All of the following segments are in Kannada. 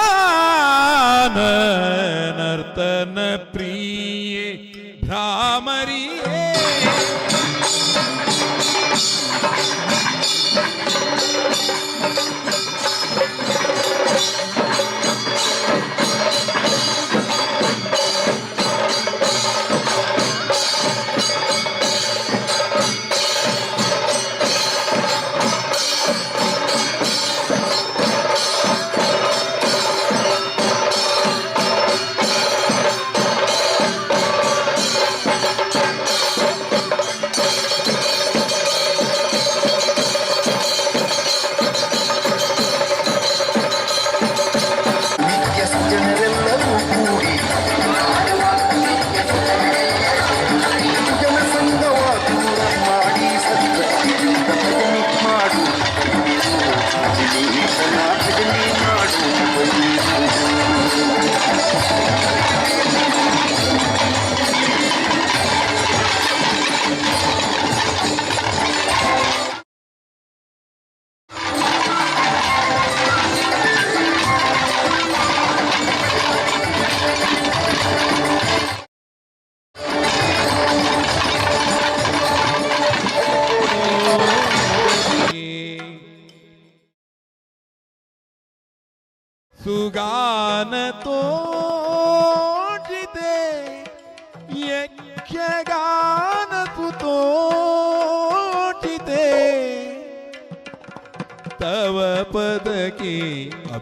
गान नर्तन प्रिय भ्रामरिये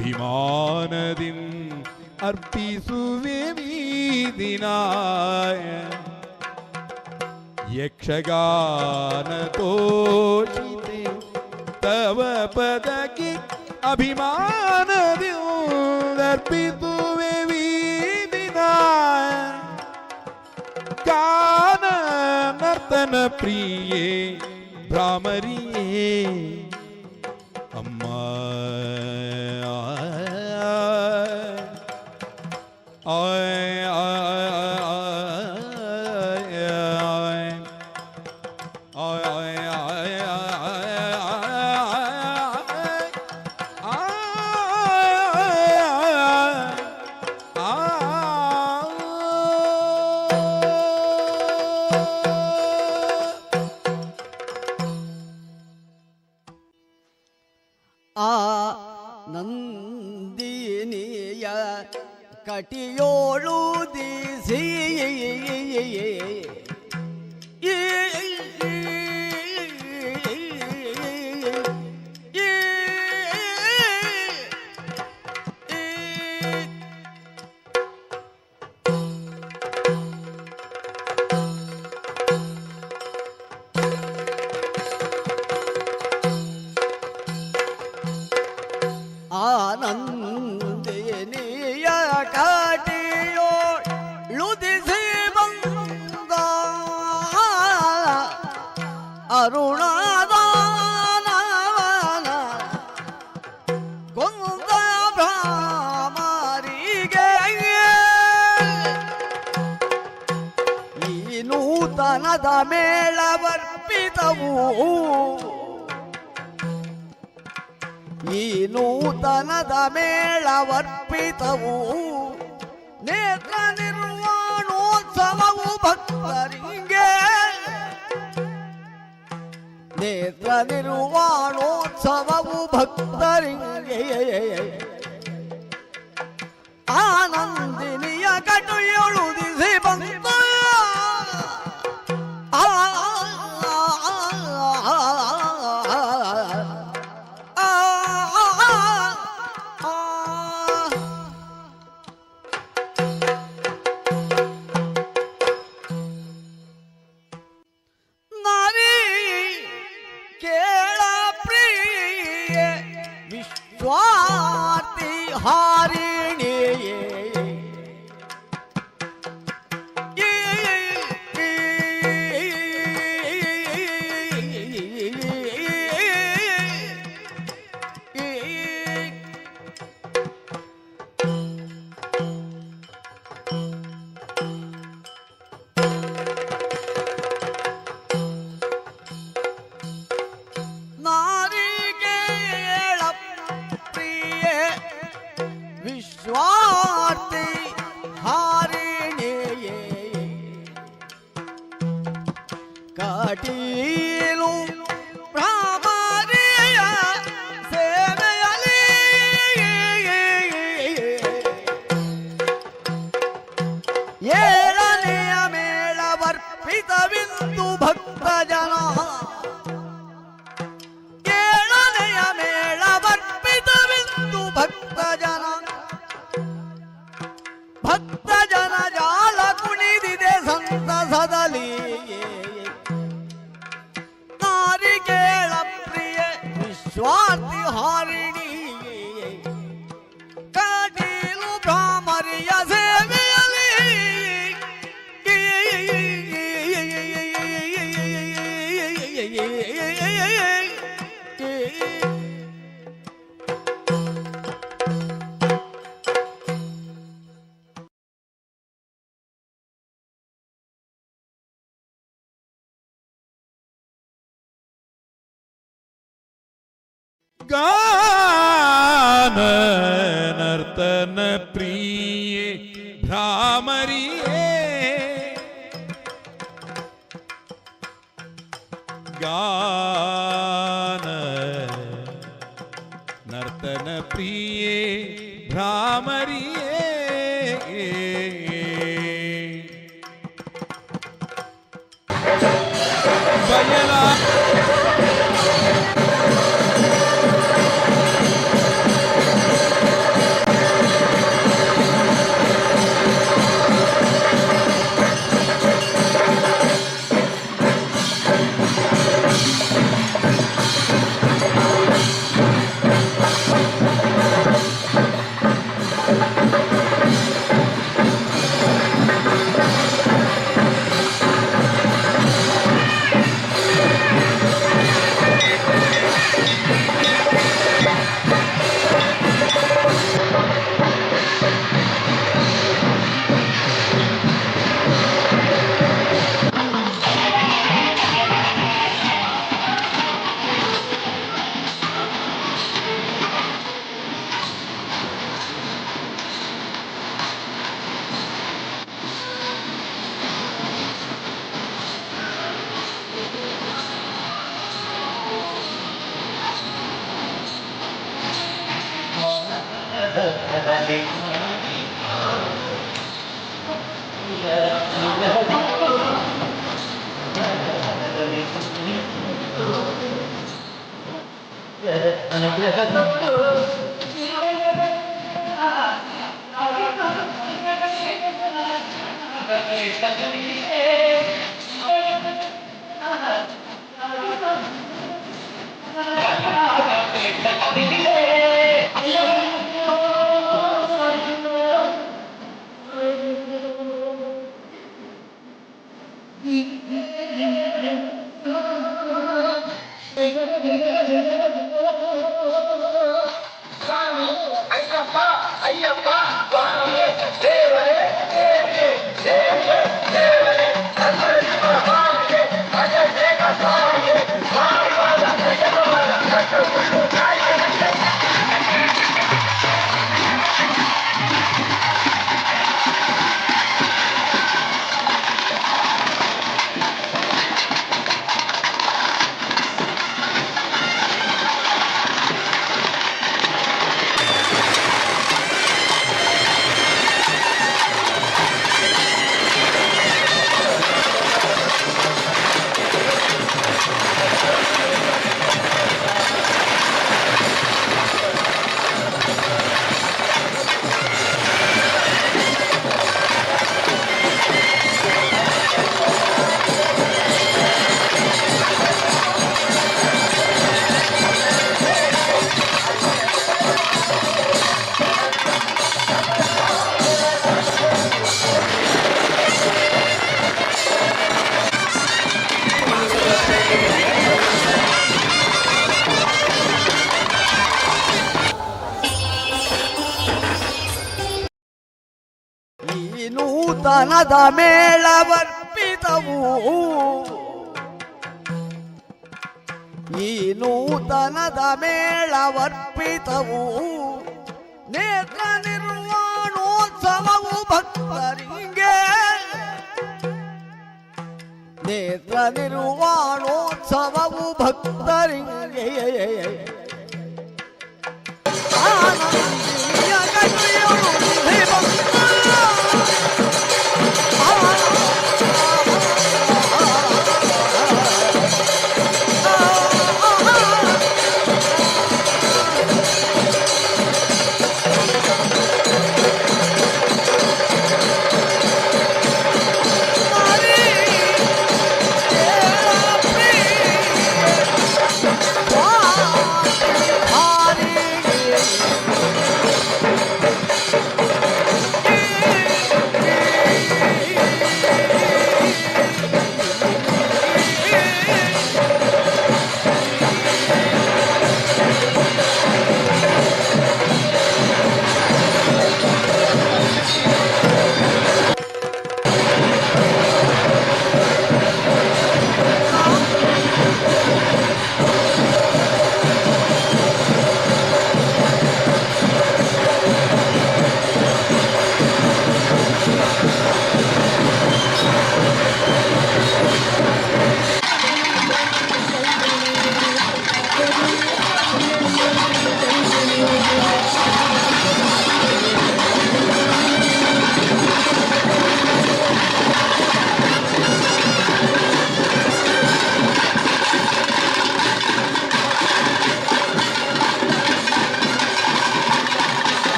ಅಭಿಮಾನದಿಂ ಅರ್ಪಿಸುವೆ ದಿನ ಯಕ್ಷಗಾನ ತೋಷಿತೆ ತವ ಪದಕ್ಕೆ ಅಭಿಮಾನದಿಂ ಅರ್ಪಿಸುವೆ ದಿನ ಗಾನ ನರ್ತನ ಪ್ರಿಯೇ ಭ್ರಾಮರಿಯೇ ಅಮ್ಮ ನಂದಿನಿಯ ಕಟಿಯೋಳು ದಿಸಿ ಆನಂದಿನಿಯ ಕಾಟಿಯೋಳುದಿಸಿ ಬಂದ ಅರುಣದಾನವನ ಕೊಂದ ಭ್ರಾಮರಿಗೆ ಈ ನೂತನದ ಮೇಳವರ್ಪಿತವು ಈ ನೂತನದ ಮೇಳವರ್ಪಿತವು ನೇತ್ರ ನಿರ್ವಾಣೋತ್ಸವವು ಭಕ್ತರಿಗೆ ನೇತ್ರ ನಿರ್ವಾಣೋತ್ಸವವು ಭಕ್ತರಿಗೆ ಆನಂದಿನಿಯ ಕಟುಯೊಳುದಿಸಿ ಬಂದ ಸ್ವಾತಿ ಹಾರಿಣಿಯೇ ಸ್ವಾತಿ ಹಾರಿಣಿಯೇ ಕಟೀಲು ಭ್ರಾಮರಿಯ ಸೇವೆಯಲ್ಲಿ ಏಳನೆಯ ಮೇಳವರ್ಪಿತವಿಂದು ಭಕ್ತ ಜನ ಏಳನೆಯ ಮೇಳವರ್ಪಿತವಿಂದು ಭಕ್ತ ಜನ ಭಕ್ತ ಜನ ಜಾಲ ಕುಣಿದಿದೆ ಸಂತಸದಲ್ಲಿ ನಾರಿಕೇಳ ಪ್ರಿಯ ವಿಶ್ವಾರ್ತಿ ಹಾರಿಣಿ ಕಟೀಲು ಭ್ರಾಮರಿಯ ಸೇವೆಯಲ್ಲಿ गान नर्तन प्रिय भ्रामरिये गान नर्तन प्रिय भ्रामरिये बयला ಈ ನೂತನದ ಮೇಳವರ್ಪಿತವು ಈ ನೂತನದ ಮೇಳವರ್ಪಿತವು ನೇತ್ರ ನಿರ್ವಾಣೋತ್ಸವವು ಭಕ್ತರಿಗೆ ನೇತ್ರ ನಿರ್ವಾಣೋತ್ಸವವು ಭಕ್ತರಿಗೆ ಆನಂದಿಯ ಕೈಯೊಳು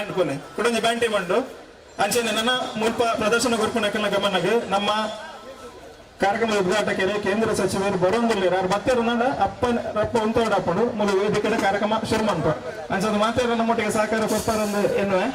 ಬ್ಯಾಂಡ್ ಕೊನೆ ಕುಡಂಜ ಬ್ಯಾಂಡ್ ಟೀಮ್ ಉಂಡು ಅಂಚನೆ ನನ್ನ ಮುಲ್ಪ ಪ್ರದರ್ಶನ ಗುರುಪುನಕಲ್ನ ಗಮನಗೆ ನಮ್ಮ ಕಾರ್ಯಕ್ರಮದ ಉದ್ಘಾಟಕರು ಕೇಂದ್ರ ಸಚಿವರು ಬರೋಂದಿಲ್ಲ ಮತ್ತೆ ಅಪ್ಪ ರಪ್ಪ ಉಂಟೋಡಪ್ಪಡು ಮೂಲ ವೇದಿಕೆ ಕಾರ್ಯಕ್ರಮ ಶುರು ಮಾಡ್ಪ ಅಂಚದ ಮಾತೆ ನಮ್ಮೊಟ್ಟಿಗೆ ಸಹಕಾರ ಕೊಡ್ತಾರಂದು ಎನ್ನುವೆ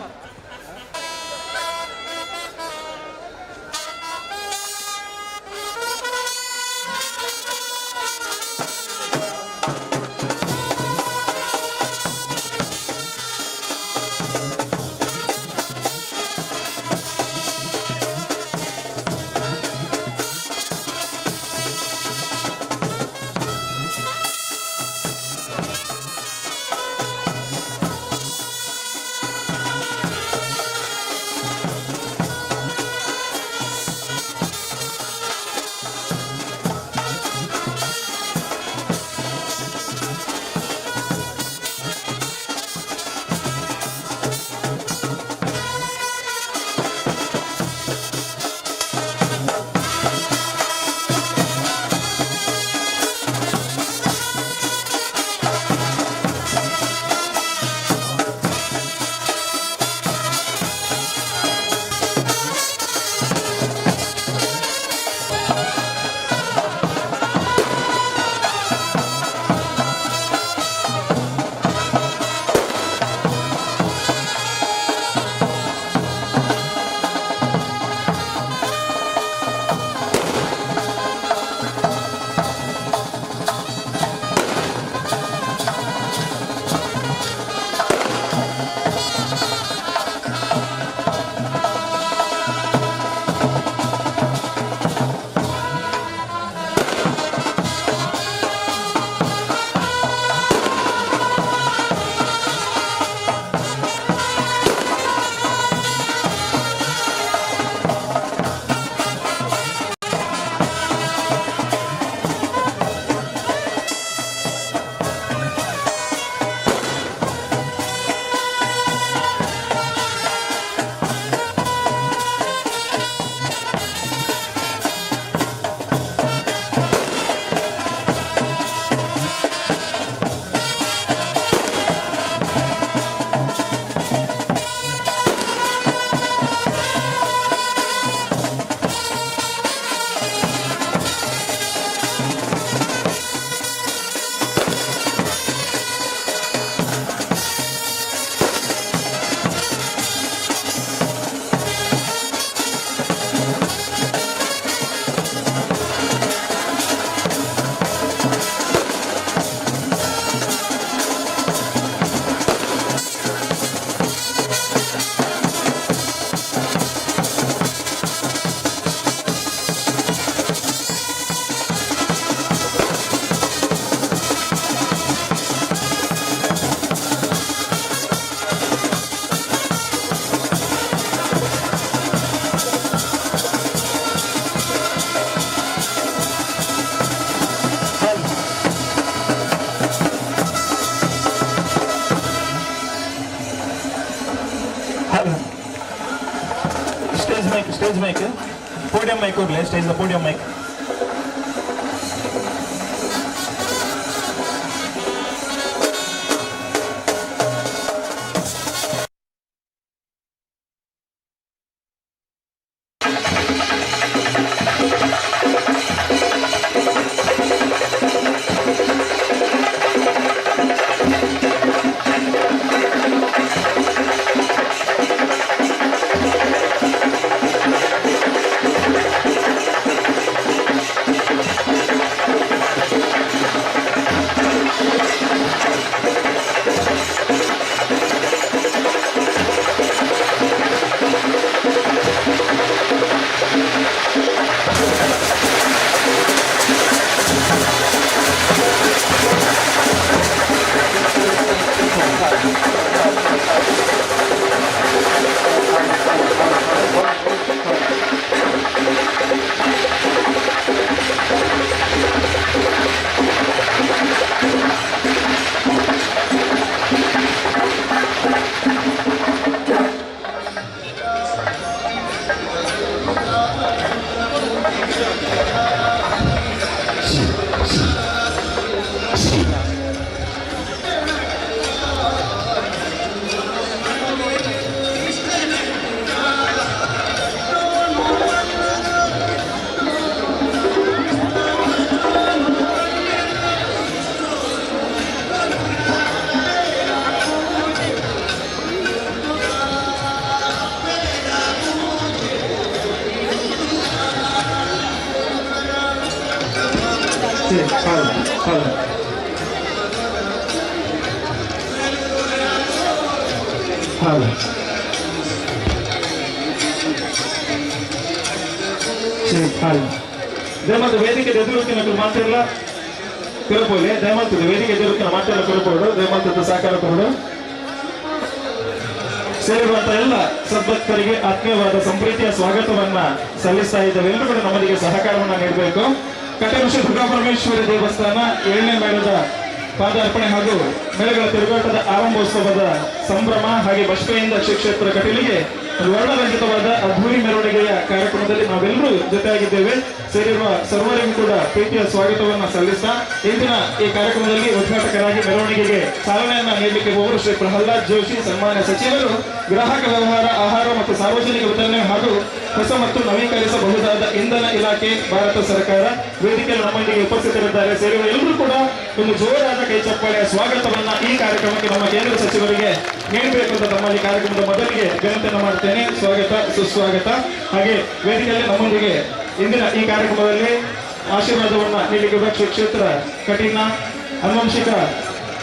Stage mic, podium mic ಕೊಡ್ಲಿ, stage the podium mic. ದಯಮಾಡಿ ವೇದಿಕೆ ಎದುರುಕಿನ ಮಾತೆಲ್ಲ ಕೊರಪೋಲೆ ದಯಮಾಡಿ ವೇದಿಕೆ ಎದುರುಕಿನ ಮಾತೆಲ್ಲ ಕೊರಪೋಡು ದಯಮಾಡಿ ಸಹಕಾರ ಕೊಡು. ಸೇರಿರುವಂತಹ ಎಲ್ಲ ಸದ್ಭಕ್ತರಿಗೆ ಆತ್ಮೀಯವಾದ ಸಂಪ್ರೀತಿಯ ಸ್ವಾಗತವನ್ನ ಸಲ್ಲಿಸ್ತಾ ಇದ್ದೇವೆ. ಎಲ್ಲರೂ ಕೂಡ ನಮ್ಮಲ್ಲಿಗೆ ಸಹಕಾರವನ್ನ ನೀಡಬೇಕು. ಕಟೇಶ್ವರ ದುರ್ಗಾಪರಮೇಶ್ವರಿ ದೇವಸ್ಥಾನ 7ನೇ ಮೇಳದ ಪಾದಾರ್ಪಣೆ ಹಾಗೂ ಮೇಳಗಳ ತಿರುಗಾಟದ ಆರಂಭೋತ್ಸವದ ಸಂಭ್ರಮ ಹಾಗೆ ಬಷ್ಪೆಯಿಂದ ಶ್ರೀ ಕ್ಷೇತ್ರ ಕಟೀಲಿಗೆ ವರ್ಣರಂಜಿತವಾದ ಅದ್ಭುತ ಮೆರವಣಿಗೆಯ ಕಾರ್ಯಕ್ರಮದಲ್ಲಿ ನಾವೆಲ್ಲರೂ ಜೊತೆಯಾಗಿದ್ದೇವೆ. ಸೇರಿರುವ ಸರ್ವರಿಗೂ ಕೂಡ ಪ್ರೀತಿಯ ಸ್ವಾಗತವನ್ನ ಸಲ್ಲಿಸ್ತಾ ಇಂದಿನ ಈ ಕಾರ್ಯಕ್ರಮದಲ್ಲಿ ಉದ್ಘಾಟಕರಾಗಿ ಮೆರವಣಿಗೆಗೆ ಚಾಲನೆಯನ್ನ ನೀಡಲಿಕ್ಕೆ ಹೋಗುವ ಶ್ರೀ ಪ್ರಹ್ಲಾದ್ ಜೋಶಿ ಸನ್ಮಾನ್ಯ ಸಚಿವರು, ಗ್ರಾಹಕ ವ್ಯವಹಾರ, ಆಹಾರ ಮತ್ತು ಸಾರ್ವಜನಿಕ ವಿತರಣೆ ಹಾಗೂ ಹೊಸ ಮತ್ತು ನವೀಕರಿಸಬಹುದಾದ ಇಂಧನ ಇಲಾಖೆ, ಭಾರತ ಸರ್ಕಾರ ವೇದಿಕೆಯಲ್ಲಿ ನಮ್ಮೊಂದಿಗೆ ಉಪಸ್ಥಿತರಿದ್ದಾರೆ. ಸೇರಿರುವ ಎಲ್ಲರೂ ಕೂಡ ಒಂದು ಜೋರಾದ ಕೈ ಚಪ್ಪಾಳೆಯ ಸ್ವಾಗತವನ್ನ ಈ ಕಾರ್ಯಕ್ರಮಕ್ಕೆ ನಮ್ಮ ಕೇಂದ್ರ ಸಚಿವರಿಗೆ ನೀಡಬೇಕು ಅಂತ ನಮ್ಮಲ್ಲಿ ಕಾರ್ಯಕ್ರಮದ ಮೊದಲಿಗೆ ವಿನಂತಿಯನ್ನು ಮಾಡುತ್ತೇನೆ. ಸ್ವಾಗತ, ಸುಸ್ವಾಗತ. ಹಾಗೆ ವೇದಿಕೆಯಲ್ಲಿ ನಮ್ಮೊಂದಿಗೆ ಇಂದಿನ ಈ ಕಾರ್ಯಕ್ರಮದಲ್ಲಿ ಆಶೀರ್ವಾದವನ್ನ ನೀಡಲಿಕ್ಕೆ ಶ್ರೀ ಕ್ಷೇತ್ರ ಕಟೀಲ್ನ ಅನುವಂಶಿಕ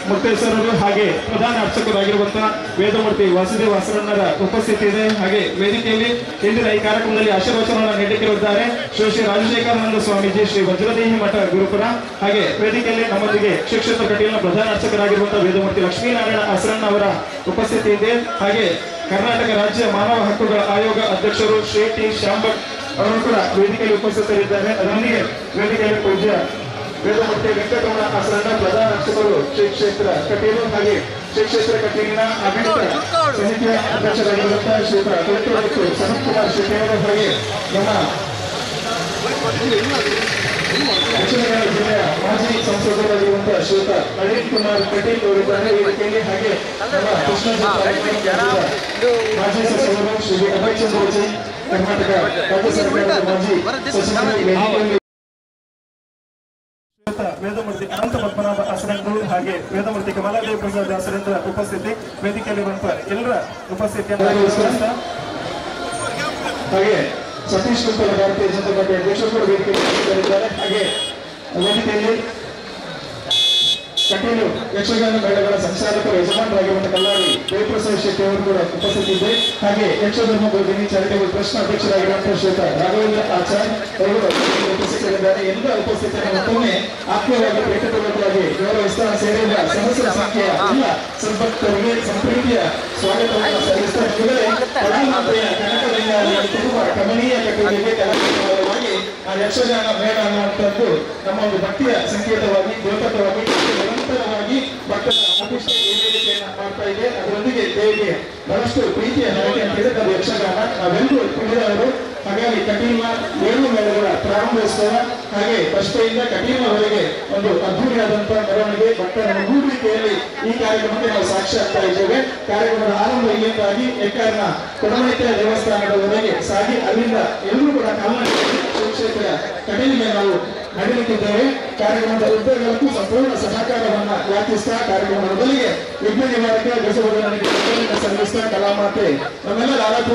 ಮುಕ್ತೇಶ್ವರರು ಹಾಗೆ ಪ್ರಧಾನ ಅರ್ಚಕರಾಗಿರುವಂತಹ ವೇದಮೂರ್ತಿ ವಾಸುದೇವ ಹಸರಣ್ಣರ ಉಪಸ್ಥಿತಿ ಇದೆ. ಹಾಗೆ ವೇದಿಕೆಯಲ್ಲಿ ಇಂದಿನ ಈ ಕಾರ್ಯಕ್ರಮದಲ್ಲಿ ಆಶೀರ್ವಚನವನ್ನು ನೀಡಲಿಕ್ಕಿರುತ್ತಾರೆ ಶ್ರೀ ಶ್ರೀ ರಾಜಶೇಖರಾನಂದ ಸ್ವಾಮೀಜಿ, ಶ್ರೀ ವಜ್ರದೇಹಿ ಮಠ ಗುರುಪುರ. ಹಾಗೆ ವೇದಿಕೆಯಲ್ಲಿ ನಮ್ಮೊಂದಿಗೆ ಶ್ರೀ ಕ್ಷೇತ್ರ ಕಟೀಲ್ನ ಪ್ರಧಾನ ಅರ್ಚಕರಾಗಿರುವಂತಹ ವೇದಮೂರ್ತಿ ಲಕ್ಷ್ಮೀನಾರಾಯಣ ಹಸರಣ್ಣ ಅವರ ಉಪಸ್ಥಿತಿ ಇದೆ. ಹಾಗೆ ಕರ್ನಾಟಕ ರಾಜ್ಯ ಮಾನವ ಹಕ್ಕುಗಳ ಆಯೋಗ ಅಧ್ಯಕ್ಷರು ಶ್ರೀ ಟಿ ಶ್ಯಾಂಭಟ್ ಅವರು ಕೂಡ ವೇದಿಕೆಯಲ್ಲಿ ಉಪಸ್ಥಿತರಿದ್ದಾರೆ. ಅದರೊಂದಿಗೆ ವೇದಿಕೆಯಲ್ಲಿ ಪೂಜ್ಯ ವೇದಮೂರ್ತಿ ವೆಂಕಟರಮಣ ಹಸರಣ್ಣ ಪ್ರಧಾನ ಅರ್ಚಕರು ಶ್ರೀ ಕ್ಷೇತ್ರ ಕಟೀಲು ಹಾಗೆ ಶ್ರೀ ಕ್ಷೇತ್ರ ಕಟೀಲಿನ ಆಡಳಿತ ಸಮಿತಿಯ ಅಧ್ಯಕ್ಷರಾಗಿರುವಂತಹ ಶ್ರೀಯುತ ಡಾಕ್ಟರ್ ಸನತ್ ಕುಮಾರ್ ಶೆಟ್ಟಿಯವರು ಹಾಗೆ ನಮ್ಮ ದಕ್ಷಿಣ ಕನ್ನಡ ಜಿಲ್ಲೆಯ ಮಾಜಿ ಸಂಸದರಾಗಿರುವಂತಹ ಶ್ರೀಯುತ ನಳಿನ್ ಕುಮಾರ್ ಕಟೀಲ್ ಅವರಿದ್ದಾರೆ ವೇದಿಕೆಯಲ್ಲಿ. ಹಾಗೆ ನಮ್ಮ ಕೃಷ್ಣ ಮಾಜಿ ಸಚಿವರು ಶ್ರೀ ಅಭಯ್ ಚಂದ್ರ ಜೈನ್, ಕರ್ನಾಟಕ ರಾಜ್ಯ ಸರ್ಕಾರದ ಮಾಜಿ ಸಚಿವರು, ವೇದಮೂರ್ತಿ ಅನಂತ ಪದ್ಮನಾಭ ಹಸರಣ್ಣರು ಹಾಗೆ ವೇದಮೂರ್ತಿ ಕಮಲಾದೇವಿ ಪ್ರಸಾದ್ ಹಸರಣ್ಣರ ಉಪಸ್ಥಿತಿ, ವೇದಿಕೆಯಲ್ಲಿರುವಂತಹ ಎಲ್ಲರ ಉಪಸ್ಥಿತಿಯನ್ನು ಹಾಗೆ ಸತೀಶ್ ಕುಂಟಲ ಭಾರತೀಯ ಜನತಾ ಪಾರ್ಟಿ ಅಧ್ಯಕ್ಷರು ಕೂಡ ವೇದಿಕೆಯಲ್ಲಿ ಹಾಗೆ ವೇದಿಕೆಯಲ್ಲಿ ಕಟೀಲು ಯಕ್ಷಗಾನ ಮೇಳಗಳ ಸಂಚಾಲಕರು ಯಜಮಾನರಾಗಿರುವಂತಹ ಕಲ್ಲಾಡಿ ದೇವಪ್ರಸಾದ್ ಶೆಟ್ಟಿ ಅವರು ಕೂಡ ಉಪಸ್ಥಿತಿ ಇದೆ. ಹಾಗೆ ಯಕ್ಷಧರ್ಮ ಬೋಧಿನಿ ಚಾರಿಟೇಬಲ್ ಟ್ರಸ್ಟ್ ಅಧ್ಯಕ್ಷರಾಗಿರುವಂತಹ ಶ್ರೀಯುತ ರಾಘವೇಂದ್ರ ಆಚಾರ್ಯ ಅವರು ಉಪಸ್ಥಿತರಿದ್ದಾರೆ. ಎಲ್ಲ ಉಪಸ್ಥಿತಿಯನ್ನು ಮತ್ತೊಮ್ಮೆ ಆತ್ಮೀಯವಾಗಿ ಪ್ರೇಕ್ಷಕವಾಗಿ ಗೌರವಿಸ್ತಾ ಸೇರಿದ ಸಹಸ್ರ ಸಂಖ್ಯೆಯ ಎಲ್ಲ ಸದ್ಭಕ್ತರಿಗೆ ಸಂಪ್ರೀತಿಯ ಸ್ವಾಗತವನ್ನು ಸಲ್ಲಿಸ್ತಾ ಪ್ರಧಾನಮಂತ್ರಿಯ ಕನಕಲಿಂಗ ಕಮನೀಯ ಕಟೀಲಿಗೆ ಕಲಾತ್ಮಕವಾಗಿ ಆ ಯಕ್ಷಗಾನ ಮೇಳ ಅನ್ನುವಂಥದ್ದು ನಮ್ಮ ಒಂದು ಭಕ್ತಿಯ ಸಂಕೇತವಾಗಿ ದ್ಯೋತಕವಾಗಿ ನಿರಂತರವಾಗಿ ಭಕ್ತರ ಪ್ರತಿಷ್ಠೆ ವೇದಿಕೆಯನ್ನು ಮಾಡ್ತಾ ಇದೆ. ಅದರೊಂದಿಗೆ ದೇವಿಗೆ ಬಹಳಷ್ಟು ಪ್ರೀತಿಯ ನಮಗೆ ಅಂತ ಹೇಳಿದ್ರೆ ಅದು ಯಕ್ಷಗಾನ ನಾವೆಲ್ಲರೂ ತಿಳಿದವರು. ಹಾಗಾಗಿ ಕಟೀಲ್ನ 7 ಮೇಳಗಳ ಪ್ರಾರಂಭೋತ್ಸವ ಹಾಗೆ ಬಷ್ಪೆಯಿಂದ ಕಟೀಲ್ನವರೆಗೆ ಒಂದು ಅದ್ಭುತವಾದಂತಹ ಮೆರವಣಿಗೆ ಭಕ್ತರ ಒಗ್ಗೂಡಿಕೆಯಲ್ಲಿ ಈ ಕಾರ್ಯಕ್ರಮಕ್ಕೆ ನಾವು ಸಾಕ್ಷಿ ಆಗ್ತಾ ಇದ್ದೇವೆ. ಕಾರ್ಯಕ್ರಮದ ಆರಂಭ ಇಲ್ಲಿಂದಾಗಿ ಎಕ್ಕಾರ್ನ ಕೊಡಮಣಿಕೆಯ ದೇವಸ್ಥಾನದವರೆಗೆ ಸಾಗಿ ಅಲ್ಲಿಂದ ಎಲ್ಲರೂ ಕೂಡ ಕಾಲ್ನಡಿಗೆಯಲ್ಲಿ ಕ್ಷೇತ್ರ ಕಟೀಲಿಗೆ ನಾವು ನಡೆಯುತ್ತಿದ್ದೇವೆ. ಕಾರ್ಯಕ್ರಮದ ಉದ್ಯೋಗಕ್ಕೂ ಸಂಪೂರ್ಣ ಸಹಕಾರವನ್ನ ಯಾಚಿಸ್ತಾ ಕಾರ್ಯಕ್ರಮದ ಮೊದಲಿಗೆ ವಿಘ್ನ ನಿವಾರಕ ಗಜವದನನಿಗೆ ಸಲ್ಲಿಸ್ತಾ ಕಲಾಮಾತೆ ನಮ್ಮೆಲ್ಲರ ಆರಾಧ್ಯ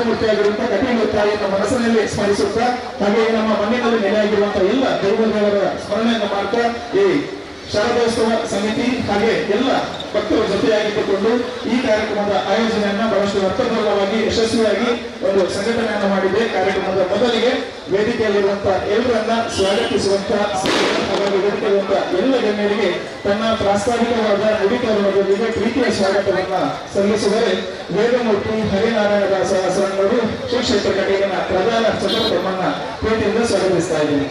ಕಟೀಲು ತಾಯಿಯನ್ನು ಮನಸ್ಸಿನಲ್ಲಿ ಸ್ಮರಿಸುತ್ತಾ ಹಾಗೆ ನಮ್ಮ ಮಣ್ಣಿನಲ್ಲಿ ನೆಲೆಯಾಗಿರುವಂತಹ ಎಲ್ಲ ದೈವದೇವರ ಸ್ಮರಣೆಯನ್ನು ಮಾಡ್ತಾ ಈ ಶಾರದೋತ್ಸವ ಸಮಿತಿ ಹಾಗೆ ಎಲ್ಲ ಭಕ್ತರು ಜೊತೆಯಾಗಿಟ್ಟುಕೊಂಡು ಈ ಕಾರ್ಯಕ್ರಮದ ಆಯೋಜನೆಯನ್ನ ಬಹಳಷ್ಟು ಅರ್ಥಪೂರ್ಣವಾಗಿ ಯಶಸ್ವಿಯಾಗಿ ಒಂದು ಸಂಘಟನೆಯನ್ನು ಮಾಡಿದೆ. ಕಾರ್ಯಕ್ರಮದ ಮೊದಲಿಗೆ ವೇದಿಕೆಯಲ್ಲಿರುವಂತಹ ಎಲ್ಲರನ್ನ ಸ್ವಾಗತಿಸುವಂತಹ ಹಾಗಾಗಿ ವೇದಿಕೆಯಲ್ಲಿರುವಂತಹ ಎಲ್ಲ ಗಣ್ಯರಿಗೆ ತನ್ನ ಪ್ರಾಸ್ತಾವಿಕವಾದ ನುಡಿಕರೊಂದಿಗೆ ಪ್ರೀತಿಯ ಸ್ವಾಗತವನ್ನ ಸಲ್ಲಿಸಿದರೆ ವೇದಮೂರ್ತಿ ಹರಿನಾರಾಯಣ ದಾಸ ಹಸರಣ್ಣರು ಶ್ರೀ ಕ್ಷೇತ್ರ ಕಟೀಲಿನ ಪ್ರಧಾನ ಅರ್ಚಕರು ತಮ್ಮನ್ನ ಪ್ರೀತಿಯಿಂದ ಸ್ವಾಗತಿಸ್ತಾ ಇದ್ದೀನಿ.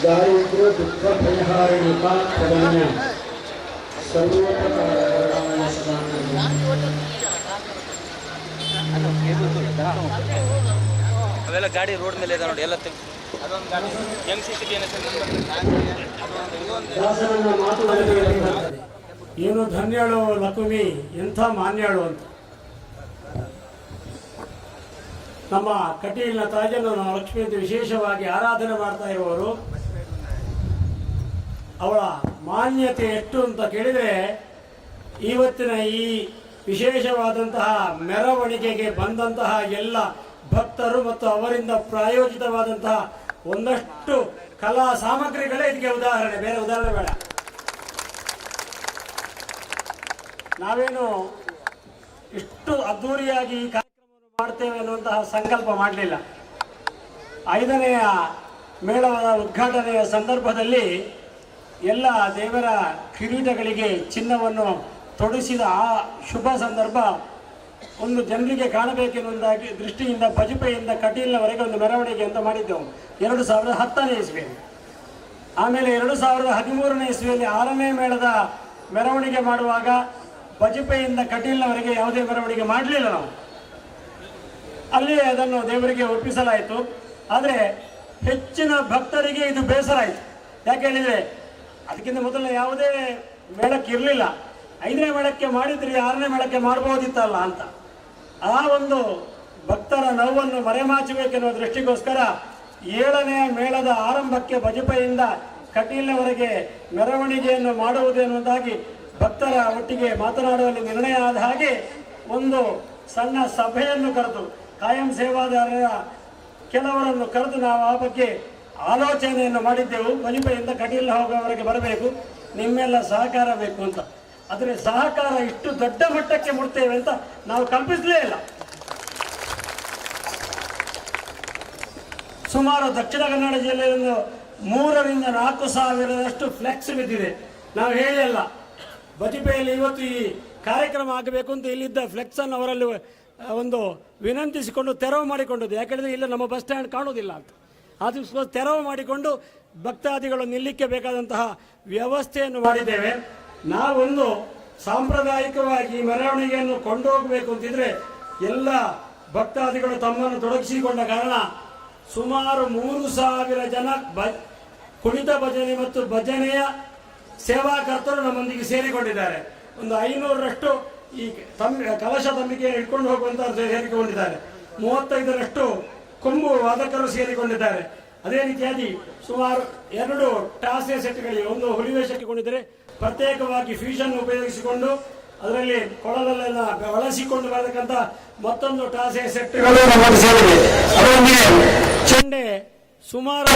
दारिद्र्य दुःख परिहारिणी प्रदान ಅವೆಲ್ಲ ಗಾಡಿ ರೋಡ್ ಮೇಲೆ ಇದೆ ನೋಡಿ ಎಲ್ಲ ಅದೊಂದು ಗಾಡಿ ಏನು ಧನ್ಯಳು ಲಕ್ಷ್ಮಿ ಎಂಥ ಮಾನ್ಯಳು ಅಂತ ನಮ್ಮ ಕಟೀಲಿನ ತಾಜನ್ನು ನಾವು ಲಕ್ಷ್ಮೀ ಅಂತ ವಿಶೇಷವಾಗಿ ಆರಾಧನೆ ಮಾಡ್ತಾ ಇರುವವರು. ಅವಳ ಮಾನ್ಯತೆ ಎಷ್ಟು ಅಂತ ಕೇಳಿದರೆ, ಇವತ್ತಿನ ಈ ವಿಶೇಷವಾದಂತಹ ಮೆರವಣಿಗೆಗೆ ಬಂದಂತಹ ಎಲ್ಲ ಭಕ್ತರು ಮತ್ತು ಅವರಿಂದ ಪ್ರಾಯೋಜಿತವಾದಂತಹ ಒಂದಷ್ಟು ಕಲಾ ಸಾಮಗ್ರಿಗಳೇ ಇದಕ್ಕೆ ಉದಾಹರಣೆ, ಬೇರೆ ಉದಾಹರಣೆ ಬೇಡ. ನಾವೇನು ಇಷ್ಟು ಅದ್ದೂರಿಯಾಗಿ ಈ ಕಾರ್ಯಕ್ರಮವನ್ನು ಮಾಡ್ತೇವೆ ಅನ್ನುವಂತಹ ಸಂಕಲ್ಪ ಮಾಡಲಿಲ್ಲ. 5ನೆಯ ಮೇಳದ ಉದ್ಘಾಟನೆಯ ಸಂದರ್ಭದಲ್ಲಿ ಎಲ್ಲ ದೇವರ ಕಿರೀಟಗಳಿಗೆ ಚಿನ್ನವನ್ನು ತೊಡಿಸಿದ ಆ ಶುಭ ಸಂದರ್ಭ ಒಂದು ಜನರಿಗೆ ಕಾಣಬೇಕೆನ್ನುವುದಾಗಿ ದೃಷ್ಟಿಯಿಂದ ಬಜಪೆಯಿಂದ ಕಟೀಲ್ನವರೆಗೆ ಒಂದು ಮೆರವಣಿಗೆ ಅಂತ ಮಾಡಿದ್ದೆವು 2010ನೇ ಇಸ್ವಿಯಲ್ಲಿ. ಆಮೇಲೆ 2013ನೇ ಇಸ್ವಿಯಲ್ಲಿ 6ನೇ ಮೇಳದ ಮೆರವಣಿಗೆ ಮಾಡುವಾಗ ಬಜಪೆಯಿಂದ ಕಟೀಲ್ನವರೆಗೆ ಯಾವುದೇ ಮೆರವಣಿಗೆ ಮಾಡಲಿಲ್ಲ ನಾವು. ಅಲ್ಲಿ ಅದನ್ನು ದೇವರಿಗೆ ಒಪ್ಪಿಸಲಾಯಿತು. ಆದರೆ ಹೆಚ್ಚಿನ ಭಕ್ತರಿಗೆ ಇದು ಬೇಸರ ಆಯಿತು. ಯಾಕೆ ಹೇಳಿದರೆ, ಅದಕ್ಕಿಂತ ಮೊದಲು ಯಾವುದೇ ಮೇಳಕ್ಕೆ ಇರಲಿಲ್ಲ. 5ನೇ ಮೇಳಕ್ಕೆ ಮಾಡಿದ್ರಿ, 6ನೇ ಮೇಳಕ್ಕೆ ಮಾಡಬಹುದಿತ್ತಲ್ಲ ಅಂತ. ಆ ಒಂದು ಭಕ್ತರ ನೋವನ್ನು ಮರೆಮಾಚಬೇಕೆನ್ನುವ ದೃಷ್ಟಿಗೋಸ್ಕರ 7ನೇ ಮೇಳದ ಆರಂಭಕ್ಕೆ ಬಜಪೆಯಿಂದ ಕಟೀಲ್ನವರೆಗೆ ಮೆರವಣಿಗೆಯನ್ನು ಮಾಡುವುದು ಎನ್ನುವುದಾಗಿ ಭಕ್ತರ ಒಟ್ಟಿಗೆ ಮಾತನಾಡುವಲ್ಲಿ ನಿರ್ಣಯ ಆದ ಹಾಗೆ ಒಂದು ಸಣ್ಣ ಸಭೆಯನ್ನು ಕರೆದು ಕಾಯಂ ಸೇವಾದಾರರ ಕೆಲವರನ್ನು ಕರೆದು ನಾವು ಆ ಬಗ್ಗೆ ಆಲೋಚನೆಯನ್ನು ಮಾಡಿದ್ದೆವು. ಬಜಪೆಯಿಂದ ಕಟೀಲ್ ಹೋಗುವವರೆಗೆ ಬರಬೇಕು, ನಿಮ್ಮೆಲ್ಲ ಸಹಕಾರ ಬೇಕು ಅಂತ. ಆದರೆ ಸಹಕಾರ ಇಷ್ಟು ದೊಡ್ಡ ಮಟ್ಟಕ್ಕೆ ಮುಡ್ತೇವೆ ಅಂತ ನಾವು ಕಲ್ಪಿಸಲೇ ಇಲ್ಲ. ಸುಮಾರು ದಕ್ಷಿಣ ಕನ್ನಡ ಜಿಲ್ಲೆಯಲ್ಲಿ 3ರಿಂದ 4 ಸಾವಿರದಷ್ಟು ಫ್ಲೆಕ್ಸ್ ಬಿದ್ದಿದೆ. ನಾವು ಹೇಳಿಲ್ಲ, ಬಜಪೆಯಲ್ಲಿ ಇವತ್ತು ಈ ಕಾರ್ಯಕ್ರಮ ಆಗಬೇಕು ಅಂತ ಇಲ್ಲಿದ್ದ ಫ್ಲೆಕ್ಸ್ ಅನ್ನು ಅವರಲ್ಲಿ ಒಂದು ವಿನಂತಿಸಿಕೊಂಡು ತೆರವು ಮಾಡಿಕೊಂಡದ್ದು. ಯಾಕೆಂದರೆ ಇಲ್ಲಿ ನಮ್ಮ ಬಸ್ ಸ್ಟ್ಯಾಂಡ್ ಕಾಣುವುದಿಲ್ಲ ಅಂತ, ಅದಕ್ಕೋಸ್ಕರ ತೆರವು ಮಾಡಿಕೊಂಡು ಭಕ್ತಾದಿಗಳು ನಿಲ್ಲಕ್ಕೆ ಬೇಕಾದಂತಹ ವ್ಯವಸ್ಥೆಯನ್ನು ಮಾಡಿದ್ದೇವೆ. ನಾವೊಂದು ಸಾಂಪ್ರದಾಯಿಕವಾಗಿ ಮೆರವಣಿಗೆಯನ್ನು ಕೊಂಡೋಗಬೇಕು ಅಂತಿದ್ರೆ ಎಲ್ಲ ಭಕ್ತಾದಿಗಳು ತಮ್ಮನ್ನು ತೊಡಗಿಸಿಕೊಂಡ ಕಾರಣ ಸುಮಾರು 3,000 ಜನ ಕುಣಿತ ಭಜನೆ ಮತ್ತು ಭಜನೆಯ ಸೇವಾಕರ್ತರು ನಮ್ಮೊಂದಿಗೆ ಸೇರಿಕೊಂಡಿದ್ದಾರೆ. ಒಂದು 500ರಷ್ಟು ಈ ಕಲಶ ತಂಬಿಕೆ ಇಟ್ಕೊಂಡು ಹೋಗುವಂತ ಸೇರಿಕೊಂಡಿದ್ದಾರೆ. 35ರಷ್ಟು ಕೊಂಬು ವಾದಕರು ಸೇರಿಕೊಂಡಿದ್ದಾರೆ. ಅದೇ ರೀತಿಯಾಗಿ ಸುಮಾರು 2 ಟಾಸೆ ಸೆಟ್ಗಳಿಗೆ, ಒಂದು ಹುಲಿವೇಷಕ್ಕೆ ಕೊಂಡಿದ್ದಾರೆ, ಪ್ರತ್ಯೇಕವಾಗಿ ಫ್ಯೂಷನ್ ಉಪಯೋಗಿಸಿಕೊಂಡು ಅದರಲ್ಲಿ ಕೊಳಲೆಲ್ಲ ಬಳಸಿಕೊಂಡು ಬರತಕ್ಕಂಥ ಮತ್ತೊಂದು ಟಾಸೆ ಸೆಟ್ಗಳು ಸೇರಿದೆ. ಅದರೊಂದಿಗೆ ಚೆಂಡೆ ಸುಮಾರು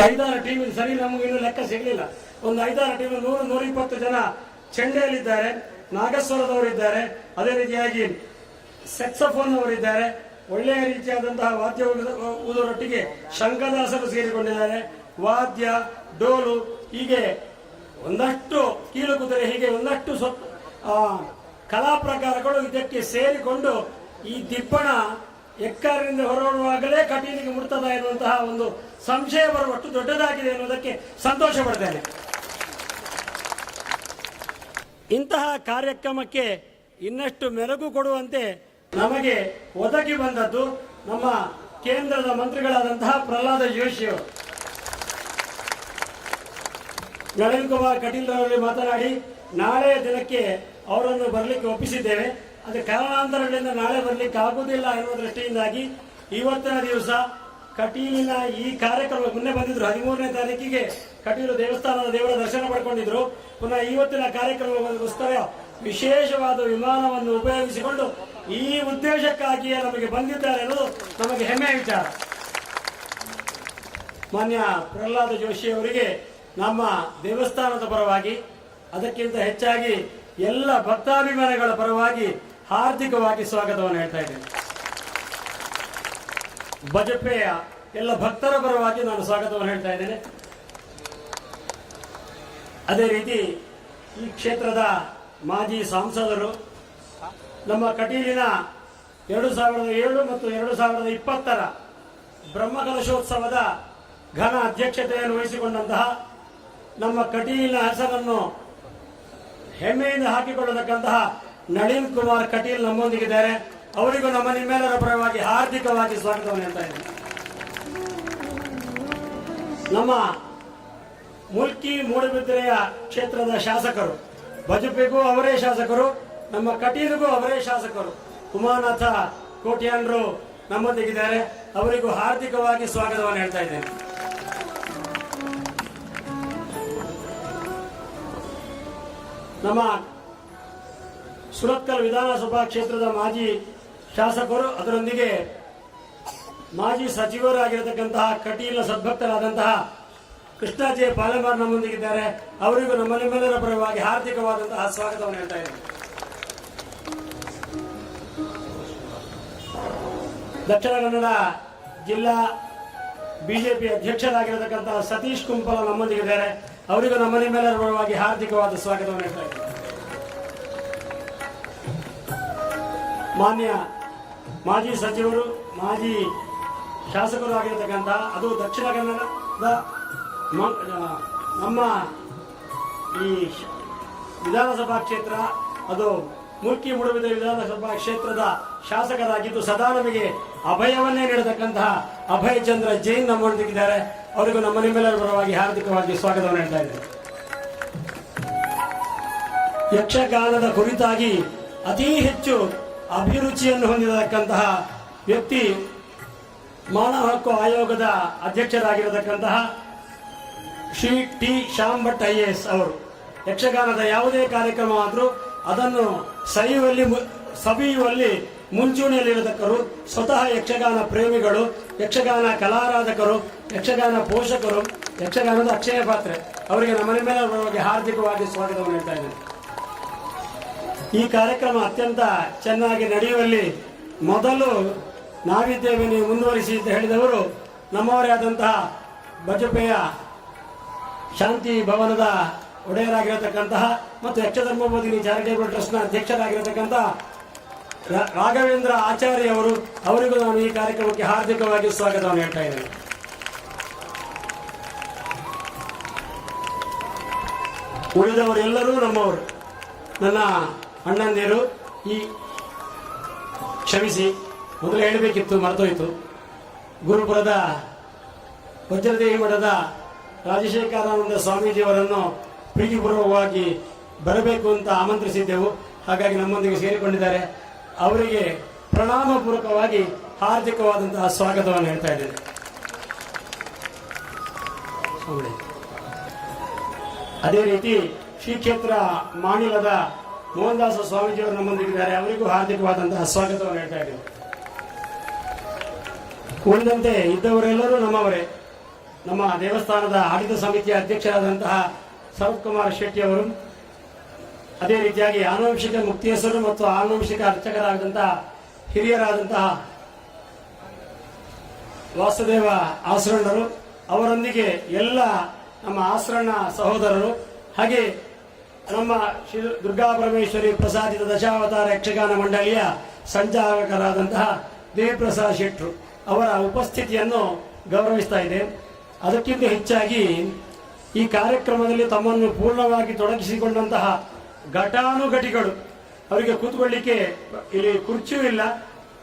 5-6 ಟೀಮ್, ಸರಿ ನಮಗೆ ಇನ್ನೂ ಲೆಕ್ಕ ಸಿಗಲಿಲ್ಲ, ಒಂದು 5-6 ಟೀಮ್ 100-120 ಜನ ಚೆಂಡೆಯಲ್ಲಿದ್ದಾರೆ. ನಾಗಸ್ವರದವರಿದ್ದಾರೆ, ಅದೇ ರೀತಿಯಾಗಿ ಸೆಕ್ಸಫೋನ್ ಅವರಿದ್ದಾರೆ. ಒಳ್ಳೆಯ ರೀತಿಯಾದಂತಹ ವಾದ್ಯ ಊದರೊಟ್ಟಿಗೆ ಶಂಕದಾಸರು ಸೇರಿಕೊಂಡಿದ್ದಾರೆ. ವಾದ್ಯ, ಡೋಲು, ಹೀಗೆ ಒಂದಷ್ಟು ಕೀಲು ಕುದುರೆ, ಹೀಗೆ ಒಂದಷ್ಟು ಕಲಾ ಪ್ರಕಾರಗಳು ಇದಕ್ಕೆ ಸೇರಿಕೊಂಡು ಈ ದಿಬ್ಬಣ ಎಕ್ಕರಿಂದ ಹೊರಡುವಾಗಲೇ ಕಟೀಲಿಗೆ ಮುಟ್ತದ ಎನ್ನುವಂತಹ ಒಂದು ಸಂಶಯ ಬರುವಷ್ಟು ದೊಡ್ಡದಾಗಿದೆ ಎನ್ನುವುದಕ್ಕೆ ಸಂತೋಷ ಪಡ್ತೇನೆ. ಇಂತಹ ಕಾರ್ಯಕ್ರಮಕ್ಕೆ ಇನ್ನಷ್ಟು ಮೆರುಗು ಕೊಡುವಂತೆ ನಮಗೆ ಒದಗಿ ಬಂದದ್ದು ನಮ್ಮ ಕೇಂದ್ರದ ಮಂತ್ರಿಗಳಾದಂತಹ ಪ್ರಹ್ಲಾದ ಜೋಶಿಯವರು. ನಳಿನ್ ಕುಮಾರ್ ಕಟೀಲ್ ಅವರಲ್ಲಿ ಮಾತನಾಡಿ ನಾಳೆಯ ದಿನಕ್ಕೆ ಅವರನ್ನು ಬರಲಿಕ್ಕೆ ಒಪ್ಪಿಸಿದ್ದೇವೆ. ಅದು ಕಾರಣಾಂತರಗಳಿಂದ ನಾಳೆ ಬರಲಿಕ್ಕೆ ಆಗುವುದಿಲ್ಲ ಎನ್ನುವ ದೃಷ್ಟಿಯಿಂದಾಗಿ ಇವತ್ತಿನ ದಿವಸ ಕಟೀಲಿನ ಈ ಕಾರ್ಯಕ್ರಮ, ಮುನ್ನೆ ಬಂದಿದ್ರು 13ನೇ ತಾರೀಕಿಗೆ ಕಟೀಲು ದೇವಸ್ಥಾನದ ದೇವರ ದರ್ಶನ ಪಡ್ಕೊಂಡಿದ್ರು. ಪುನಃ ಇವತ್ತಿನ ಕಾರ್ಯಕ್ರಮಕ್ಕೋಸ್ಕರ ವಿಶೇಷವಾದ ವಿಮಾನವನ್ನು ಉಪಯೋಗಿಸಿಕೊಂಡು ಈ ಉದ್ದೇಶಕ್ಕಾಗಿಯೇ ನಮಗೆ ಬಂದಿದ್ದಾರೆ ಅನ್ನೋದು ನಮಗೆ ಹೆಮ್ಮೆಯ ವಿಚಾರ. ಮಾನ್ಯ ಪ್ರಹ್ಲಾದ ಜೋಶಿ ಅವರಿಗೆ ನಮ್ಮ ದೇವಸ್ಥಾನದ ಪರವಾಗಿ, ಅದಕ್ಕಿಂತ ಹೆಚ್ಚಾಗಿ ಎಲ್ಲ ಭಕ್ತಾಭಿಮಾನಿಗಳ ಪರವಾಗಿ ಹಾರ್ದಿಕವಾಗಿ ಸ್ವಾಗತವನ್ನು ಹೇಳ್ತಾ ಇದ್ದೇನೆ. ಬಜಪೆಯ ಎಲ್ಲ ಭಕ್ತರ ಪರವಾಗಿ ನಾನು ಸ್ವಾಗತವನ್ನು ಹೇಳ್ತಾ ಇದ್ದೇನೆ. ಅದೇ ರೀತಿ ಈ ಕ್ಷೇತ್ರದ ಮಾಜಿ ಸಂಸದರು, ನಮ್ಮ ಕಟೀಲಿನ 2007 ಮತ್ತು 2020ರ ಬ್ರಹ್ಮಕಲಶೋತ್ಸವದ ಘನ ಅಧ್ಯಕ್ಷತೆಯನ್ನು ವಹಿಸಿಕೊಂಡಂತಹ ನಮ್ಮ ಕಟೀಲಿನ ಹೆಸರನ್ನು ಹೆಮ್ಮೆಯಿಂದ ಹಾಕಿಕೊಳ್ಳತಕ್ಕಂತಹ ನಳಿನ್ ಕುಮಾರ್ ಕಟೀಲ್ ನಮ್ಮೊಂದಿಗಿದ್ದಾರೆ. ಅವರಿಗೂ ನಮ್ಮ ನಿಮ್ಮೆಲ್ಲರ ಪರವಾಗಿ ಹಾರ್ದಿಕವಾಗಿ ಸ್ವಾಗತವನ್ನು ಹೇಳ್ತಾ ಇದ್ದೀನಿ. ನಮ್ಮ ಮುಲ್ಕಿ ಮೂಡಬಿದ್ರೆಯ ಕ್ಷೇತ್ರದ ಶಾಸಕರು, ಬಜಪೆಗೂ ಅವರೇ ಶಾಸಕರು, ನಮ್ಮ ಕಟೀಲಿಗೂ ಅವರೇ ಶಾಸಕರು, ಉಮಾನಾಥ ಕೋಟ್ಯಾನ್ರು ನಮ್ಮೊಂದಿಗಿದ್ದಾರೆ. ಅವರಿಗೂ ಹಾರ್ದಿಕವಾಗಿ ಸ್ವಾಗತವನ್ನು ಹೇಳ್ತಾ ಇದ್ದೇನೆ. ನಮ್ಮ ಸುರತ್ಕಲ್ ವಿಧಾನಸಭಾ ಕ್ಷೇತ್ರದ ಮಾಜಿ ಶಾಸಕರು, ಅದರೊಂದಿಗೆ ಮಾಜಿ ಸಚಿವರಾಗಿರತಕ್ಕಂತಹ ಕಟೀಲ ಸದ್ಭಕ್ತರಾದಂತಹ ಕೃಷ್ಣ ಜೆ ಪಾಲೆಮಾರ್ ನಮ್ಮೊಂದಿಗಿದ್ದಾರೆ. ಅವರಿಗೂ ನಮ್ಮೆಲ್ಲರ ಪರವಾಗಿ ಹಾರ್ದಿಕವಾದಂತಹ ಸ್ವಾಗತವನ್ನು ಹೇಳ್ತಾ ಇದ್ದೇನೆ. ದಕ್ಷಿಣ ಕನ್ನಡ ಜಿಲ್ಲಾ ಬಿಜೆಪಿ ಅಧ್ಯಕ್ಷರಾಗಿರತಕ್ಕಂತಹ ಸತೀಶ್ ಕುಂಪಲ ನಮ್ಮೊಂದಿಗಿದ್ದಾರೆ. ಅವರಿಗೂ ನಮ್ಮೆಲ್ಲರ ಪರವಾಗಿ ಹಾರ್ದಿಕವಾದ ಸ್ವಾಗತವನ್ನು ಹೇಳ್ತಾ ಇದ್ದೇನೆ. ಮಾನ್ಯ ಮಾಜಿ ಸಚಿವರು, ಮಾಜಿ ಶಾಸಕರು ಆಗಿರತಕ್ಕಂತಹ, ಅದು ದಕ್ಷಿಣ ಕನ್ನಡದ ನಮ್ಮ ಈ ವಿಧಾನಸಭಾ ಕ್ಷೇತ್ರ, ಅದು ಮುಲ್ಕಿ ಮುಡುಬಿದ ವಿಧಾನಸಭಾ ಕ್ಷೇತ್ರದ ಶಾಸಕರಾಗಿದ್ದು ಸದಾ ನಮಗೆ ಅಭಯವನ್ನೇ ನೀಡತಕ್ಕಂತಹ ಅಭಯ ಚಂದ್ರ ಜೈನ್ ನಮ್ಮೊಂದಿಗಿದ್ದಾರೆ. ಅವರಿಗೂ ನಿಮ್ಮೆಲ್ಲರ ಪರವಾಗಿ ಹಾರ್ದಿಕವಾಗಿ ಸ್ವಾಗತವನ್ನು ಹೇಳ್ತಾ ಇದ್ದೇನೆ. ಯಕ್ಷಗಾನದ ಕುರಿತಾಗಿ ಅತಿ ಹೆಚ್ಚು ಅಭಿರುಚಿಯನ್ನು ಹೊಂದಿರತಕ್ಕಂತಹ ವ್ಯಕ್ತಿ ಮಾನವ ಹಕ್ಕು ಆಯೋಗದ ಅಧ್ಯಕ್ಷರಾಗಿರತಕ್ಕಂತಹ ಶ್ರೀ ಟಿ ಶ್ಯಾಮ್ ಭಟ್ IAS ಅವರು. ಯಕ್ಷಗಾನದ ಯಾವುದೇ ಕಾರ್ಯಕ್ರಮ ಆದರೂ ಅದನ್ನು ಸವಿಯುವಲ್ಲಿ ಮುಂಚೂಣಿಯಲ್ಲಿರತಕ್ಕರು. ಸ್ವತಃ ಯಕ್ಷಗಾನ ಪ್ರೇಮಿಗಳು, ಯಕ್ಷಗಾನ ಕಲಾರಾಧಕರು, ಯಕ್ಷಗಾನ ಪೋಷಕರು, ಯಕ್ಷಗಾನದ ಅಕ್ಷಯ ಪಾತ್ರೆ. ಅವರಿಗೆ ನಮ್ಮೆಲ್ಲರ ಪರವಾಗಿ ಹಾರ್ದಿಕವಾಗಿ ಸ್ವಾಗತವನ್ನು ಹೇಳ್ತಾ ಇದ್ದೇನೆ. ಈ ಕಾರ್ಯಕ್ರಮ ಅತ್ಯಂತ ಚೆನ್ನಾಗಿ ನಡೆಯುವಲ್ಲಿ ಮೊದಲು ನಾವಿದ್ದೇವೆ, ನೀವು ಮುಂದುವರಿಸಿ ಅಂತ ಹೇಳಿದವರು ನಮ್ಮವರೇ ಆದಂತಹ ಬಜಪೆಯ ಶಾಂತಿ ಭವನದ ಒಡೆಯರಾಗಿರತಕ್ಕಂತಹ ಮತ್ತು ಯಕ್ಷಧರ್ಮಬೋಧಿನಿ ಚಾರಿಟೇಬಲ್ ಟ್ರಸ್ಟ್ನ ಅಧ್ಯಕ್ಷರಾಗಿರತಕ್ಕಂತಹ ರಾಘವೇಂದ್ರ ಆಚಾರ್ಯ ಅವರು. ಅವರಿಗೂ ನಾನು ಈ ಕಾರ್ಯಕ್ರಮಕ್ಕೆ ಹಾರ್ದಿಕವಾಗಿ ಸ್ವಾಗತವನ್ನು ಹೇಳ್ತಾ ಇದ್ದೇನೆ. ಉಳಿದವರೆಲ್ಲರೂ ನಮ್ಮವರು, ನನ್ನ ಅಣ್ಣಂದಿರು. ಕ್ಷಮಿಸಿ, ಮೊದಲು ಹೇಳಬೇಕಿತ್ತು, ಮರೆತೋಯ್ತು. ಗುರುಪುರದ ವಜ್ರದೇವಿ ಮಠದ ರಾಜಶೇಖರಾನಂದ ಸ್ವಾಮೀಜಿಯವರನ್ನು ಪ್ರೀತಿಪೂರ್ವಕವಾಗಿ ಬರಬೇಕು ಅಂತ ಆಮಂತ್ರಿಸಿದ್ದೆವು. ಹಾಗಾಗಿ ನಮ್ಮೊಂದಿಗೆ ಸೇರಿಕೊಂಡಿದ್ದಾರೆ. ಅವರಿಗೆ ಪ್ರಣಾಮಪೂರ್ವಕವಾಗಿ ಹಾರ್ದಿಕವಾದಂತಹ ಸ್ವಾಗತವನ್ನು ಹೇಳ್ತಾ ಇದ್ದೇನೆ. ಅದೇ ರೀತಿ ಶ್ರೀ ಕ್ಷೇತ್ರ ಮಾಣಿಲದ ಮೋಹನದಾಸ ಸ್ವಾಮೀಜಿಯವರು ನಮ್ಮೊಂದಿಗಿದ್ದಾರೆ. ಅವರಿಗೂ ಹಾರ್ದಿಕವಾದಂತಹ ಸ್ವಾಗತವನ್ನು ಹೇಳ್ತಾ ಇದ್ದೇವೆ. ಉಳಿದಂತೆ ಇದ್ದವರೆಲ್ಲರೂ ನಮ್ಮವರೇ. ನಮ್ಮ ದೇವಸ್ಥಾನದ ಆಡಳಿತ ಸಮಿತಿಯ ಅಧ್ಯಕ್ಷರಾದಂತಹ ಸರತ್ ಕುಮಾರ್ ಶೆಟ್ಟಿ ಅವರು, ಅದೇ ರೀತಿಯಾಗಿ ಆನುವಂಶಿಕ ಮುಕ್ತೇಶ್ವರರು ಮತ್ತು ಆನುವಂಶಿಕ ಅರ್ಚಕರಾದಂತಹ ಹಿರಿಯರಾದಂತಹ ವಾಸುದೇವ ಆಸರಣರು, ಅವರೊಂದಿಗೆ ಎಲ್ಲ ನಮ್ಮ ಆಸರಣ ಸಹೋದರರು, ಹಾಗೆ ನಮ್ಮ ಶ್ರೀ ದುರ್ಗಾ ಪರಮೇಶ್ವರಿ ಪ್ರಸಾದಿತ ದಶಾವತಾರ ಯಕ್ಷಗಾನ ಮಂಡಳಿಯ ಸಂಚಾಲಕರಾದಂತಹ ದೇವಿಪ್ರಸಾದ್ ಶೆಟ್ರು ಅವರ ಉಪಸ್ಥಿತಿಯನ್ನು ಗೌರವಿಸ್ತಾ ಇದೆ. ಅದಕ್ಕಿಂತ ಹೆಚ್ಚಾಗಿ ಈ ಕಾರ್ಯಕ್ರಮದಲ್ಲಿ ತಮ್ಮನ್ನು ಪೂರ್ಣವಾಗಿ ತೊಡಗಿಸಿಕೊಂಡಂತಹ ಘಟಾನುಘಟಿಗಳು, ಅವರಿಗೆ ಕೂತ್ಕೊಳ್ಳಿಕ್ಕೆ ಇಲ್ಲಿ ಕುರ್ಚಿಯೂ ಇಲ್ಲ,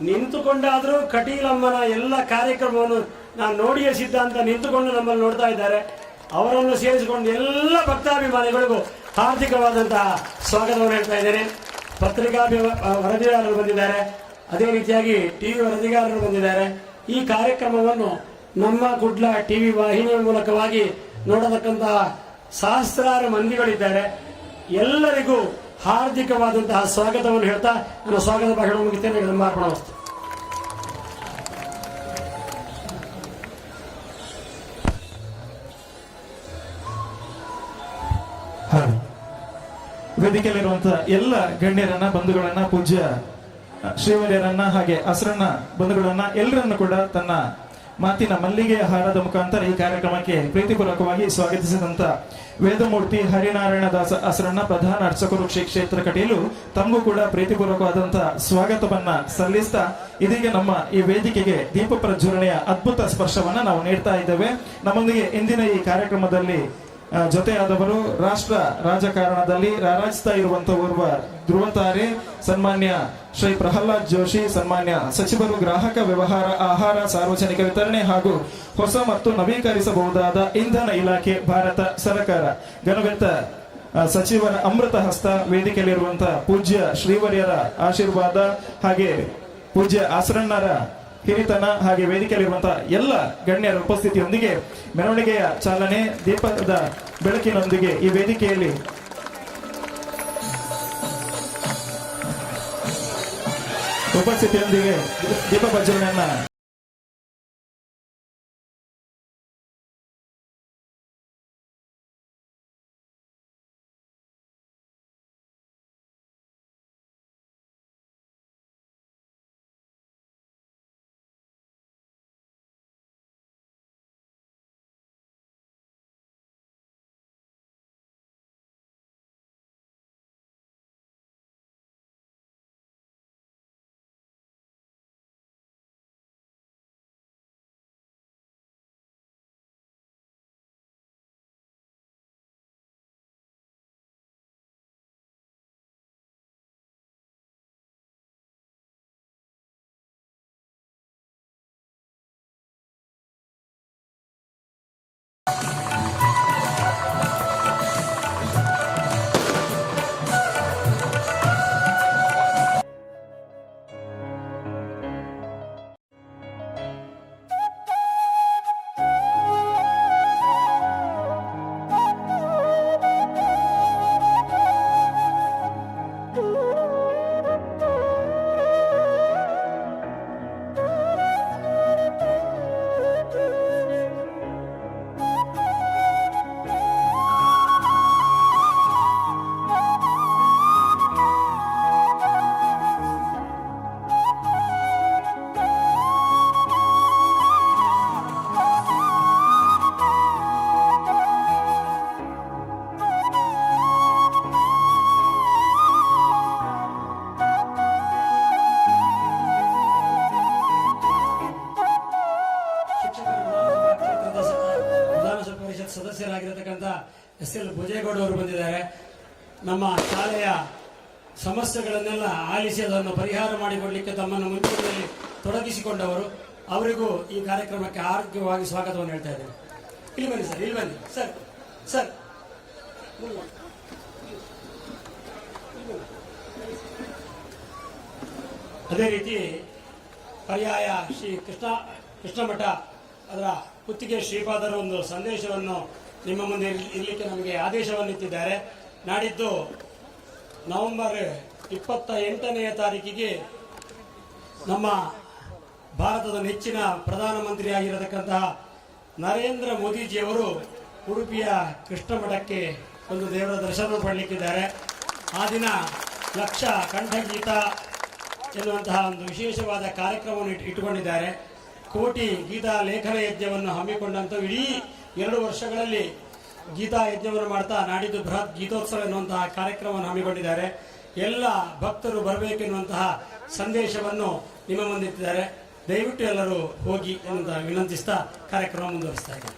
ನಿಂತುಕೊಂಡಾದರೂ ಕಟೀಲಮ್ಮನ ಎಲ್ಲ ಕಾರ್ಯಕ್ರಮವನ್ನು ನಾನು ನೋಡಿಯೇ ಸಿದ್ಧ ಅಂತ ನಿಂತುಕೊಂಡು ನಮ್ಮನ್ನು ನೋಡ್ತಾ ಇದ್ದಾರೆ. ಅವರನ್ನು ಸೇರಿಸಿಕೊಂಡು ಎಲ್ಲ ಭಕ್ತಾಭಿಮಾನಿಗಳಿಗೂ ಹಾರ್ದಿಕವಾದಂತಹ ಸ್ವಾಗತವನ್ನು ಹೇಳ್ತಾ ಇದ್ದೇನೆ. ಪತ್ರಿಕಾ ವರದಿಗಾರರು ಬಂದಿದ್ದಾರೆ, ಅದೇ ರೀತಿಯಾಗಿ ಟಿವಿ ವರದಿಗಾರರು ಬಂದಿದ್ದಾರೆ. ಈ ಕಾರ್ಯಕ್ರಮವನ್ನು ನಮ್ಮ ಕುಡ್ಲ ಟಿವಿ ವಾಹಿನಿಯ ಮೂಲಕವಾಗಿ ನೋಡತಕ್ಕಂತಹ ಸಹಸ್ರಾರು ಮಂದಿಗಳಿದ್ದಾರೆ. ಎಲ್ಲರಿಗೂ ಹಾರ್ದಿಕವಾದಂತಹ ಸ್ವಾಗತವನ್ನು ಹೇಳ್ತಾ ನನ್ನ ಸ್ವಾಗತ ಭಾಷಣ ಮುಗಿತೇನೆ. ಧರ್ಮಾರ್ಪಣ ವಸ್ತು. ವೇದಿಕೆಯಲ್ಲಿರುವಂತಹ ಎಲ್ಲ ಗಣ್ಯರನ್ನ, ಬಂಧುಗಳನ್ನ, ಪೂಜ್ಯ ಶ್ರೀವರ್ಯರನ್ನ, ಹಾಗೆ ಹಸರಣ್ಣ ಬಂಧುಗಳನ್ನ ಎಲ್ಲರನ್ನು ಕೂಡ ತನ್ನ ಮಾತಿನ ಮಲ್ಲಿಗೆಯ ಹಾರದ ಮುಖಾಂತರ ಈ ಕಾರ್ಯಕ್ರಮಕ್ಕೆ ಪ್ರೀತಿಪೂರ್ವಕವಾಗಿ ಸ್ವಾಗತಿಸಿದಂತ ವೇದಮೂರ್ತಿ ಹರಿನಾರಾಯಣ ದಾಸ ಹಸರಣ್ಣ, ಪ್ರಧಾನ ಅರ್ಚಕರು ಶ್ರೀ ಕ್ಷೇತ್ರ ಕಟೀಲು, ತಮಗೂ ಕೂಡ ಪ್ರೀತಿಪೂರ್ವಕವಾದಂತಹ ಸ್ವಾಗತವನ್ನ ಸಲ್ಲಿಸ್ತಾ ಇದೀಗ ನಮ್ಮ ಈ ವೇದಿಕೆಗೆ ದೀಪ ಪ್ರಜ್ವಲನೆಯ ಅದ್ಭುತ ಸ್ಪರ್ಶವನ್ನ ನಾವು ನೀಡ್ತಾ ಇದ್ದೇವೆ. ನಮ್ಮೊಂದಿಗೆ ಇಂದಿನ ಈ ಕಾರ್ಯಕ್ರಮದಲ್ಲಿ ಜೊತೆಯಾದವರು ರಾಷ್ಟ್ರ ರಾಜಕಾರಣದಲ್ಲಿ ರಾರಾಜಿಸ್ತಾ ಇರುವಂತಹ ಓರ್ವ ಧ್ರುವತಾರೆ, ಸನ್ಮಾನ್ಯ ಶ್ರೀ ಪ್ರಹ್ಲಾದ್ ಜೋಶಿ, ಸನ್ಮಾನ್ಯ ಸಚಿವರು, ಗ್ರಾಹಕ ವ್ಯವಹಾರ, ಆಹಾರ, ಸಾರ್ವಜನಿಕ ವಿತರಣೆ ಹಾಗೂ ಹೊಸ ಮತ್ತು ನವೀಕರಿಸಬಹುದಾದ ಇಂಧನ ಇಲಾಖೆ, ಭಾರತ ಸರ್ಕಾರ, ಘನವೆತ್ತ ಸಚಿವರ ಅಮೃತ ಹಸ್ತ, ವೇದಿಕೆಯಲ್ಲಿರುವಂತಹ ಪೂಜ್ಯ ಶ್ರೀವರ್ಯರ ಆಶೀರ್ವಾದ, ಹಾಗೆ ಪೂಜ್ಯ ಆಸರಣ್ಣರ ಹಿರಿತನ ಹಾಗೆ ವೇದಿಕೆಯಲ್ಲಿರುವಂತಹ ಎಲ್ಲ ಗಣ್ಯರ ಉಪಸ್ಥಿತಿಯೊಂದಿಗೆ ಮೆರವಣಿಗೆಯ ಚಾಲನೆ ದೀಪದ ಬೆಳಕಿನೊಂದಿಗೆ ಈ ವೇದಿಕೆಯಲ್ಲಿ ಉಪಸ್ಥಿತಿಯೊಂದಿಗೆ ದೀಪ ಪ್ರಜ್ವಲನೆಯನ್ನ ಸದಸ್ಯರಾಗಿರತಕ್ಕಂಥ ಎಸ್.ಎಲ್. ಭುಜೇಗೌಡ ಅವರು ಬಂದಿದ್ದಾರೆ. ನಮ್ಮ ಶಾಲೆಯ ಸಮಸ್ಯೆಗಳನ್ನೆಲ್ಲ ಆಲಿಸಿ ಅದನ್ನು ಪರಿಹಾರ ಮಾಡಿಕೊಡ್ಲಿಕ್ಕೆ ತಮ್ಮನ್ನು ಮುಂಚೂಣಿಯಲ್ಲಿ ತೊಡಗಿಸಿಕೊಂಡವರು. ಅವರಿಗೂ ಈ ಕಾರ್ಯಕ್ರಮಕ್ಕೆ ಹಾರ್ದಿಕವಾಗಿ ಸ್ವಾಗತವನ್ನು ಹೇಳ್ತಾ ಇದ್ದೇನೆ. ಇಲ್ಲಿ ಬನ್ನಿ ಸರ್, ಇಲ್ಲಿ ಬನ್ನಿ ಸರ್. ಸರ್ ಅದೇ ರೀತಿ ಪರ್ಯಾಯ ಶ್ರೀ ಕೃಷ್ಣಮಠ ಅದರ ಕುತ್ತಿಗೆ ಶ್ರೀಪಾದರು ಒಂದು ಸಂದೇಶವನ್ನು ನಿಮ್ಮ ಮುಂದೆ ಇರಲಿಕ್ಕೆ ನಮಗೆ ಆದೇಶವನ್ನು ಇಟ್ಟಿದ್ದಾರೆ. ನಾಡಿದ್ದು ನವೆಂಬರ್ 28ನೇ ತಾರೀಕಿಗೆ ನಮ್ಮ ಭಾರತದ ನೆಚ್ಚಿನ ಪ್ರಧಾನಮಂತ್ರಿಯಾಗಿರತಕ್ಕಂತಹ ನರೇಂದ್ರ ಮೋದಿಜಿಯವರು ಉಡುಪಿಯ ಕೃಷ್ಣಮಠಕ್ಕೆ ಒಂದು ದೇವರ ದರ್ಶನ ಪಡಲಿಕ್ಕಿದ್ದಾರೆ. ಆ ದಿನ ಲಕ್ಷ ಕಂಠಗೀತ ಎನ್ನುವಂತಹ ಒಂದು ವಿಶೇಷವಾದ ಕಾರ್ಯಕ್ರಮವನ್ನು ಇಟ್ಟುಕೊಂಡಿದ್ದಾರೆ. ಕೋಟಿ ಗೀತಾ ಲೇಖನ ಯಜ್ಞವನ್ನು ಹಮ್ಮಿಕೊಂಡಂತ ಇಡೀ 2 ವರ್ಷಗಳಲ್ಲಿ ಗೀತಾ ಯಜ್ಞವನ್ನು ಮಾಡ್ತಾ ನಾಡಿದ್ದು ಬೃಹತ್ ಗೀತೋತ್ಸವ ಎನ್ನುವಂತಹ ಕಾರ್ಯಕ್ರಮವನ್ನು ಹಮ್ಮಿಕೊಂಡಿದ್ದಾರೆ. ಎಲ್ಲ ಭಕ್ತರು ಬರಬೇಕೆನ್ನುವಂತಹ ಸಂದೇಶವನ್ನು ನಿಮ್ಮ ಮುಂದಿಟ್ಟಿದ್ದಾರೆ. ದಯವಿಟ್ಟು ಎಲ್ಲರೂ ಹೋಗಿ ಎನ್ನುವಂತಹ ವಿನಂತಿಸ್ತಾ ಕಾರ್ಯಕ್ರಮ ಮುಂದುವರಿಸ್ತಾ ಇದ್ದಾರೆ.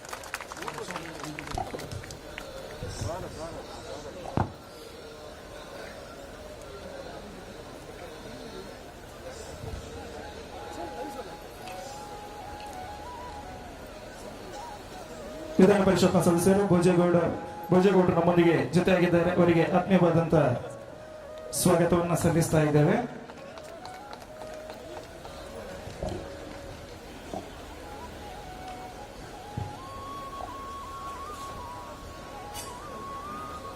ವಿಧಾನ ಪರಿಷತ್ನ ಸದಸ್ಯರು ಭೋಜೇಗೌಡರು ನಮ್ಮೊಂದಿಗೆ ಜೊತೆಯಾಗಿದ್ದಾರೆ. ಅವರಿಗೆ ಆತ್ಮೀಯವಾದಂತ ಸ್ವಾಗತವನ್ನು ಸಲ್ಲಿಸ್ತಾ ಇದ್ದೇವೆ.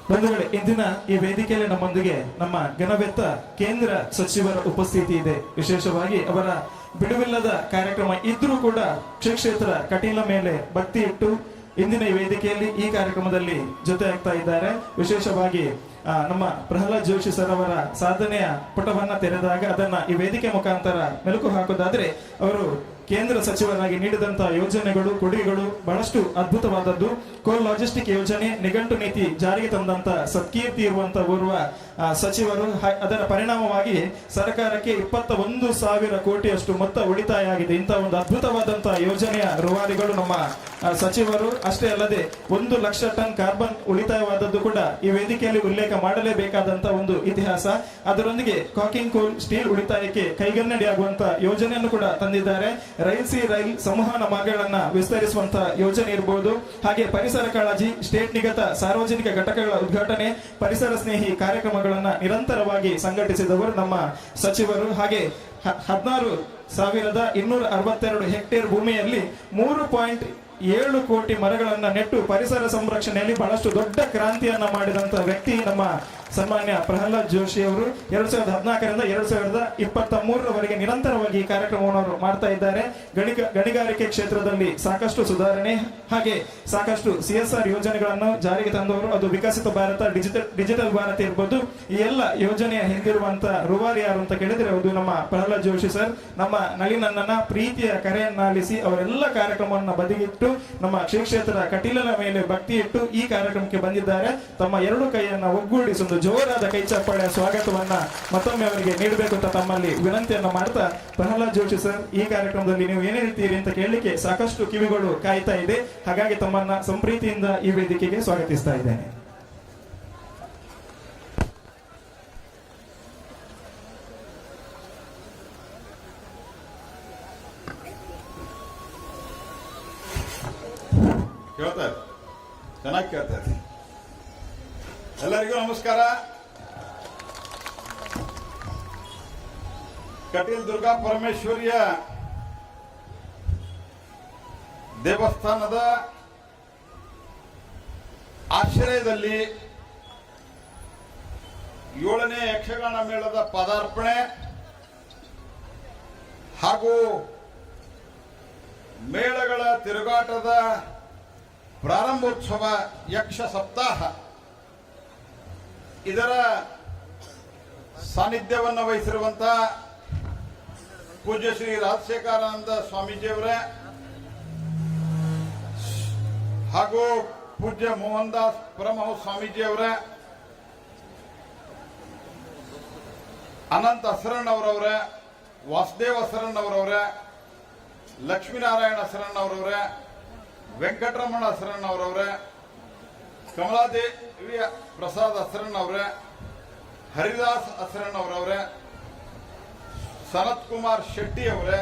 ಬಂಧುಗಳೇ, ಇಂದಿನ ಈ ವೇದಿಕೆಯಲ್ಲಿ ನಮ್ಮೊಂದಿಗೆ ನಮ್ಮ ಘನವೆತ್ತ ಕೇಂದ್ರ ಸಚಿವರ ಉಪಸ್ಥಿತಿ ಇದೆ. ವಿಶೇಷವಾಗಿ ಅವರ ಬಿಡುವಿಲ್ಲದ ಕಾರ್ಯಕ್ರಮ ಇದ್ರೂ ಕೂಡ ಕ್ಷೇತ್ರ ಕಟೀಲ ಮೇಲೆ ಭಕ್ತಿ ಇಟ್ಟು ಇಂದಿನ ಈ ವೇದಿಕೆಯಲ್ಲಿ ಈ ಕಾರ್ಯಕ್ರಮದಲ್ಲಿ ಜೊತೆ ಆಗ್ತಾ ಇದ್ದಾರೆ. ವಿಶೇಷವಾಗಿ ನಮ್ಮ ಪ್ರಹ್ಲಾದ್ ಜೋಶಿ ಸರ್ ಅವರ ಸಾಧನೆಯ ಪುಟವನ್ನ ತೆರೆದಾಗ ಅದನ್ನ ಈ ವೇದಿಕೆ ಮುಖಾಂತರ ಮೆಲುಕು ಹಾಕೋದಾದ್ರೆ ಅವರು ಕೇಂದ್ರ ಸಚಿವರಾಗಿ ನೀಡಿದಂತಹ ಯೋಜನೆಗಳು ಕೊಡುಗೆಗಳು ಬಹಳಷ್ಟು ಅದ್ಭುತವಾದದ್ದು. ಕೋಲ್ ಲಾಜಿಸ್ಟಿಕ್ ಯೋಜನೆ ನಿಘಂಟು ನೀತಿ ಜಾರಿಗೆ ತಂದಂತ ಸತ್ಕೀರ್ತಿ ಇರುವಂತಹ ಓರ್ವ ಸಚಿವರು. ಅದರ ಪರಿಣಾಮವಾಗಿ ಸರ್ಕಾರಕ್ಕೆ 21,000 ಕೋಟಿಯಷ್ಟು ಮೊತ್ತ ಉಳಿತಾಯ ಆಗಿದೆ. ಇಂತಹ ಒಂದು ಅದ್ಭುತವಾದಂತಹ ಯೋಜನೆಯ ರೂವಾರಿಗಳು ನಮ್ಮ ಸಚಿವರು. ಅಷ್ಟೇ ಅಲ್ಲದೆ 1 ಲಕ್ಷ ಟನ್ ಕಾರ್ಬನ್ ಉಳಿತಾಯವಾದದ್ದು ಕೂಡ ಈ ವೇದಿಕೆಯಲ್ಲಿ ಉಲ್ಲೇಖ ಮಾಡಲೇಬೇಕಾದಂತಹ ಒಂದು ಇತಿಹಾಸ. ಅದರೊಂದಿಗೆ ಕಾಕಿಂಗ್ ಕೋಲ್ ಸ್ಟೀಲ್ ಉಳಿತಾಯಕ್ಕೆ ಕೈಗನ್ನಡಿಯಾಗುವಂತಹ ಯೋಜನೆಯನ್ನು ಕೂಡ ತಂದಿದ್ದಾರೆ. ರೈಲ್ ಸಂವಹನ ಮಾರ್ಗಗಳನ್ನ ವಿಸ್ತರಿಸುವಂತಹ ಯೋಜನೆ ಇರಬಹುದು. ಹಾಗೆ ಪರಿಸರ ಕಾಳಜಿ, ಸ್ಟೇಟ್ ನಿಗತ ಸಾರ್ವಜನಿಕ ಘಟಕಗಳ ಉದ್ಘಾಟನೆ, ಪರಿಸರ ಸ್ನೇಹಿ ಕಾರ್ಯಕ್ರಮಗಳನ್ನ ನಿರಂತರವಾಗಿ ಸಂಘಟಿಸಿದವರು ನಮ್ಮ ಸಚಿವರು. ಹಾಗೆ 16 16,262 ಹೆಕ್ಟೇರ್ ಭೂಮಿಯಲ್ಲಿ 3.7 ಕೋಟಿ ಮರಗಳನ್ನ ನೆಟ್ಟು ಪರಿಸರ ಸಂರಕ್ಷಣೆಯಲ್ಲಿ ಬಹಳಷ್ಟು ದೊಡ್ಡ ಕ್ರಾಂತಿಯನ್ನ ಮಾಡಿದಂತ ವ್ಯಕ್ತಿ ನಮ್ಮ ಸನ್ಮಾನ್ಯ ಪ್ರಹ್ಲಾದ್ ಜೋಶಿ ಅವರು 2014ರಿಂದ 2023ರವರೆಗೆ ನಿರಂತರವಾಗಿ ಈ ಕಾರ್ಯಕ್ರಮವನ್ನು ಅವರು ಮಾಡ್ತಾ ಇದ್ದಾರೆ. ಗಣಿಗಾರಿಕೆ ಕ್ಷೇತ್ರದಲ್ಲಿ ಸಾಕಷ್ಟು ಸುಧಾರಣೆ ಹಾಗೆ ಸಾಕಷ್ಟು CSR ಯೋಜನೆಗಳನ್ನು ಜಾರಿಗೆ ತಂದವರು. ಅದು ವಿಕಸಿತ ಭಾರತ, ಡಿಜಿಟಲ್ ಭಾರತ ಇರ್ಬೋದು. ಈ ಎಲ್ಲ ಯೋಜನೆಯ ಹಿಂದಿರುವಂತ ರೂವಾರಿ ಯಾರು ಅಂತ ಕೇಳಿದ್ರೆ ಅದು ನಮ್ಮ ಪ್ರಹ್ಲಾದ್ ಜೋಶಿ ಸರ್. ನಮ್ಮ ನಳಿನಣ್ಣನ ಪ್ರೀತಿಯ ಕರೆಯನ್ನಾಲಿಸಿ ಅವರೆಲ್ಲ ಕಾರ್ಯಕ್ರಮವನ್ನು ಬದಿಗಿಟ್ಟು ನಮ್ಮ ಶ್ರೀ ಕ್ಷೇತ್ರ ಕಟೀಲನ ಮೇಲೆ ಭಕ್ತಿ ಇಟ್ಟು ಈ ಕಾರ್ಯಕ್ರಮಕ್ಕೆ ಬಂದಿದ್ದಾರೆ. ತಮ್ಮ ಎರಡು ಕೈಯನ್ನ ಒಗ್ಗೂಡಿಸಿ ಒಂದು ಜೋರಾದ ಕೈ ಚಪ್ಪಾಳೆಯ ಸ್ವಾಗತವನ್ನ ಮತ್ತೊಮ್ಮೆ ಅವರಿಗೆ ನೀಡಬೇಕು ಅಂತ ತಮ್ಮಲ್ಲಿ ವಿನಂತಿಯನ್ನ ಮಾಡ್ತಾ, ಪ್ರಹ್ಲಾದ್ ಜೋಶಿ ಸರ್, ಈ ಕಾರ್ಯಕ್ರಮದಲ್ಲಿ ನೀವು ಏನೇ ಹೇಳ್ತೀರಿ ಅಂತ ಕೇಳಲಿಕ್ಕೆ ಸಾಕಷ್ಟು ಕಿವಿಗಳು ಕಾಯ್ತಾ ಇದೆ. ಹಾಗಾಗಿ ತಮ್ಮನ್ನ ಸಂಪ್ರೀತಿಯಿಂದ ಈ ವೇದಿಕೆಗೆ ಸ್ವಾಗತಿಸ್ತಾ ಇದ್ದೇನೆ. ಕೇಳ್ತಾ ಇದೆ, ಚೆನ್ನಾಗಿ ಕೇಳ್ತಾ ಇದೆ. ಎಲ್ಲರಿಗೂ ನಮಸ್ಕಾರ. ಕಟೀಲ್ ದುರ್ಗಾ ಪರಮೇಶ್ವರಿಯ ದೇವಸ್ಥಾನದ ಆಶ್ರಯದಲ್ಲಿ 7ನೇ ಯಕ್ಷಗಾನ ಮೇಳದ ಪದಾರ್ಪಣೆ ಹಾಗೂ ಮೇಳಗಳ ತಿರುಗಾಟದ ಪ್ರಾರಂಭೋತ್ಸವ ಯಕ್ಷ ಸಪ್ತಾಹ ಇದರ ಸಾನ್ನಿಧ್ಯವನ್ನು ವಹಿಸಿರುವಂತಹ ಪೂಜ್ಯ ಶ್ರೀ ರಾಜಶೇಖರಾನಂದ ಸ್ವಾಮೀಜಿಯವರ ಹಾಗೂ ಪೂಜ್ಯ ಮೋಹನ್ ದಾಸ್ ಪರಮಹಂಸ ಸ್ವಾಮೀಜಿಯವರ, ಅನಂತ ಹಸರಣ್ಣವರವರ, ವಾಸುದೇವ ಹಸರಣ್ಣವರವರ, ಲಕ್ಷ್ಮೀನಾರಾಯಣ ಹಸರಣ್ಣವರವರ, ವೆಂಕಟರಮಣ ಹಸರಣ್ಣವರವರ, ಕಮಲಾದೇವಿಯ ಪ್ರಸಾದ್ ಹಸರಣ್ಣವರ, ಹರಿದಾಸ್ ಹಸರಣ್ಣವರವರ, ಸನತ್ ಕುಮಾರ್ ಶೆಟ್ಟಿ ಅವರೇ,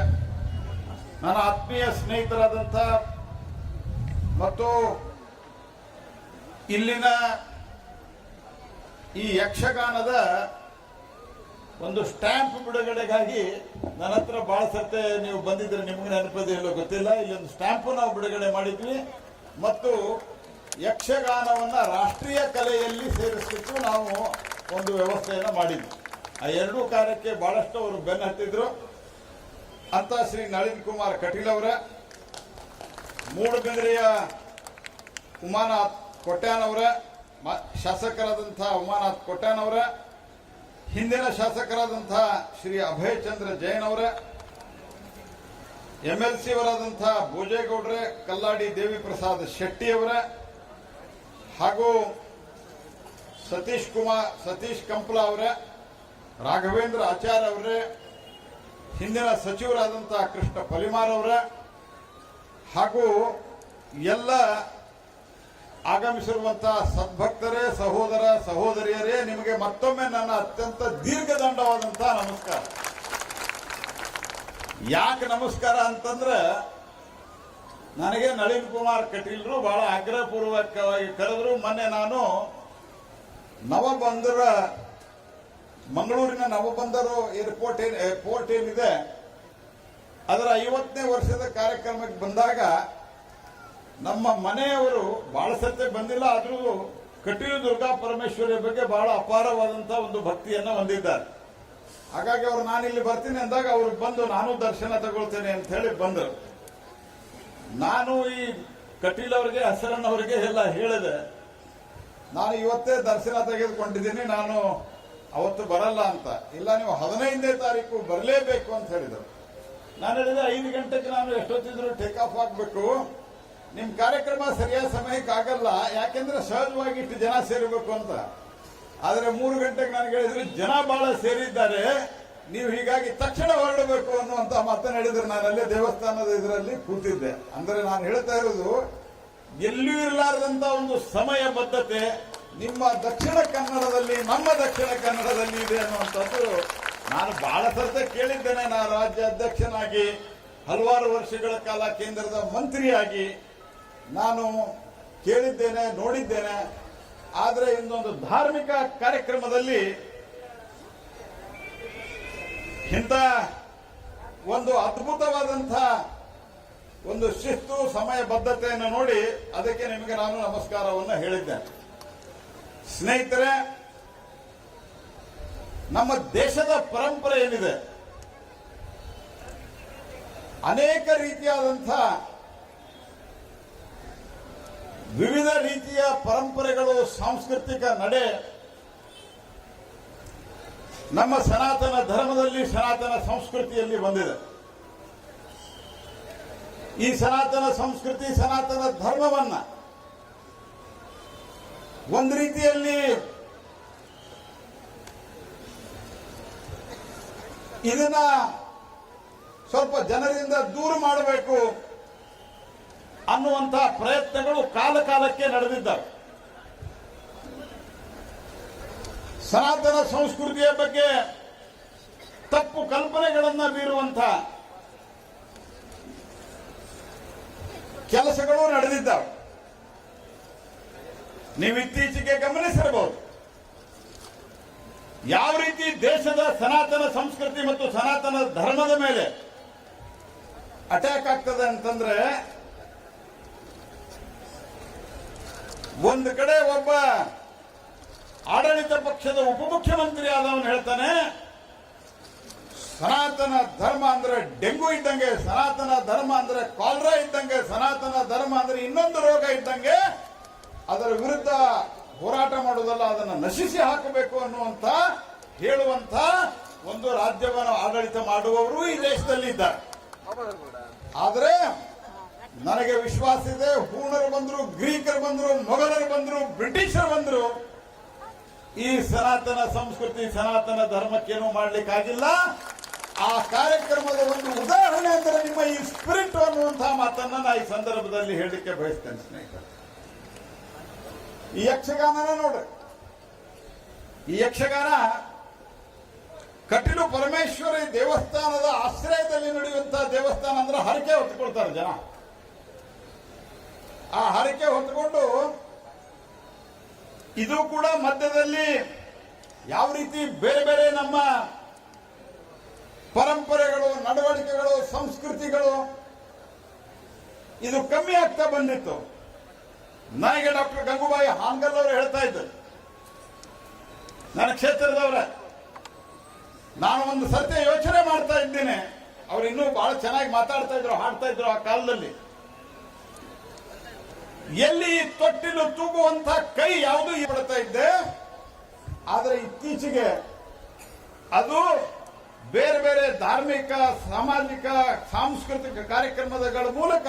ನನ್ನ ಆತ್ಮೀಯ ಸ್ನೇಹಿತರಾದಂಥ ಮತ್ತು ಇಲ್ಲಿನ ಈ ಯಕ್ಷಗಾನದ ಒಂದು ಸ್ಟ್ಯಾಂಪ್ ಬಿಡುಗಡೆಗಾಗಿ ನನ್ನ ಹತ್ರ ಬಹಳ ಸತ್ತೆ ನೀವು ಬಂದಿದ್ರೆ ನಿಮ್ಗೆ ನೆನಪದಿಲ್ಲೋ ಗೊತ್ತಿಲ್ಲ. ಇಲ್ಲೊಂದು ಸ್ಟ್ಯಾಂಪು ನಾವು ಬಿಡುಗಡೆ ಮಾಡಿದ್ವಿ ಮತ್ತು ಯಕ್ಷಗಾನವನ್ನ ರಾಷ್ಟ್ರೀಯ ಕಲೆಯಲ್ಲಿ ಸೇರಿಸಲಿಕ್ಕೂ ನಾವು ಒಂದು ವ್ಯವಸ್ಥೆಯನ್ನು ಮಾಡಿದ್ವಿ. ಆ ಎರಡೂ ಕಾರ್ಯಕ್ಕೆ ಬಹಳಷ್ಟು ಅವರು ಬೆನ್ನು ಹತ್ತಿದ್ರು ಅಂತ ಶ್ರೀ ನಳಿನ್ ಕುಮಾರ್ ಕಟೀಲ್ ಅವರ, ಮೂಡಬಿದ್ರೆಯ ಉಮಾನಾಥ್ ಕೊಟ್ಯಾನವರ, ಶಾಸಕರಾದಂತಹ ಉಮಾನಾಥ್ ಕೊಟ್ಯಾನವರ, ಹಿಂದಿನ ಶಾಸಕರಾದಂತಹ ಶ್ರೀ ಅಭಯಚಂದ್ರ ಜೈನ್ ಅವರ, MLC ಅವರಾದಂತಹ ಭೋಜೇಗೌಡ್ರೆ, ಕಲ್ಲಾಡಿ ದೇವಿ ಪ್ರಸಾದ್ ಶೆಟ್ಟಿ ಅವರ ಹಾಗೂ ಸತೀಶ್ ಕಂಪ್ಲಾ ಅವರ, ರಾಘವೇಂದ್ರ ಆಚಾರ್ಯ ಅವರೇ, ಹಿಂದಿನ ಸಚಿವರಾದಂತಹ ಕೃಷ್ಣ ಪಲಿಮಾರ್ ಅವರ ಹಾಗೂ ಎಲ್ಲ ಆಗಮಿಸಿರುವಂತಹ ಸದ್ಭಕ್ತರೇ, ಸಹೋದರ ಸಹೋದರಿಯರೇ, ನಿಮಗೆ ಮತ್ತೊಮ್ಮೆ ನನ್ನ ಅತ್ಯಂತ ದೀರ್ಘದಂಡವಾದಂತಹ ನಮಸ್ಕಾರ. ಯಾಕೆ ನಮಸ್ಕಾರ ಅಂತಂದ್ರೆ, ನನಗೆ ನಳಿನ್ ಕುಮಾರ್ ಕಟೀಲ್ರು ಬಹಳ ಆಗ್ರಹಪೂರ್ವಕವಾಗಿ ಕರೆದ್ರು. ಮೊನ್ನೆ ನಾನು ಮಂಗಳೂರಿನ ನವಬಂದರು ಏರ್ಪೋರ್ಟ್ ಏನಿದೆ ಅದರ 50ನೇ ವರ್ಷದ ಕಾರ್ಯಕ್ರಮಕ್ಕೆ ಬಂದಾಗ ನಮ್ಮ ಮನೆಯವರು ಬಹಳ ಸತ್ಯ ಬಂದಿಲ್ಲ, ಆದರೂ ಕಟೀಲು ದುರ್ಗಾ ಪರಮೇಶ್ವರಿಯ ಬಗ್ಗೆ ಬಹಳ ಅಪಾರವಾದಂತಹ ಒಂದು ಭಕ್ತಿಯನ್ನ ಹೊಂದಿದ್ದಾರೆ. ಹಾಗಾಗಿ ಅವರು ನಾನಿಲ್ಲಿ ಬರ್ತೀನಿ ಅಂದಾಗ ಅವ್ರಿಗೆ ಬಂದು ನಾನು ದರ್ಶನ ತಗೊಳ್ತೇನೆ ಅಂತ ಹೇಳಿ ಬಂದರು. ನಾನು ಈ ಕಟೀಲ್ ಅವರಿಗೆ, ಹಸರಣ್ಣವರಿಗೆ ಎಲ್ಲ ಹೇಳಿದೆ, ನಾನು ಇವತ್ತೇ ದರ್ಶನ ತೆಗೆದುಕೊಂಡಿದ್ದೀನಿ, ನಾನು ಅವತ್ತು ಬರಲ್ಲ ಅಂತ. ಇಲ್ಲ, ನೀವು 15ನೇ ತಾರೀಕು ಬರಲೇಬೇಕು ಅಂತ ಹೇಳಿದರು. ನಾನು ಹೇಳಿದೆ 5 ಗಂಟೆಗೆ ನಾನು ಎಷ್ಟೊತ್ತಿದ್ರು ಟೇಕ್ ಆಫ್ ಆಗಬೇಕು, ನಿಮ್ ಕಾರ್ಯಕ್ರಮ ಸರಿಯಾದ ಸಮಯಕ್ಕೆ ಆಗಲ್ಲ, ಯಾಕೆಂದ್ರೆ ಸಹಜವಾಗಿ ಇಷ್ಟು ಜನ ಸೇರಬೇಕು ಅಂತ. ಆದ್ರೆ 3 ಗಂಟೆಗೆ ನನಗೆ ಹೇಳಿದ್ರು ಜನ ಬಹಳ ಸೇರಿದ್ದಾರೆ, ನೀವು ಹೀಗಾಗಿ ತಕ್ಷಣ ಹೊರಡಬೇಕು ಅನ್ನುವಂತ ಮಾತನ್ನು ಹೇಳಿದ್ರು. ನಾನು ಅಲ್ಲೇ ದೇವಸ್ಥಾನದ ಇದರಲ್ಲಿ ಕೂತಿದ್ದೆ. ಅಂದ್ರೆ ನಾನು ಹೇಳ್ತಾ ಇರೋದು, ಎಲ್ಲೂ ಇರಲಾರದಂತ ಒಂದು ಸಮಯ ಬದ್ಧತೆ ನಿಮ್ಮ ದಕ್ಷಿಣ ಕನ್ನಡದಲ್ಲಿ, ನಮ್ಮ ದಕ್ಷಿಣ ಕನ್ನಡದಲ್ಲಿ ಇದೆ ಅನ್ನುವಂಥದ್ದು ನಾನು ಬಹಳ ಸರ್ತೆ ಕೇಳಿದ್ದೇನೆ. ನಾನು ರಾಜ್ಯ ಅಧ್ಯಕ್ಷನಾಗಿ ಹಲವಾರು ವರ್ಷಗಳ ಕಾಲ ಕೇಂದ್ರದ ಮಂತ್ರಿಯಾಗಿ ನಾನು ಕೇಳಿದ್ದೇನೆ, ನೋಡಿದ್ದೇನೆ. ಆದರೆ ಇನ್ನೊಂದು ಧಾರ್ಮಿಕ ಕಾರ್ಯಕ್ರಮದಲ್ಲಿ ಇಂಥ ಒಂದು ಅದ್ಭುತವಾದಂಥ ಒಂದು ಶಿಸ್ತು ಸಮಯ ಬದ್ಧತೆಯನ್ನು ನೋಡಿ ಅದಕ್ಕೆ ನಿಮಗೆ ನಾನು ನಮಸ್ಕಾರವನ್ನು ಹೇಳಿದ್ದೇನೆ. ಸ್ನೇಹಿತರೆ, ನಮ್ಮ ದೇಶದ ಪರಂಪರೆ ಏನಿದೆ, ಅನೇಕ ರೀತಿಯಾದಂಥ ವಿವಿಧ ರೀತಿಯ ಪರಂಪರೆಗಳು, ಸಾಂಸ್ಕೃತಿಕ ನಡೆ ನಮ್ಮ ಸನಾತನ ಧರ್ಮದಲ್ಲಿ, ಸನಾತನ ಸಂಸ್ಕೃತಿಯಲ್ಲಿ ಬಂದಿದೆ. ಈ ಸನಾತನ ಸಂಸ್ಕೃತಿ, ಸನಾತನ ಧರ್ಮವನ್ನ ಒಂದು ರೀತಿಯಲ್ಲಿ ಇದನ್ನ ಸ್ವಲ್ಪ ಜನರಿಂದ ದೂರ ಮಾಡಬೇಕು ಅನ್ನುವಂತಹ ಪ್ರಯತ್ನಗಳು ಕಾಲ ಕಾಲಕ್ಕೆ ನಡೆದಿದ್ದಾವೆ. ಸನಾತನ ಸಂಸ್ಕೃತಿಯ ಬಗ್ಗೆ ತಪ್ಪು ಕಲ್ಪನೆಗಳನ್ನು ಬೀರುವಂತ ಕೆಲಸಗಳು ನಡೆದಿದ್ದಾವೆ. ನೀವು ಇತ್ತೀಚೆಗೆ ಗಮನಿಸಿರಬಹುದು ಯಾವ ರೀತಿ ದೇಶದ ಸನಾತನ ಸಂಸ್ಕೃತಿ ಮತ್ತು ಸನಾತನ ಧರ್ಮದ ಮೇಲೆ ಅಟ್ಯಾಕ್ ಆಗ್ತದೆ ಅಂತಂದ್ರೆ, ಒಂದು ಕಡೆ ಒಬ್ಬ ಆಡಳಿತ ಪಕ್ಷದ ಉಪಮುಖ್ಯಮಂತ್ರಿ ಆದವನು ಹೇಳ್ತಾನೆ, ಸನಾತನ ಧರ್ಮ ಅಂದ್ರೆ ಡೆಂಗು ಇದ್ದಂಗೆ, ಸನಾತನ ಧರ್ಮ ಅಂದ್ರೆ ಕಾಲರಾ ಇದ್ದಂಗೆ, ಸನಾತನ ಧರ್ಮ ಅಂದ್ರೆ ಇನ್ನೊಂದು ರೋಗ ಇದ್ದಂಗೆ, ಅದರ ವಿರುದ್ಧ ಹೋರಾಟ ಮಾಡುವುದಲ್ಲ, ಅದನ್ನು ನಶಿಸಿ ಹಾಕಬೇಕು ಅನ್ನುವಂತ ಹೇಳುವಂತ ಒಂದು ರಾಜ್ಯವನ್ನು ಆಡಳಿತ ಮಾಡುವವರು ಈ ದೇಶದಲ್ಲಿ ಇದ್ದಾರೆ. ಆದರೆ ನನಗೆ ವಿಶ್ವಾಸ ಇದೆ, ಹೂಣರು ಬಂದ್ರು, ಗ್ರೀಕರು ಬಂದ್ರು, ಮೊಘಲರು ಬಂದ್ರು, ಬ್ರಿಟಿಷರು ಬಂದ್ರು, ಈ ಸನಾತನ ಸಂಸ್ಕೃತಿ, ಸನಾತನ ಧರ್ಮಕ್ಕೇನು ಮಾಡ್ಲಿಕ್ಕಾಗಿಲ್ಲ. ಆ ಕಾರ್ಯಕ್ರಮದ ಒಂದು ಉದಾಹರಣೆ ಅಂದರೆ ನಿಮ್ಮ ಈ ಸ್ಪಿರಿಟ್ ಅನ್ನುವಂತಹ ಮಾತನ್ನ ನಾ ಈ ಸಂದರ್ಭದಲ್ಲಿ ಹೇಳಲಿಕ್ಕೆ ಬಯಸ್ತೇನೆ. ಸ್ನೇಹಿತರೆ, ಈ ಯಕ್ಷಗಾನ ನೋಡ್ರಿ, ಈ ಯಕ್ಷಗಾನ ಕಟೀಲು ಪರಮೇಶ್ವರಿ ದೇವಸ್ಥಾನದ ಆಶ್ರಯದಲ್ಲಿ ನಡೆಯುವಂತಹ ದೇವಸ್ಥಾನ ಅಂದ್ರೆ ಹರಕೆ ಹೊತ್ತುಕೊಳ್ತಾರೆ ಜನ. ಆ ಹರಕೆ ಹೊತ್ತುಕೊಂಡು ಇದು ಕೂಡ ಮಧ್ಯದಲ್ಲಿ ಯಾವ ರೀತಿ ಬೇರೆ ಬೇರೆ ನಮ್ಮ ಪರಂಪರೆಗಳು, ನಡವಳಿಕೆಗಳು, ಸಂಸ್ಕೃತಿಗಳು ಇದು ಕಮ್ಮಿ ಆಗ್ತಾ ಬಂದಿತ್ತು. ನನಗೆ ಡಾಕ್ಟರ್ ಗಂಗೂಬಾಯಿ ಹಾನ್ಗಲ್ ಅವರು ಹೇಳ್ತಾ ಇದ್ದರು, ನನ್ನ ಕ್ಷೇತ್ರದವರ, ನಾನು ಒಂದು ಸರ್ತಿ ಯೋಚನೆ ಮಾಡ್ತಾ ಇದ್ದೇನೆ, ಅವ್ರು ಇನ್ನೂ ಬಹಳ ಚೆನ್ನಾಗಿ ಮಾತಾಡ್ತಾ ಇದ್ರು, ಹಾಡ್ತಾ ಇದ್ರು ಆ ಕಾಲದಲ್ಲಿ, ಎಲ್ಲಿ ತೊಟ್ಟಿಲು ತೂಗುವಂತ ಕೈ ಯಾವುದು ಪಡ್ತಾ ಇದ್ದೆ, ಆದರೆ ಇತ್ತೀಚೆಗೆ ಅದು ಬೇರೆ ಬೇರೆ ಧಾರ್ಮಿಕ, ಸಾಮಾಜಿಕ, ಸಾಂಸ್ಕೃತಿಕ ಕಾರ್ಯಕ್ರಮಗಳ ಮೂಲಕ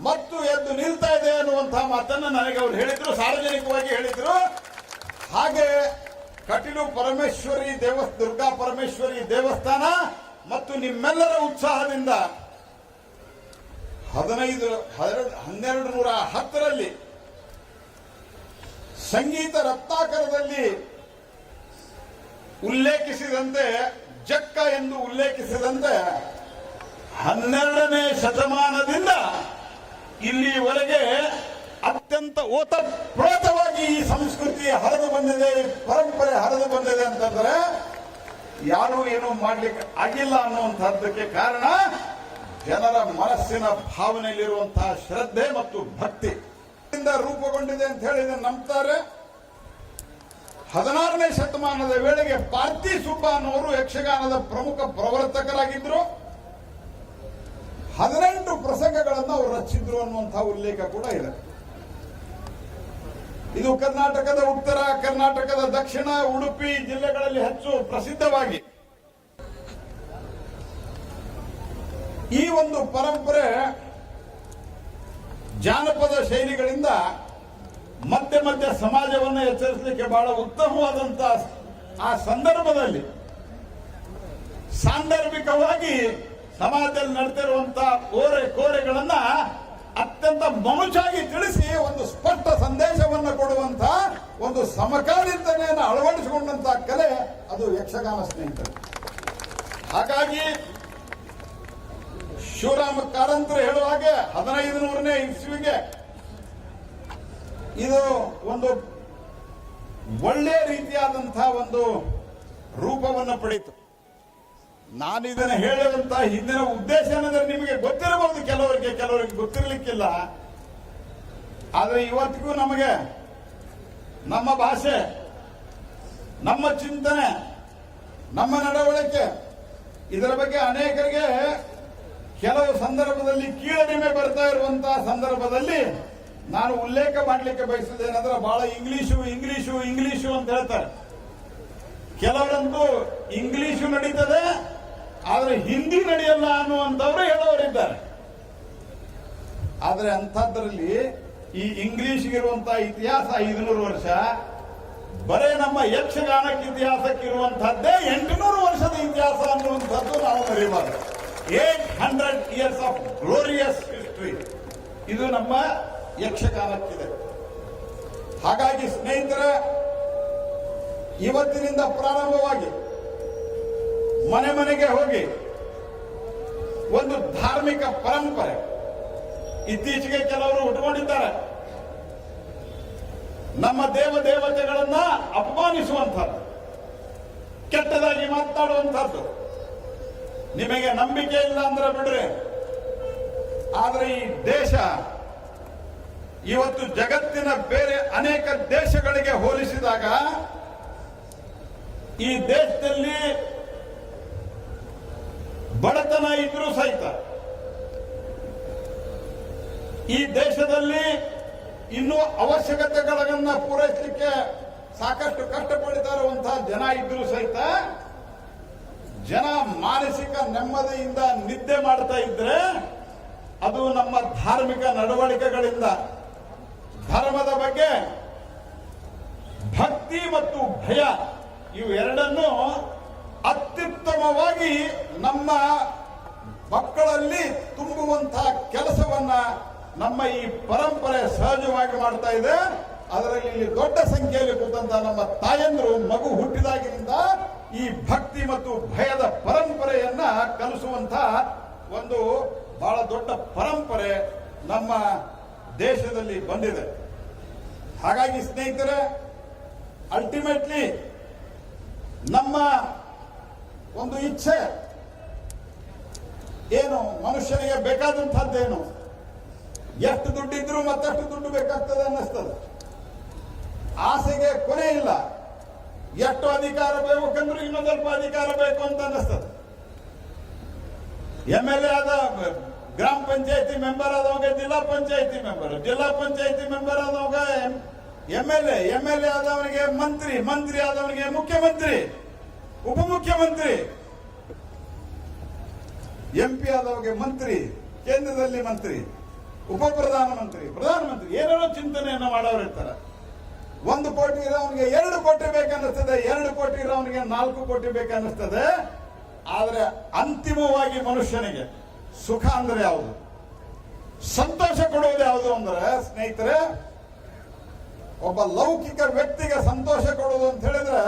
ಮತ್ತು ಎದ್ದು ನಿಲ್ತಾ ಇದೆ ಅನ್ನುವಂತಹ ಮಾತನ್ನು ನನಗೆ ಅವರು ಹೇಳಿದ್ರು, ಸಾರ್ವಜನಿಕವಾಗಿ ಹೇಳಿದ್ರು. ಹಾಗೆ ಕಟೀಲು ಪರಮೇಶ್ವರಿ ದುರ್ಗಾ ಪರಮೇಶ್ವರಿ ದೇವಸ್ಥಾನ ಮತ್ತು ನಿಮ್ಮೆಲ್ಲರ ಉತ್ಸಾಹದಿಂದ 1210ರಲ್ಲಿ ಸಂಗೀತ ರತ್ನಾಕರದಲ್ಲಿ ಉಲ್ಲೇಖಿಸಿದಂತೆ, ಜಕ್ಕ ಎಂದು ಉಲ್ಲೇಖಿಸಿದಂತೆ 12ನೇ ಶತಮಾನದಿಂದ ಇಲ್ಲಿವರೆಗೆ ಅತ್ಯಂತ ಓತಪ್ರೋತವಾಗಿ ಈ ಸಂಸ್ಕೃತಿ ಹರಿದು ಬಂದಿದೆ, ಪರಂಪರೆ ಹರಿದು ಬಂದಿದೆ ಅಂತಂದ್ರೆ ಯಾರು ಏನು ಮಾಡ್ಲಿಕ್ಕೆ ಆಗಿಲ್ಲ ಅನ್ನುವಂತಹದ್ದಕ್ಕೆ ಕಾರಣ ಜನರ ಮನಸ್ಸಿನ ಭಾವನೆಯಲ್ಲಿರುವಂತಹ ಶ್ರದ್ಧೆ ಮತ್ತು ಭಕ್ತಿ ರೂಪುಗೊಂಡಿದೆ ಅಂತ ಹೇಳಿ ನಂಬ್ತಾರೆ. 16ನೇ ಶತಮಾನದ ವೇಳೆಗೆ ಪಾರ್ತಿ ಸುಬ್ಬ ಅನ್ನೋರು ಯಕ್ಷಗಾನದ ಪ್ರಮುಖ ಪ್ರವರ್ತಕರಾಗಿದ್ರು. 18 ಪ್ರಸಂಗಗಳನ್ನು ಅವರು ರಚಿಸಿದ್ರು ಅನ್ನುವಂತಹ ಉಲ್ಲೇಖ ಕೂಡ ಇದೆ. ಇದು ಕರ್ನಾಟಕದ ಉತ್ತರ, ಕರ್ನಾಟಕದ ದಕ್ಷಿಣ, ಉಡುಪಿ ಜಿಲ್ಲೆಗಳಲ್ಲಿ ಹೆಚ್ಚು ಪ್ರಸಿದ್ಧವಾಗಿ ಈ ಒಂದು ಪರಂಪರೆ ಜಾನಪದ ಶೈಲಿಗಳಿಂದ ಮಧ್ಯ ಮಧ್ಯ ಸಮಾಜವನ್ನು ಎಚ್ಚರಿಸಲಿಕ್ಕೆ ಬಹಳ ಉತ್ತಮವಾದಂತಹ ಆ ಸಂದರ್ಭದಲ್ಲಿ ಸಾಂದರ್ಭಿಕವಾಗಿ ಸಮಾಜದಲ್ಲಿ ನಡೆದಿರುವಂತಹ ಕೋರೆಗಳನ್ನ ಅತ್ಯಂತ ಮನುಷ್ಯಾಗಿ ತಿಳಿಸಿ ಒಂದು ಸ್ಪಷ್ಟ ಸಂದೇಶವನ್ನು ಕೊಡುವಂತಹ ಒಂದು ಸಮಕಾಲೀನತೆಯನ್ನು ಅಳವಡಿಸಿಕೊಂಡಂತಹ ಕಲೆ ಅದು ಯಕ್ಷಗಾನ. ಸ್ನೇಹಿತರೆ, ಹಾಗಾಗಿ ಶಿವರಾಮ ಕಾರಂತರು ಹೇಳುವ ಹಾಗೆ 1500ನೇ ಇಸ್ವಿಗೆ ಇದು ಒಂದು ಒಳ್ಳೆಯ ರೀತಿಯಾದಂತಹ ಒಂದು ರೂಪವನ್ನು ಪಡೆಯಿತು. ನಾನು ಇದನ್ನ ಹೇಳುವಂತ ಹಿಂದಿನ ಉದ್ದೇಶ ಏನಂದ್ರೆ ನಿಮಗೆ ಗೊತ್ತಿರಬಹುದು, ಕೆಲವರಿಗೆ ಗೊತ್ತಿರ್ಲಿಕ್ಕಿಲ್ಲ. ಆದ್ರೆ ಇವತ್ತಿಗೂ ನಮಗೆ ನಮ್ಮ ಭಾಷೆ, ನಮ್ಮ ಚಿಂತನೆ, ನಮ್ಮ ನಡವಳಿಕೆ ಇದರ ಬಗ್ಗೆ ಅನೇಕರಿಗೆ ಕೆಲವು ಸಂದರ್ಭದಲ್ಲಿ ಕೀಳರಿಮೆ ಬರ್ತಾ ಇರುವಂತಹ ಸಂದರ್ಭದಲ್ಲಿ ನಾನು ಉಲ್ಲೇಖ ಮಾಡಲಿಕ್ಕೆ ಬಯಸುವುದೇನಂದ್ರೆ, ಬಹಳ ಇಂಗ್ಲಿಷು ಅಂತ ಹೇಳ್ತಾರೆ. ಕೆಲವರಂತೂ ಇಂಗ್ಲಿಷು ನಡೀತದೆ ಆದ್ರೆ ಹಿಂದಿ ನಡೆಯಲ್ಲ ಅನ್ನುವಂಥವ್ರು ಹೇಳೋರಿದ್ದಾರೆ. ಆದ್ರೆ ಅಂಥದ್ರಲ್ಲಿ ಈ ಇಂಗ್ಲಿಷ್ಗಿರುವಂತಹ ಇತಿಹಾಸ 500 ವರ್ಷ, ಬರೇ ನಮ್ಮ ಯಕ್ಷಗಾನಕ್ಕೆ ಇತಿಹಾಸಕ್ಕೆ ಇರುವಂತಹದ್ದೇ 800 ವರ್ಷದ ಇತಿಹಾಸ ಅನ್ನುವಂಥದ್ದು ನಾವು ಮರೆಯಬಾರದು. 800 years ಆಫ್ ಗ್ಲೋರಿಯಸ್ ಹಿಸ್ಟ್ರಿ ಇದು ನಮ್ಮ ಯಕ್ಷಗಾನಕ್ಕಿದೆ. ಹಾಗಾಗಿ ಸ್ನೇಹಿತರೆ, ಇವತ್ತಿನಿಂದ ಪ್ರಾರಂಭವಾಗಿ ಮನೆ ಮನೆಗೆ ಹೋಗಿ ಒಂದು ಧಾರ್ಮಿಕ ಪರಂಪರೆ ಇತ್ತೀಚೆಗೆ ಕೆಲವರು ಉಟ್ಕೊಂಡಿದ್ದಾರೆ. ನಮ್ಮ ದೇವತೆಗಳನ್ನ ಅಪಮಾನಿಸುವಂಥದ್ದು, ಕೆಟ್ಟದಾಗಿ ಮಾತನಾಡುವಂಥದ್ದು. ನಿಮಗೆ ನಂಬಿಕೆ ಇಲ್ಲ ಅಂದ್ರೆ ಬಿಡ್ರಿ, ಆದ್ರೆ ಈ ದೇಶ ಇವತ್ತು ಜಗತ್ತಿನ ಬೇರೆ ಅನೇಕ ದೇಶಗಳಿಗೆ ಹೋಲಿಸಿದಾಗ ಈ ದೇಶದಲ್ಲಿ ಬಡತನ ಇದ್ರೂ ಸಹಿತ, ಈ ದೇಶದಲ್ಲಿ ಇನ್ನೂ ಅವಶ್ಯಕತೆಗಳನ್ನ ಪೂರೈಸಲಿಕ್ಕೆ ಸಾಕಷ್ಟು ಕಷ್ಟಪಡ್ತಾ ಇರುವಂತಹ ಜನ ಇದ್ರೂ ಸಹಿತ, ಜನ ಮಾನಸಿಕ ನೆಮ್ಮದಿಯಿಂದ ನಿದ್ದೆ ಮಾಡ್ತಾ ಇದ್ರೆ ಅದು ನಮ್ಮ ಧಾರ್ಮಿಕ ನಡವಳಿಕೆಗಳಿಂದ. ಧರ್ಮದ ಬಗ್ಗೆ ಭಕ್ತಿ ಮತ್ತು ಭಯ ಇವೆರಡನ್ನು ಅತ್ಯುತ್ತಮವಾಗಿ ನಮ್ಮ ಮಕ್ಕಳಲ್ಲಿ ತುಂಬುವಂತಹ ಕೆಲಸವನ್ನ ನಮ್ಮ ಈ ಪರಂಪರೆ ಸಹಜವಾಗಿ ಮಾಡ್ತಾ ಇದೆ. ಅದರಲ್ಲಿ ಇಲ್ಲಿ ದೊಡ್ಡ ಸಂಖ್ಯೆಯಲ್ಲಿ ಕೂತಂತಹ ನಮ್ಮ ತಾಯಂದ್ರು ಮಗು ಹುಟ್ಟಿದಾಗಿನಿಂದ ಈ ಭಕ್ತಿ ಮತ್ತು ಭಯದ ಪರಂಪರೆಯನ್ನ ಕಲಿಸುವಂತಹ ಒಂದು ಬಹಳ ದೊಡ್ಡ ಪರಂಪರೆ ನಮ್ಮ ದೇಶದಲ್ಲಿ ಬಂದಿದೆ. ಹಾಗಾಗಿ ಸ್ನೇಹಿತರೆ, ಅಲ್ಟಿಮೇಟ್ಲಿ ನಮ್ಮ ಒಂದು ಇಚ್ಛೆ ಏನು, ಮನುಷ್ಯನಿಗೆ ಬೇಕಾದಂತಹದ್ದೇನು, ಎಷ್ಟು ದುಡ್ಡಿದ್ರೂ ಮತ್ತಷ್ಟು ದುಡ್ಡು ಬೇಕಾಗ್ತದೆ ಅನ್ನಿಸ್ತದೆ. ಆಸೆಗೆ ಕೊನೆ ಇಲ್ಲ. ಎಷ್ಟು ಅಧಿಕಾರ ಬೇಕಂದ್ರೂ ಇನ್ನೊಂದು ಸ್ವಲ್ಪ ಅಧಿಕಾರ ಬೇಕು ಅಂತ ಅನ್ನಿಸ್ತದೆ. MLA ಆದ, ಗ್ರಾಮ ಪಂಚಾಯತಿ ಮೆಂಬರ್ ಆದವಾಗ ಜಿಲ್ಲಾ ಪಂಚಾಯತಿ ಮೆಂಬರ್, ಜಿಲ್ಲಾ ಪಂಚಾಯತಿ ಮೆಂಬರ್ ಆದವಾಗ MLA ಆದವನಿಗೆ ಮಂತ್ರಿ ಆದವನಿಗೆ ಮುಖ್ಯಮಂತ್ರಿ, ಉಪಮುಖ್ಯಮಂತ್ರಿ, MP ಆದವನಿಗೆ ಮಂತ್ರಿ, ಕೇಂದ್ರದಲ್ಲಿ ಮಂತ್ರಿ, ಉಪ ಪ್ರಧಾನಮಂತ್ರಿ, ಏನೇನೋ ಚಿಂತನೆಯನ್ನು ಮಾಡೋರು ಇರ್ತಾರೆ. 1 ಕೋಟಿ ಇರೋವನಿಗೆ 2 ಕೋಟಿ ಬೇಕನ್ನಿಸ್ತದೆ, 2 ಕೋಟಿ ಇರೋವನಿಗೆ 4 ಕೋಟಿ ಬೇಕನ್ನಿಸ್ತದೆ. ಆದ್ರೆ ಅಂತಿಮವಾಗಿ ಮನುಷ್ಯನಿಗೆ ಸುಖ ಅಂದ್ರೆ ಯಾವುದು, ಸಂತೋಷ ಕೊಡುವುದು ಯಾವುದು ಅಂದ್ರೆ ಸ್ನೇಹಿತರೆ, ಒಬ್ಬ ಲೌಕಿಕ ವ್ಯಕ್ತಿಗೆ ಸಂತೋಷ ಕೊಡುವುದು ಅಂತ ಹೇಳಿದ್ರೆ,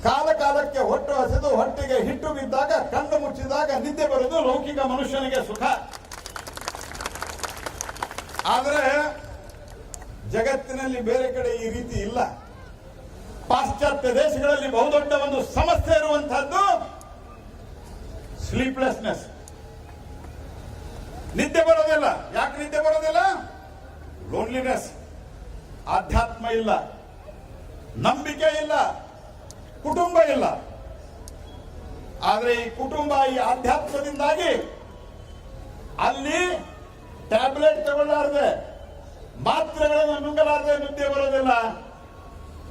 ಕಾಲಕ್ಕೆ ಹೊಟ್ಟು ಹಸಿದು ಹೊಟ್ಟೆಗೆ ಹಿಟ್ಟು ಬಿದ್ದಾಗ ಕಣ್ಣು ಮುಚ್ಚಿದಾಗ ನಿದ್ದೆ ಬರುವುದು ಲೌಕಿಕ ಮನುಷ್ಯನಿಗೆ ಸುಖ. ಆದ್ರೆ ಜಗತ್ತಿನಲ್ಲಿ ಬೇರೆ ಕಡೆ ಈ ರೀತಿ ಇಲ್ಲ. ಪಾಶ್ಚಾತ್ಯ ದೇಶಗಳಲ್ಲಿ ಬಹುದೊಡ್ಡ ಒಂದು ಸಮಸ್ಯೆ ಇರುವಂತಹದ್ದು ಸ್ಲೀಪ್ಲೆಸ್ನೆಸ್, ನಿದ್ದೆ ಬರೋದಿಲ್ಲ. ಯಾಕೆ ನಿದ್ದೆ ಬರೋದಿಲ್ಲ? ಲೋನ್ಲಿನೆಸ್, ಆಧ್ಯಾತ್ಮ ಇಲ್ಲ, ನಂಬಿಕೆ ಇಲ್ಲ, ಕುಟುಂಬ ಇಲ್ಲ. ಆದ್ರೆ ಈ ಕುಟುಂಬ, ಈ ಆಧ್ಯಾತ್ಮದಿಂದಾಗಿ ಅಲ್ಲಿ ಟ್ಯಾಬ್ಲೆಟ್ ತಗೊಳ್ಳಾರ್ದೆ, ಮಾತ್ರೆಗಳನ್ನು ನುಂಗಲಾರ್ದೆ ನಿದ್ದೆ ಬರೋದಿಲ್ಲ.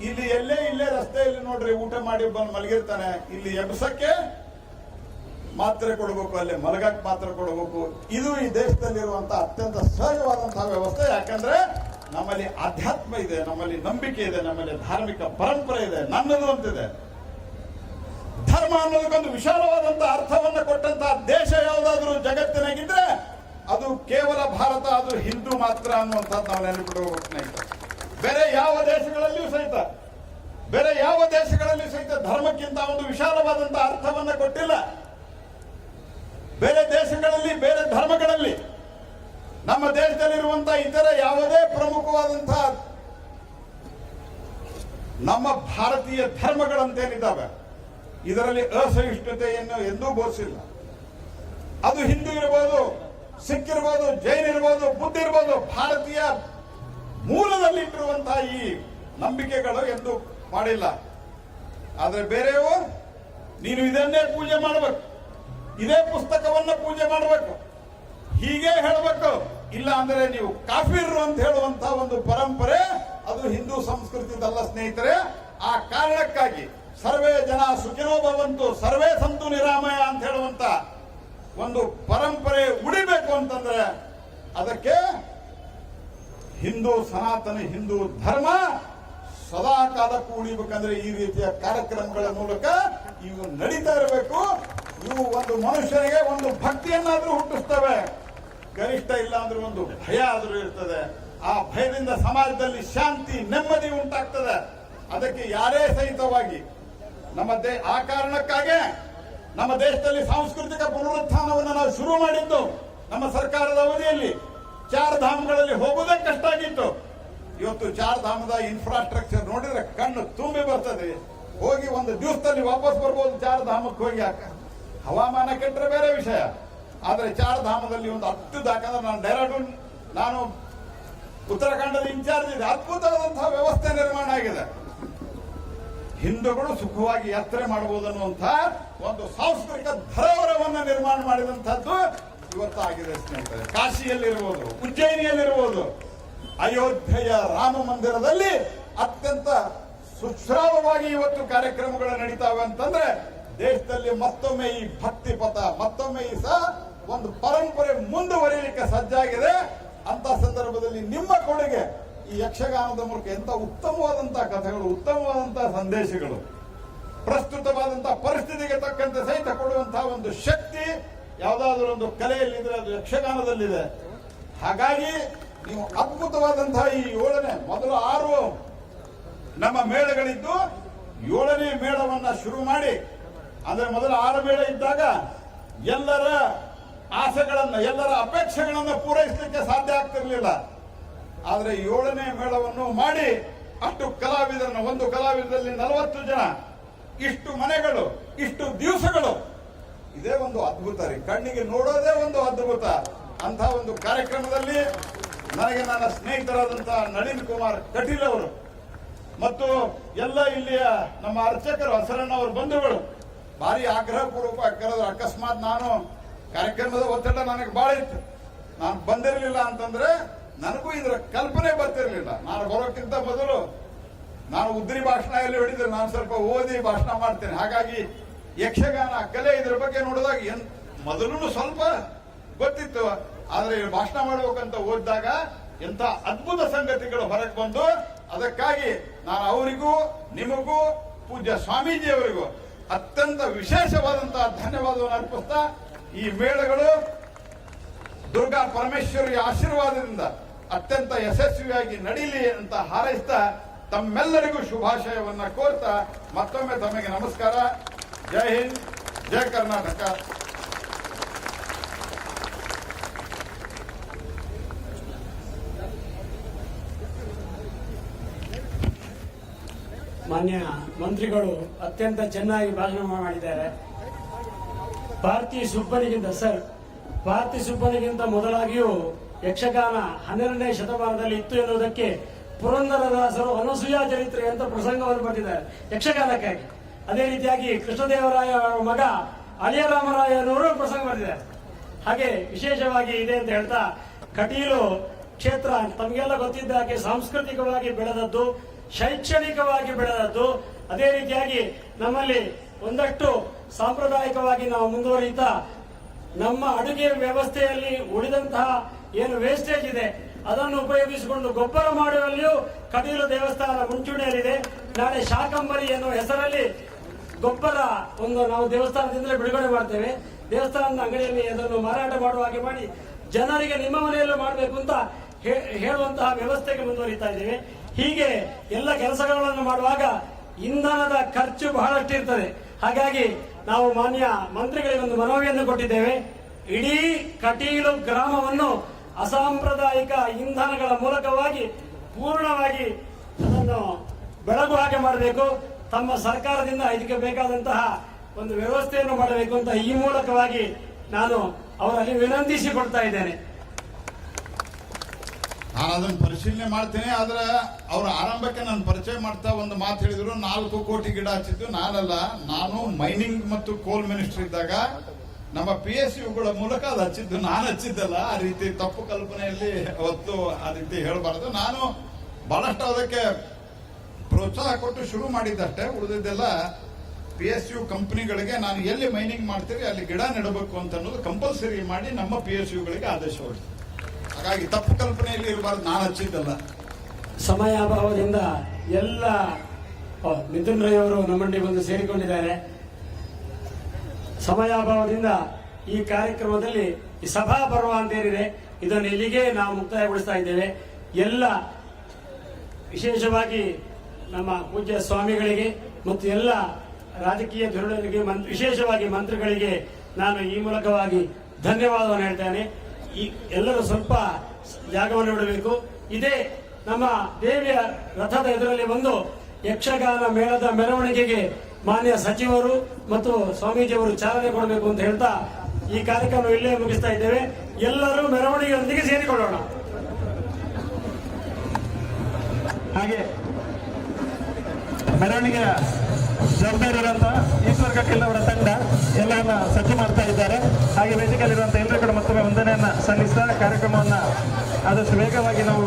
ಇಲ್ಲಿ ಇಲ್ಲೇ ರಸ್ತೆಯಲ್ಲಿ ನೋಡ್ರಿ, ಊಟ ಮಾಡಿ ಬಂದು ಮಲಗಿರ್ತಾನೆ, ಇಲ್ಲಿ ಎಬ್ಸಕ್ಕೆ ಮಾತ್ರೆ ಕೊಡಬೇಕು, ಅಲ್ಲಿ ಮಲಗಕ್ಕೆ ಮಾತ್ರೆ ಕೊಡಬೇಕು. ಇದು ಈ ದೇಶದಲ್ಲಿರುವಂತಹ ಅತ್ಯಂತ ಸಹಜವಾದಂತಹ ವ್ಯವಸ್ಥೆ. ಯಾಕಂದ್ರೆ ನಮ್ಮಲ್ಲಿ ಆಧ್ಯಾತ್ಮ ಇದೆ, ನಮ್ಮಲ್ಲಿ ನಂಬಿಕೆ ಇದೆ, ನಮ್ಮಲ್ಲಿ ಧಾರ್ಮಿಕ ಪರಂಪರೆ ಇದೆ, ನನ್ನದು ಅಂತಿದೆ. ಧರ್ಮ ಅನ್ನೋದಕ್ಕೊಂದು ವಿಶಾಲವಾದಂತಹ ಅರ್ಥವನ್ನು ಕೊಟ್ಟಂತಹ ದೇಶ ಯಾವುದಾದ್ರೂ ಜಗತ್ತಿನಾಗಿದ್ರೆ ಅದು ಕೇವಲ ಭಾರತ, ಅದು ಹಿಂದೂ ಮಾತ್ರ ಅನ್ನುವಂಥದ್ದು ನಾವು ನೆನಪಿಡಬೇಕು. ಬೇರೆ ಯಾವ ದೇಶಗಳಲ್ಲಿ ಸಹಿತ ಧರ್ಮಕ್ಕಿಂತ ಒಂದು ವಿಶಾಲವಾದಂತಹ ಅರ್ಥವನ್ನ ಕೊಟ್ಟಿಲ್ಲ. ಬೇರೆ ದೇಶಗಳಲ್ಲಿ, ಬೇರೆ ಧರ್ಮಗಳಲ್ಲಿ, ನಮ್ಮ ದೇಶದಲ್ಲಿರುವಂತಹ ಇತರ ಯಾವುದೇ ಪ್ರಮುಖವಾದಂತಹ ನಮ್ಮ ಭಾರತೀಯ ಧರ್ಮಗಳಂತೇನಿದ್ದಾವೆ, ಇದರಲ್ಲಿ ಅಸಹಿಷ್ಣುತೆಯನ್ನು ಎಂದೂ ಬೋಧಿಸಿಲ್ಲ. ಅದು ಹಿಂದೂ ಇರ್ಬೋದು, ಸಿಖ್ ಇರ್ಬೋದು, ಜೈನ್ ಇರ್ಬೋದು, ಬುದ್ಧ ಇರ್ಬೋದು, ಭಾರತೀಯ ಮೂಲದಲ್ಲಿಟ್ಟಿರುವಂತಹ ಈ ನಂಬಿಕೆಗಳು ಎಂದು ಮಾಡಿಲ್ಲ. ಆದ್ರೆ ಬೇರೆಯವು ನೀನು ಇದನ್ನೇ ಪೂಜೆ ಮಾಡಬೇಕು, ಇದೇ ಪುಸ್ತಕವನ್ನ ಪೂಜೆ ಮಾಡಬೇಕು, ಹೀಗೆ ಹೇಳಬೇಕು, ಇಲ್ಲ ಅಂದ್ರೆ ನೀವು ಕಾಫಿರ್ರು ಅಂತ ಹೇಳುವಂತ ಒಂದು ಪರಂಪರೆ ಅದು ಹಿಂದೂ ಸಂಸ್ಕೃತಿದಲ್ಲ ಸ್ನೇಹಿತರೆ. ಆ ಕಾರಣಕ್ಕಾಗಿ ಸರ್ವೇ ಜನ ಸುಖಿನೋ ಭವಂತು ಸರ್ವೇ ಸಂತು ನಿರಾಮಯ ಅಂತ ಹೇಳುವಂತ ಒಂದು ಪರಂಪರೆ ಉಳಿಬೇಕು ಅಂತಂದ್ರೆ ಅದಕ್ಕೆ ಹಿಂದೂ ಸನಾತನ ಹಿಂದೂ ಧರ್ಮ ಸದಾ ಕಾಲಕ್ಕೂ ಉಳಿಬೇಕಂದ್ರೆ ಈ ರೀತಿಯ ಕಾರ್ಯಕ್ರಮಗಳ ಮೂಲಕ ಇವು ನಡೀತಾ ಇರಬೇಕು. ಇವು ಒಂದು ಮನುಷ್ಯನಿಗೆ ಒಂದು ಭಕ್ತಿಯನ್ನಾದ್ರೂ ಹುಟ್ಟಿಸ್ತವೆ, ಗರಿಷ್ಠ ಇಲ್ಲ ಅಂದ್ರೆ ಒಂದು ಭಯ ಆದ್ರೂ ಇರ್ತದೆ. ಆ ಭಯದಿಂದ ಸಮಾಜದಲ್ಲಿ ಶಾಂತಿ ನೆಮ್ಮದಿ ಉಂಟಾಗ್ತದೆ. ಅದಕ್ಕೆ ಯಾರೇ ಸಹಿತವಾಗಿ ಆ ಕಾರಣಕ್ಕಾಗಿ ನಮ್ಮ ದೇಶದಲ್ಲಿ ಸಾಂಸ್ಕೃತಿಕ ಪುನರುತ್ಥಾನವನ್ನು ನಾವು ಶುರು ಮಾಡಿದ್ದು ನಮ್ಮ ಸರ್ಕಾರದ ಅವಧಿಯಲ್ಲಿ. 4 ಧಾಮಗಳಲ್ಲಿ ಹೋಗುವುದೇ ಕಷ್ಟ ಆಗಿತ್ತು. ಇವತ್ತು 4 ಧಾಮದ ಇನ್ಫ್ರಾಸ್ಟ್ರಕ್ಚರ್ ನೋಡಿದ್ರೆ ಕಣ್ಣು ತುಂಬಿ ಬರ್ತದೆ. ಹೋಗಿ ಒಂದು ದಿವಸದಲ್ಲಿ ವಾಪಸ್ ಬರ್ಬೋದು 4 ಧಾಮಕ್ಕೆ ಹೋಗಿ. ಹವಾಮಾನ ಕೆಟ್ಟರೆ ಬೇರೆ ವಿಷಯ, ಆದ್ರೆ 4 ಧಾಮದಲ್ಲಿ ಒಂದು ಯಾಕಂದ್ರೆ ನಾನು ಡೆಹ್ರಾಡೂನ್, ನಾನು ಉತ್ತರಾಖಂಡದ ಇನ್ಚಾರ್ಜ್ ಇದೆ. ಅದ್ಭುತವಾದಂತಹ ವ್ಯವಸ್ಥೆ ನಿರ್ಮಾಣ ಆಗಿದೆ. ಹಿಂದೂಗಳು ಸುಖವಾಗಿ ಯಾತ್ರೆ ಮಾಡಬಹುದು ಅನ್ನುವಂತಹ ಒಂದು ಸಾಂಸ್ಕೃತಿಕ ಧರೋಹರವನ್ನು ನಿರ್ಮಾಣ ಮಾಡಿದಂತಹದ್ದು ಇವತ್ತು ಆಗಿದೆ ಸ್ನೇಹಿತರೆ. ಕಾಶಿಯಲ್ಲಿರ್ಬೋದು, ಉಜ್ಜಯಿನಿಯಲ್ಲಿರ್ಬೋದು, ಅಯೋಧ್ಯೆಯ ರಾಮ ಮಂದಿರದಲ್ಲಿ ಅತ್ಯಂತ ಸುಶ್ರಾವವಾಗಿ ಇವತ್ತು ಕಾರ್ಯಕ್ರಮಗಳು ನಡೀತಾವೆ ಅಂತಂದ್ರೆ ದೇಶದಲ್ಲಿ ಮತ್ತೊಮ್ಮೆ ಈ ಭಕ್ತಿ ಪಥ, ಮತ್ತೊಮ್ಮೆ ಈ ಸಹ ಒಂದು ಪರಂಪರೆ ಮುಂದುವರಿಯಲಿಕ್ಕೆ ಸಜ್ಜಾಗಿದೆ. ಅಂತ ಸಂದರ್ಭದಲ್ಲಿ ನಿಮ್ಮ ಕೊಡುಗೆ ಈ ಯಕ್ಷಗಾನದ ಮೂಲಕ ಎಂತ ಉತ್ತಮವಾದಂತಹ ಕಥೆಗಳು, ಉತ್ತಮವಾದಂತಹ ಸಂದೇಶಗಳು, ಪ್ರಸ್ತುತವಾದಂತಹ ಪರಿಸ್ಥಿತಿಗೆ ತಕ್ಕಂತೆ ಸಹಿತ ಕೊಡುವಂತಹ ಒಂದು ಶಕ್ತಿ ಯಾವುದಾದ್ರೂ ಒಂದು ಕಲೆಯಲ್ಲಿದ್ರೆ ಅದು ಯಕ್ಷಗಾನದಲ್ಲಿದೆ. ಹಾಗಾಗಿ ನೀವು ಅದ್ಭುತವಾದಂತಹ ಈ 7ನೇ ಮೊದಲು 6 ನಮ್ಮ ಮೇಳಗಳಿದ್ದು 7ನೇ ಮೇಳವನ್ನ ಶುರು ಮಾಡಿ, ಅಂದ್ರೆ ಮೊದಲ 6 ಮೇಳ ಇದ್ದಾಗ ಎಲ್ಲರ ಆಸೆಗಳನ್ನ, ಎಲ್ಲರ ಅಪೇಕ್ಷೆಗಳನ್ನ ಪೂರೈಸಲಿಕ್ಕೆ ಸಾಧ್ಯ ಆಗ್ತಿರ್ಲಿಲ್ಲ. ಆದ್ರೆ 7ನೇ ಮೇಳವನ್ನು ಮಾಡಿ ಅಷ್ಟು ಕಲಾವಿದರನ್ನ, ಒಂದು ಕಲಾವಿದರಲ್ಲಿ 40 ಜನ, ಇಷ್ಟು ಮನೆಗಳು, ಇಷ್ಟು ದಿವಸಗಳು, ಇದೇ ಒಂದು ಅದ್ಭುತ ರೀ. ಕಣ್ಣಿಗೆ ನೋಡೋದೇ ಒಂದು ಅದ್ಭುತ. ಅಂತ ಒಂದು ಕಾರ್ಯಕ್ರಮದಲ್ಲಿ ನನಗೆ ನನ್ನ ಸ್ನೇಹಿತರಾದಂತಹ ನಳಿನ್ ಕುಮಾರ್ ಕಟೀಲ್ ಅವರು ಮತ್ತು ಎಲ್ಲ ಇಲ್ಲಿಯ ನಮ್ಮ ಅರ್ಚಕರು ಹಸರಣ್ಣ ಅವರ ಬಂಧುಗಳು ಭಾರಿ ಆಗ್ರಹ ಪೂರ್ವಕ ಕರೆದ್ರು. ಅಕಸ್ಮಾತ್ ನಾನು ಕಾರ್ಯಕ್ರಮದ ಒತ್ತಡ ನನಗೆ ಬಹಳ ಇತ್ತು, ನಾನು ಬಂದಿರಲಿಲ್ಲ ಅಂತಂದ್ರೆ ನನಗೂ ಇದರ ಕಲ್ಪನೆ ಬರ್ತಿರ್ಲಿಲ್ಲ. ನಾನು ಬರೋಕ್ಕಿಂತ ಮೊದಲು ನಾನು ಉದ್ರಿ ಭಾಷಣ ಎಲ್ಲಿ ಹೊಡಿದ್ರೆ ನಾನು ಸ್ವಲ್ಪ ಓದಿ ಭಾಷಣ ಮಾಡ್ತೇನೆ. ಹಾಗಾಗಿ ಯಕ್ಷಗಾನ ಕಲೆ ಇದ್ರ ಬಗ್ಗೆ ನೋಡಿದಾಗ ಮೊದಲು ಸ್ವಲ್ಪ ಗೊತ್ತಿತ್ತು, ಆದ್ರೆ ಭಾಷಣ ಮಾಡ್ಬೇಕಂತ ಓದಿದಾಗ ಎಂತ ಅದ್ಭುತ ಸಂಗತಿಗಳು ಹೊರಗೆ ಬಂದು, ಅದಕ್ಕಾಗಿ ನಾನು ಅವರಿಗೂ ನಿಮಗೂ ಪೂಜ್ಯ ಸ್ವಾಮೀಜಿಯವರಿಗೂ ಅತ್ಯಂತ ವಿಶೇಷವಾದಂತಹ ಧನ್ಯವಾದವನ್ನು ಅರ್ಪಿಸ್ತಾ, ಈ ಮೇಳಗಳು ದುರ್ಗಾ ಪರಮೇಶ್ವರಿಯ ಆಶೀರ್ವಾದದಿಂದ ಅತ್ಯಂತ ಯಶಸ್ವಿಯಾಗಿ ನಡೀಲಿ ಅಂತ ಹಾರೈಸ್ತಾ ತಮ್ಮೆಲ್ಲರಿಗೂ ಶುಭಾಶಯವನ್ನ ಕೋರ್ತಾ ಮತ್ತೊಮ್ಮೆ ತಮಗೆ ನಮಸ್ಕಾರ. ಜೈ ಹಿಂದ್, ಜೈ ಕರ್ನಾಟಕ. ಮಾನ್ಯ ಮಂತ್ರಿಗಳು ಅತ್ಯಂತ ಚೆನ್ನಾಗಿ ಭಾಷಣ ಮಾಡಿದ್ದಾರೆ. ಭಾರತೀಯ ಸುಬ್ಬನಿಗಿಂತ ಮೊದಲಾಗಿಯೂ ಯಕ್ಷಗಾನ 12ನೇ ಶತಮಾನದಲ್ಲಿ ಇತ್ತು ಎನ್ನುವುದಕ್ಕೆ ಪುರಂದರದಾಸರು ಅನಸೂಯ ಚರಿತ್ರೆ ಅಂತ ಪ್ರಸಂಗವನ್ನು ಬರೆದಿದ್ದಾರೆ ಯಕ್ಷಗಾನಕ್ಕಾಗಿ. ಅದೇ ರೀತಿಯಾಗಿ ಕೃಷ್ಣದೇವರಾಯ ಮಗ ಅಳಿಯರಾಮರಾಯನವರು ಪ್ರಸಂಗ ಬರೆದಿದ್ದಾರೆ. ಹಾಗೆ ವಿಶೇಷವಾಗಿ ಇದೆ ಅಂತ ಹೇಳ್ತಾ, ಕಟೀಲು ಕ್ಷೇತ್ರ ತಮಗೆಲ್ಲ ಗೊತ್ತಿದ್ದ ಹಾಗೆ ಸಾಂಸ್ಕೃತಿಕವಾಗಿ ಬೆಳೆದದ್ದು, ಶೈಕ್ಷಣಿಕವಾಗಿ ಬೆಳೆದದ್ದು. ಅದೇ ರೀತಿಯಾಗಿ ನಮ್ಮಲ್ಲಿ ಒಂದಷ್ಟು ಸಾಂಪ್ರದಾಯಿಕವಾಗಿ ನಾವು ಮುಂದುವರಿಯುತ್ತಾ ನಮ್ಮ ಅಡುಗೆ ವ್ಯವಸ್ಥೆಯಲ್ಲಿ ಉಳಿದಂತಹ ಏನು ವೇಸ್ಟೇಜ್ ಇದೆ ಅದನ್ನು ಉಪಯೋಗಿಸಿಕೊಂಡು ಗೊಬ್ಬರ ಮಾಡುವಲ್ಲಿಯೂ ಕಟೀಲು ದೇವಸ್ಥಾನ ಮುಂಚೂಣಿಯಲ್ಲಿದೆ. ನಾಳೆ ಶಾಕಂಬರಿ ಎನ್ನುವ ಹೆಸರಲ್ಲಿ ಗೊಬ್ಬರ ನಾವು ದೇವಸ್ಥಾನದಿಂದಲೇ ಬಿಡುಗಡೆ ಮಾಡ್ತೇವೆ. ದೇವಸ್ಥಾನದ ಅಂಗಡಿಯಲ್ಲಿ ಅದನ್ನು ಮಾರಾಟ ಮಾಡುವ ಹಾಗೆ ಮಾಡಿ ಜನರಿಗೆ ನಿಮ್ಮ ಮನೆಯಲ್ಲೂ ಮಾಡಬೇಕು ಅಂತ ಹೇಳುವಂತಹ ವ್ಯವಸ್ಥೆಗೆ ಮುಂದುವರಿತಾ ಇದ್ದೇವೆ. ಹೀಗೆ ಎಲ್ಲ ಕೆಲಸಗಳನ್ನು ಮಾಡುವಾಗ ಇಂಧನದ ಖರ್ಚು ಬಹಳಷ್ಟು ಇರ್ತದೆ. ಹಾಗಾಗಿ ನಾವು ಮಾನ್ಯ ಮಂತ್ರಿಗಳಿಗೆ ಒಂದು ಮನವಿಯನ್ನು ಕೊಟ್ಟಿದ್ದೇವೆ. ಇಡೀ ಕಟೀಲು ಗ್ರಾಮವನ್ನು ಅಸಾಂಪ್ರದಾಯಿಕ ಇಂಧನಗಳ ಮೂಲಕವಾಗಿ ಪೂರ್ಣವಾಗಿ ಅದನ್ನು ಬೆಳಗು ಹಾಗೆ ಮಾಡಬೇಕು. ತಮ್ಮ ಸರ್ಕಾರದಿಂದ ಇದಕ್ಕೆ ಬೇಕಾದಂತಹ ಒಂದು ವ್ಯವಸ್ಥೆಯನ್ನು ಮಾಡಬೇಕು ಅಂತ ಈ ಮೂಲಕವಾಗಿ ನಾನು ಅವರಲ್ಲಿ ವಿನಂತಿಸಿಕೊಳ್ತಾ ಇದ್ದೇನೆ. ನಾನು ಅದನ್ನು ಪರಿಶೀಲನೆ ಮಾಡ್ತೇನೆ. ಆದ್ರೆ ಅವ್ರ ಆರಂಭಕ್ಕೆ ನಾನು ಪರಿಚಯ ಮಾಡ್ತಾ ಒಂದು ಮಾತು ಹೇಳಿದ್ರು, 4 ಕೋಟಿ ಗಿಡ ಹಚ್ಚಿದ್ದು ನಾನಲ್ಲ, ನಾನು ಮೈನಿಂಗ್ ಮತ್ತು ಕೋಲ್ ಮಿನಿಸ್ಟರ್ ಇದ್ದಾಗ ನಮ್ಮ PSUಗಳ ಮೂಲಕ ಅದು ಹಚ್ಚಿದ್ದು, ನಾನು ಹಚ್ಚಿದ್ದಲ್ಲ. ಆ ರೀತಿ ತಪ್ಪು ಕಲ್ಪನೆಯಲ್ಲಿ ಅವತ್ತು ಆ ರೀತಿ ಹೇಳಬಾರದು. ನಾನು ಬಹಳಷ್ಟು ಅದಕ್ಕೆ ಪ್ರೋತ್ಸಾಹ ಕೊಟ್ಟು ಶುರು ಮಾಡಿದ್ದಷ್ಟೇ. ಉಳಿದಿದ್ದೆಲ್ಲ PSU ಕಂಪನಿಗಳಿಗೆ ನಾನು ಎಲ್ಲಿ ಮೈನಿಂಗ್ ಮಾಡ್ತೀರಿ ಅಲ್ಲಿ ಗಿಡ ನೆಡಬೇಕು ಅಂತ ಅನ್ನೋದು ಕಂಪಲ್ಸರಿ ಮಾಡಿ ನಮ್ಮ PSUಗಳಿಗೆ ಆದೇಶ ಹೊರಡಿಸಿ. ಹಾಗಾಗಿ ತಪ್ಪು ಕಲ್ಪನೆಯಲ್ಲಿ ಇರಬಾರ್ದು, ನಾನು ಹಚ್ಚಿದ್ದಲ್ಲ. ಸಮಯಾಭಾವದಿಂದ ಎಲ್ಲ ಮಿಥುನ್ ರೈ ಅವರು ನಮ್ಮಲ್ಲಿ ಬಂದು ಸೇರಿಕೊಂಡಿದ್ದಾರೆ. ಸಮಯಾಭಾವದಿಂದ ಈ ಕಾರ್ಯಕ್ರಮದಲ್ಲಿ ಈ ಸಭಾ ಪರ್ವ ಅಂತ ಏನಿದೆ ಇದನ್ನು ಇಲ್ಲಿಗೆ ನಾವು ಮುಕ್ತಾಯಗೊಳಿಸ್ತಾ ಇದ್ದೇವೆ. ಎಲ್ಲ ವಿಶೇಷವಾಗಿ ನಮ್ಮ ಪೂಜ್ಯ ಸ್ವಾಮಿಗಳಿಗೆ ಮತ್ತು ಎಲ್ಲ ರಾಜಕೀಯ ಧುರೀಣರಿಗೆ ವಿಶೇಷವಾಗಿ ಮಂತ್ರಿಗಳಿಗೆ ನಾನು ಈ ಮೂಲಕವಾಗಿ ಧನ್ಯವಾದವನ್ನು ಹೇಳ್ತೇನೆ. ಈ ಎಲ್ಲರೂ ಸ್ವಲ್ಪ ಜಾಗವನ್ನು ಬಿಡಬೇಕು. ಇದೇ ನಮ್ಮ ದೇವಿಯ ರಥದ ಎದುರಲ್ಲಿ ಒಂದು ಯಕ್ಷಗಾನ ಮೇಳದ ಮೆರವಣಿಗೆಗೆ ಮಾನ್ಯ ಸಚಿವರು ಮತ್ತು ಸ್ವಾಮೀಜಿಯವರು ಚಾಲನೆ ಕೊಡಬೇಕು ಅಂತ ಹೇಳ್ತಾ ಈ ಕಾರ್ಯಕ್ರಮ ಇಲ್ಲೇ ಮುಗಿಸ್ತಾ ಇದ್ದೇವೆ. ಎಲ್ಲರೂ ಮೆರವಣಿಗೆಯೊಂದಿಗೆ ಸೇರಿಕೊಳ್ಳೋಣ. ಹಾಗೆ ಮೆರವಣಿಗೆಯ ಜವಾಬ್ದಾರಿರುವಂತಹ ಈಶ್ವರ ಕೆಲವರ ತಂಡ ಎಲ್ಲವನ್ನ ಸಜ್ಜು ಮಾಡ್ತಾ ಇದ್ದಾರೆ. ಹಾಗೆ ವೇದಿಕೆಯಲ್ಲಿರುವಂತಹ ಎಲ್ಲರೂ ಕೂಡ ಮತ್ತೊಮ್ಮೆ ವಂದನೆಯನ್ನ ಸಲ್ಲಿಸ್ತಾ ಕಾರ್ಯಕ್ರಮವನ್ನ ಆದಷ್ಟು ವೇಗವಾಗಿ ನಾವು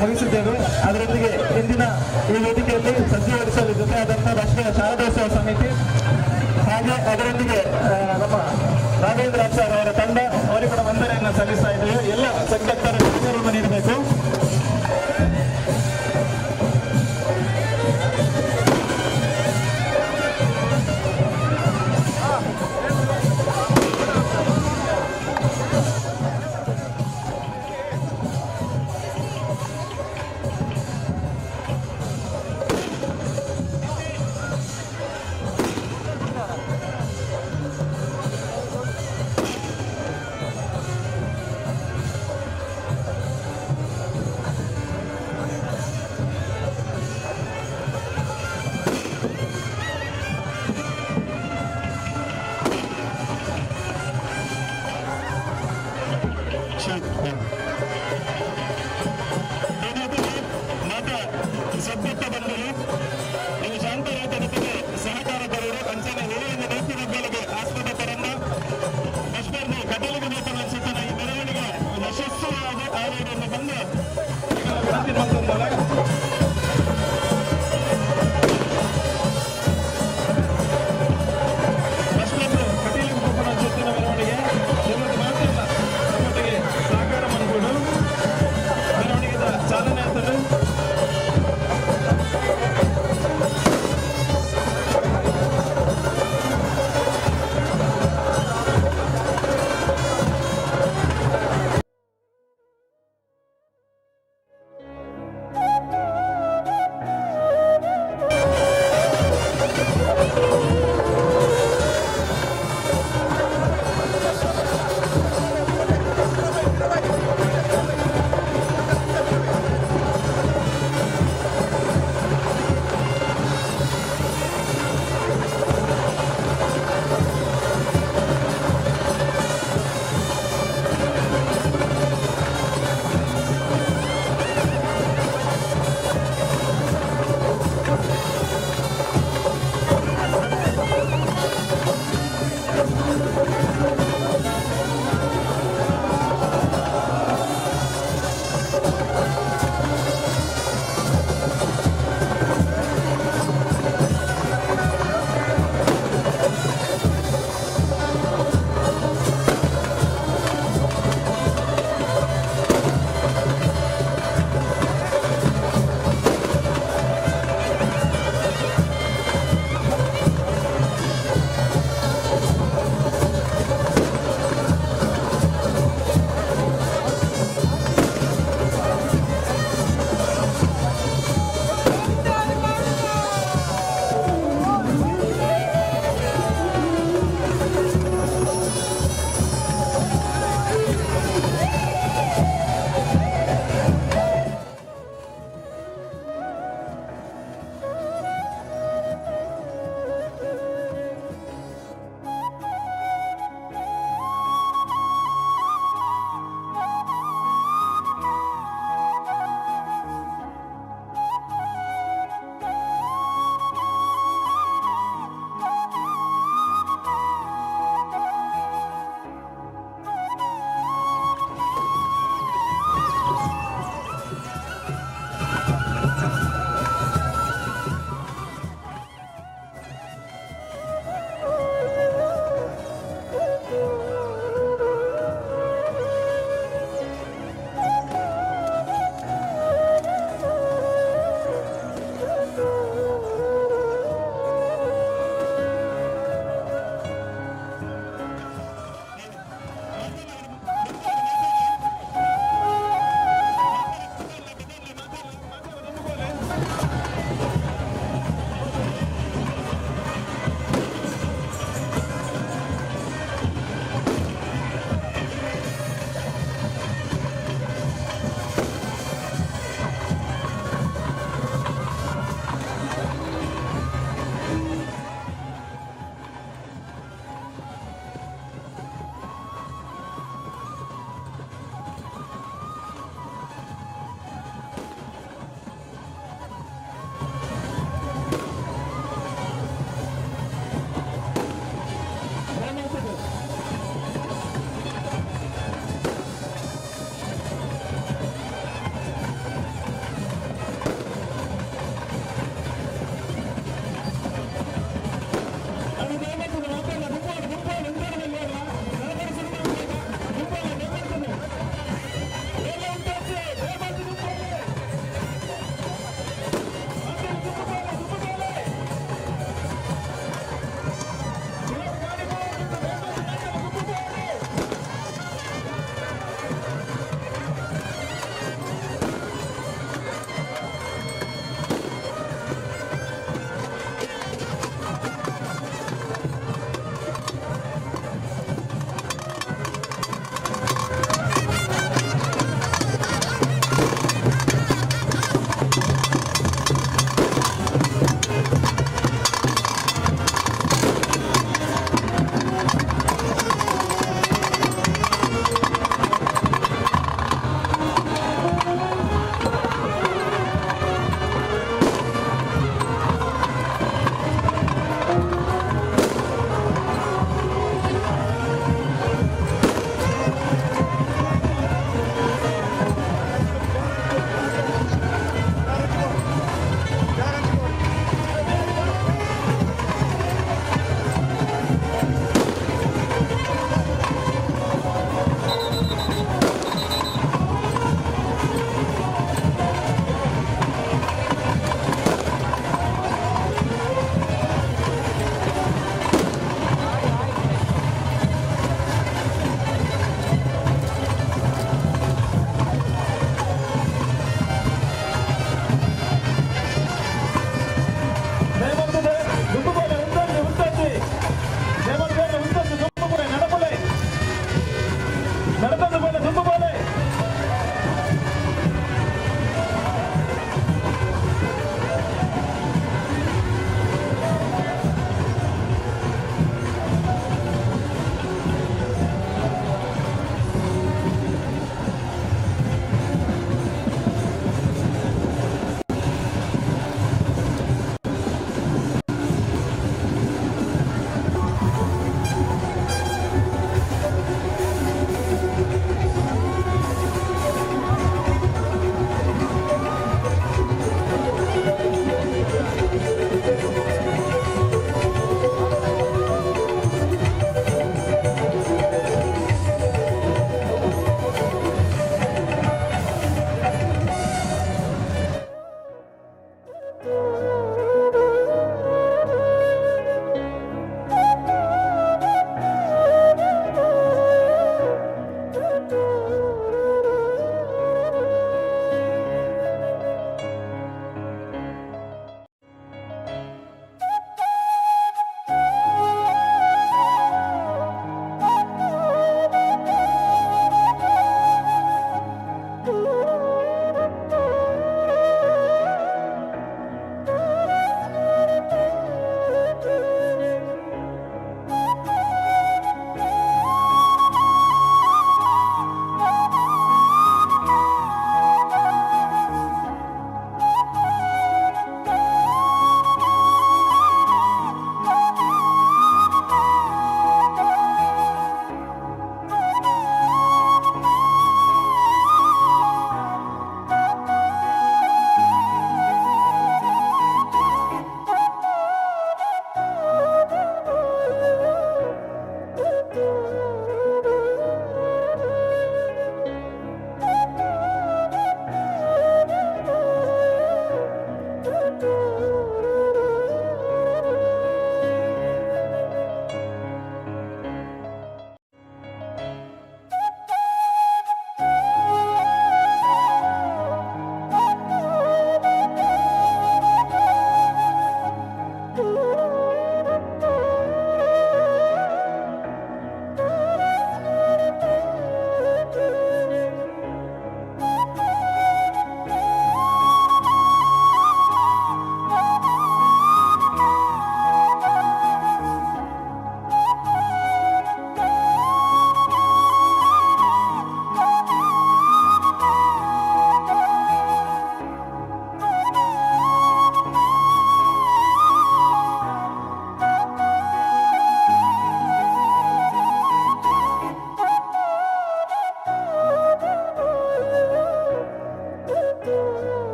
ಮುಗಿಸಿದ್ದೇವೆ. ಅದರೊಂದಿಗೆ ಇಂದಿನ ಈ ವೇದಿಕೆಯಲ್ಲಿ ಸಜ್ಜುಗೊಳಿಸಲು ಜೊತೆಯಾದಂತಹ ರಾಷ್ಟ್ರೀಯ ಶಾರದೋತ್ಸವ ಸಮಿತಿ ಹಾಗೆ ಅದರೊಂದಿಗೆ ನಮ್ಮ ರಾಘವೇಂದ್ರ ಸರ್ ಅವರ ತಂಡ ಅವರಿಗೆ ಕೂಡ ವಂದನೆಯನ್ನ ಸಲ್ಲಿಸ್ತಾ ಇದ್ದೇವೆ. ಎಲ್ಲ ಸಂಘಟಕರ ಸಹಕಾರವನ್ನು ನೀಡಬೇಕು.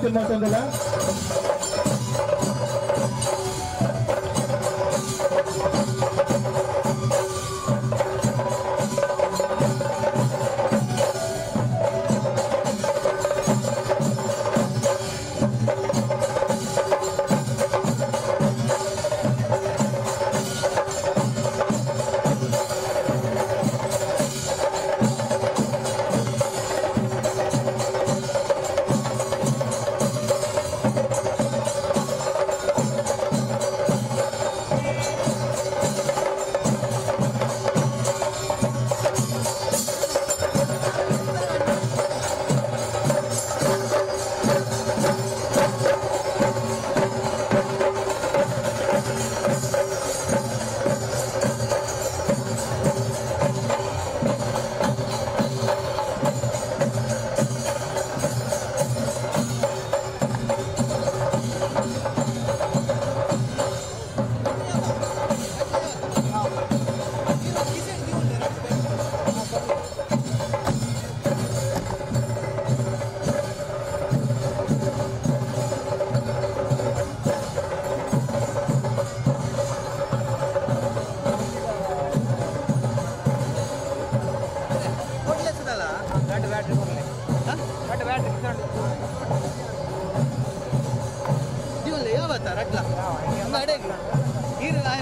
ವಿನಂತಿ ಮಾಡ್ತಂದಿಲ್ಲ.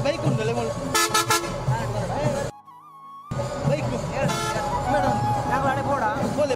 బైక్ ఉండాలి బైక్ మేడం నాకు అడే పోడా పోలే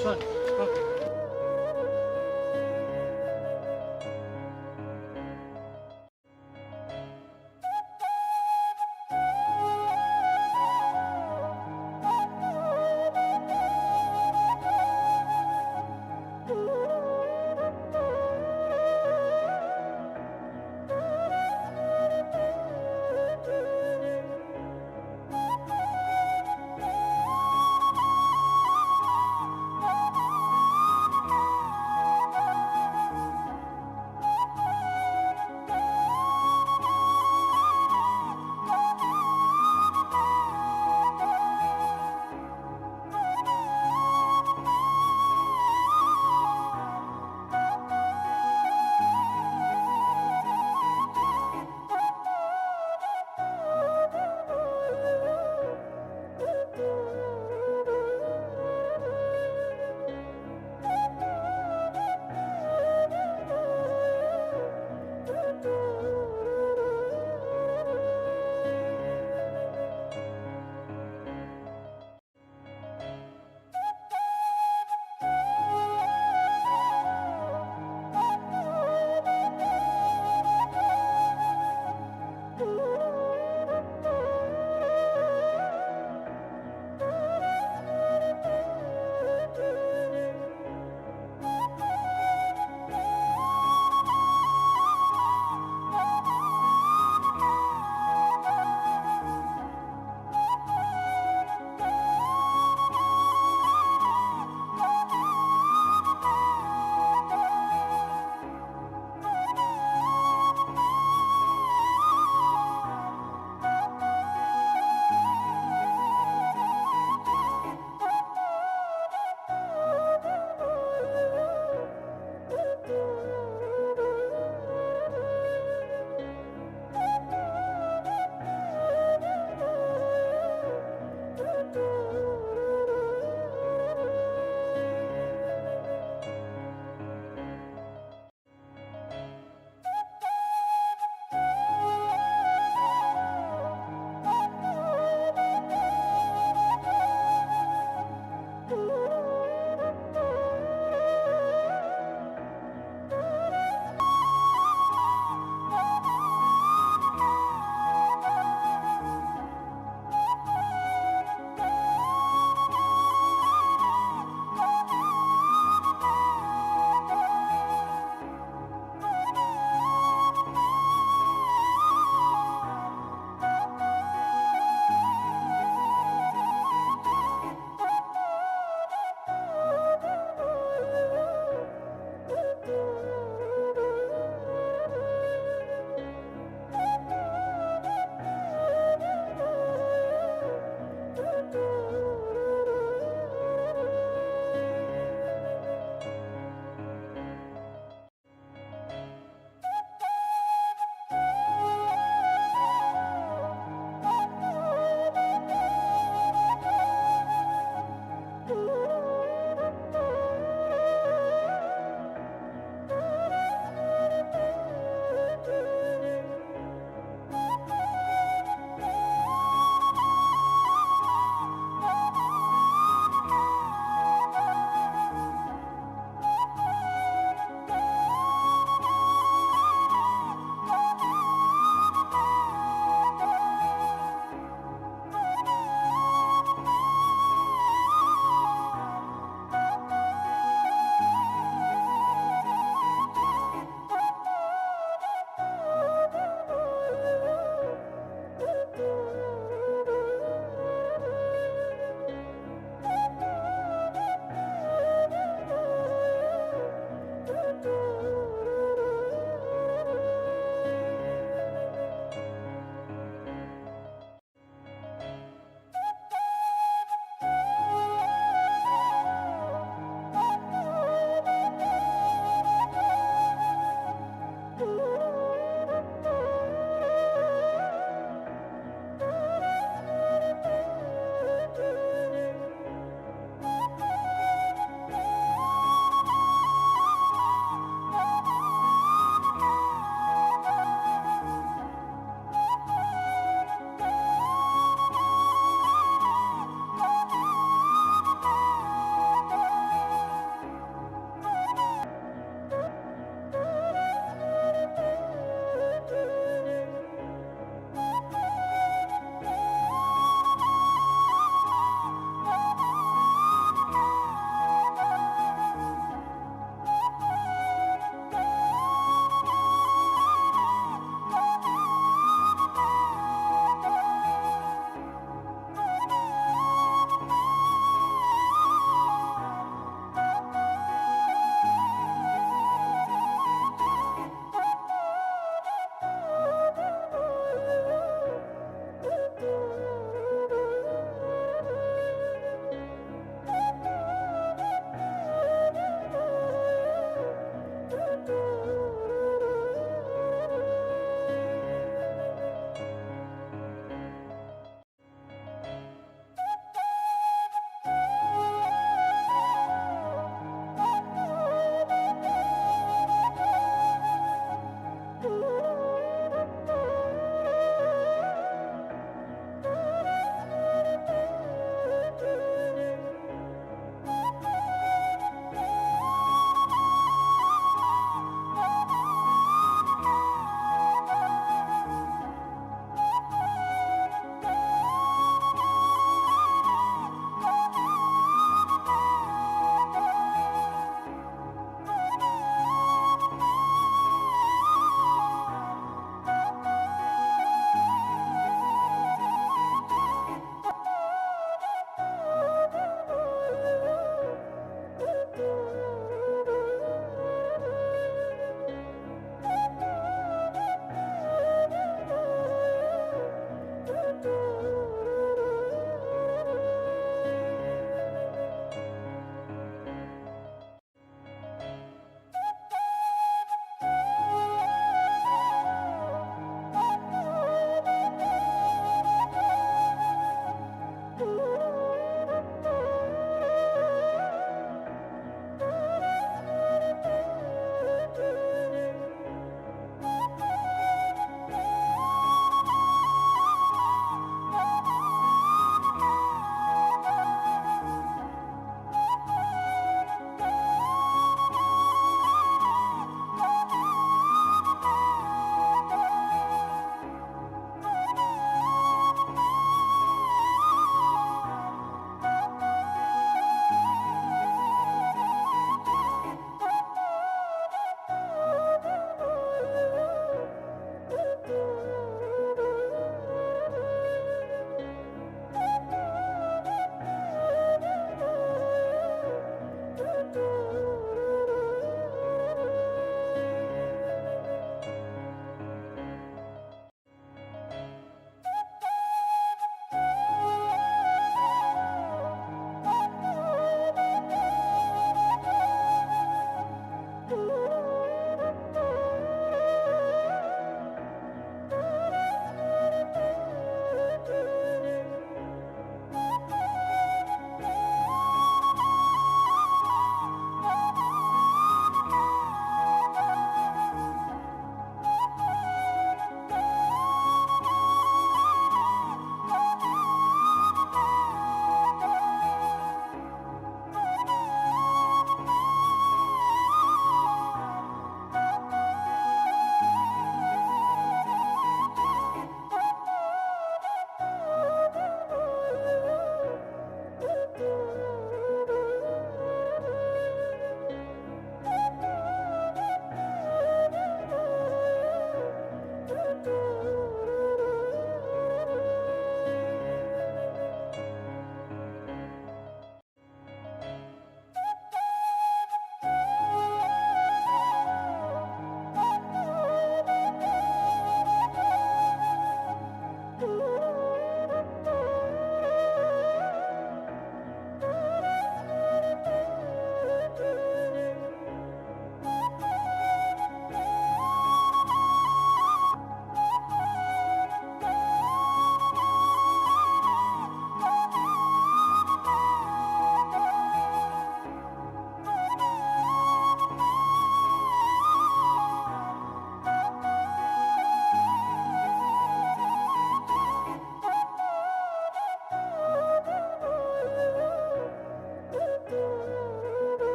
ಶೋರ್ ಓಕೆ.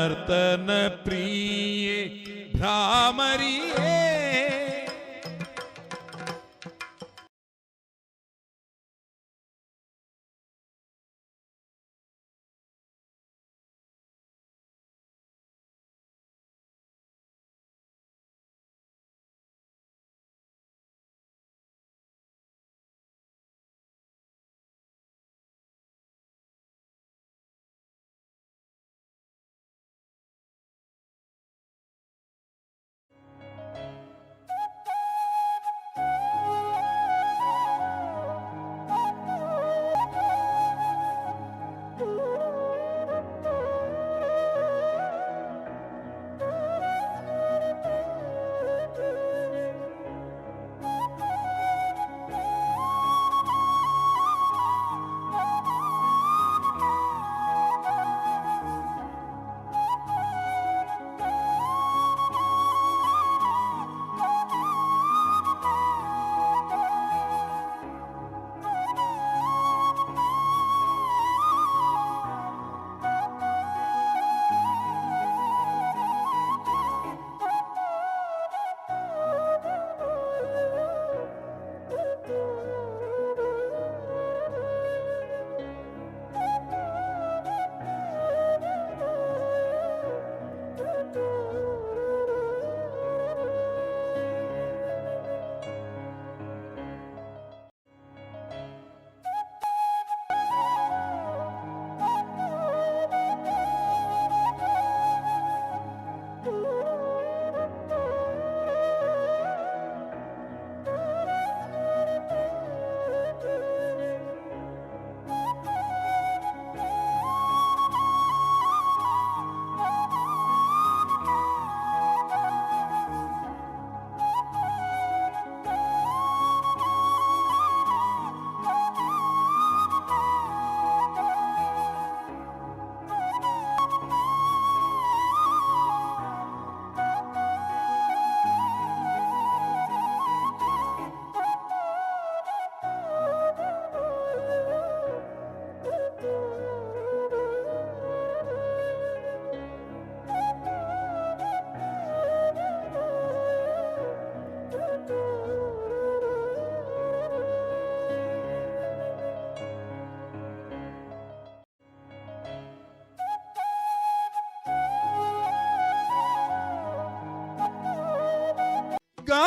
नर्तन प्रिये भ्रामरिये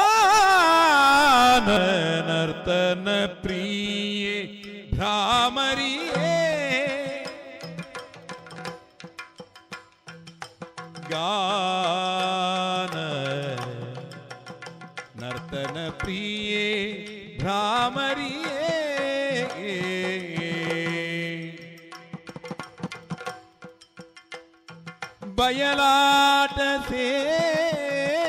गान नर्तन प्रिये भ्रामरिये गान नर्तन प्रिये भ्रामरिये बयलाट सेवेया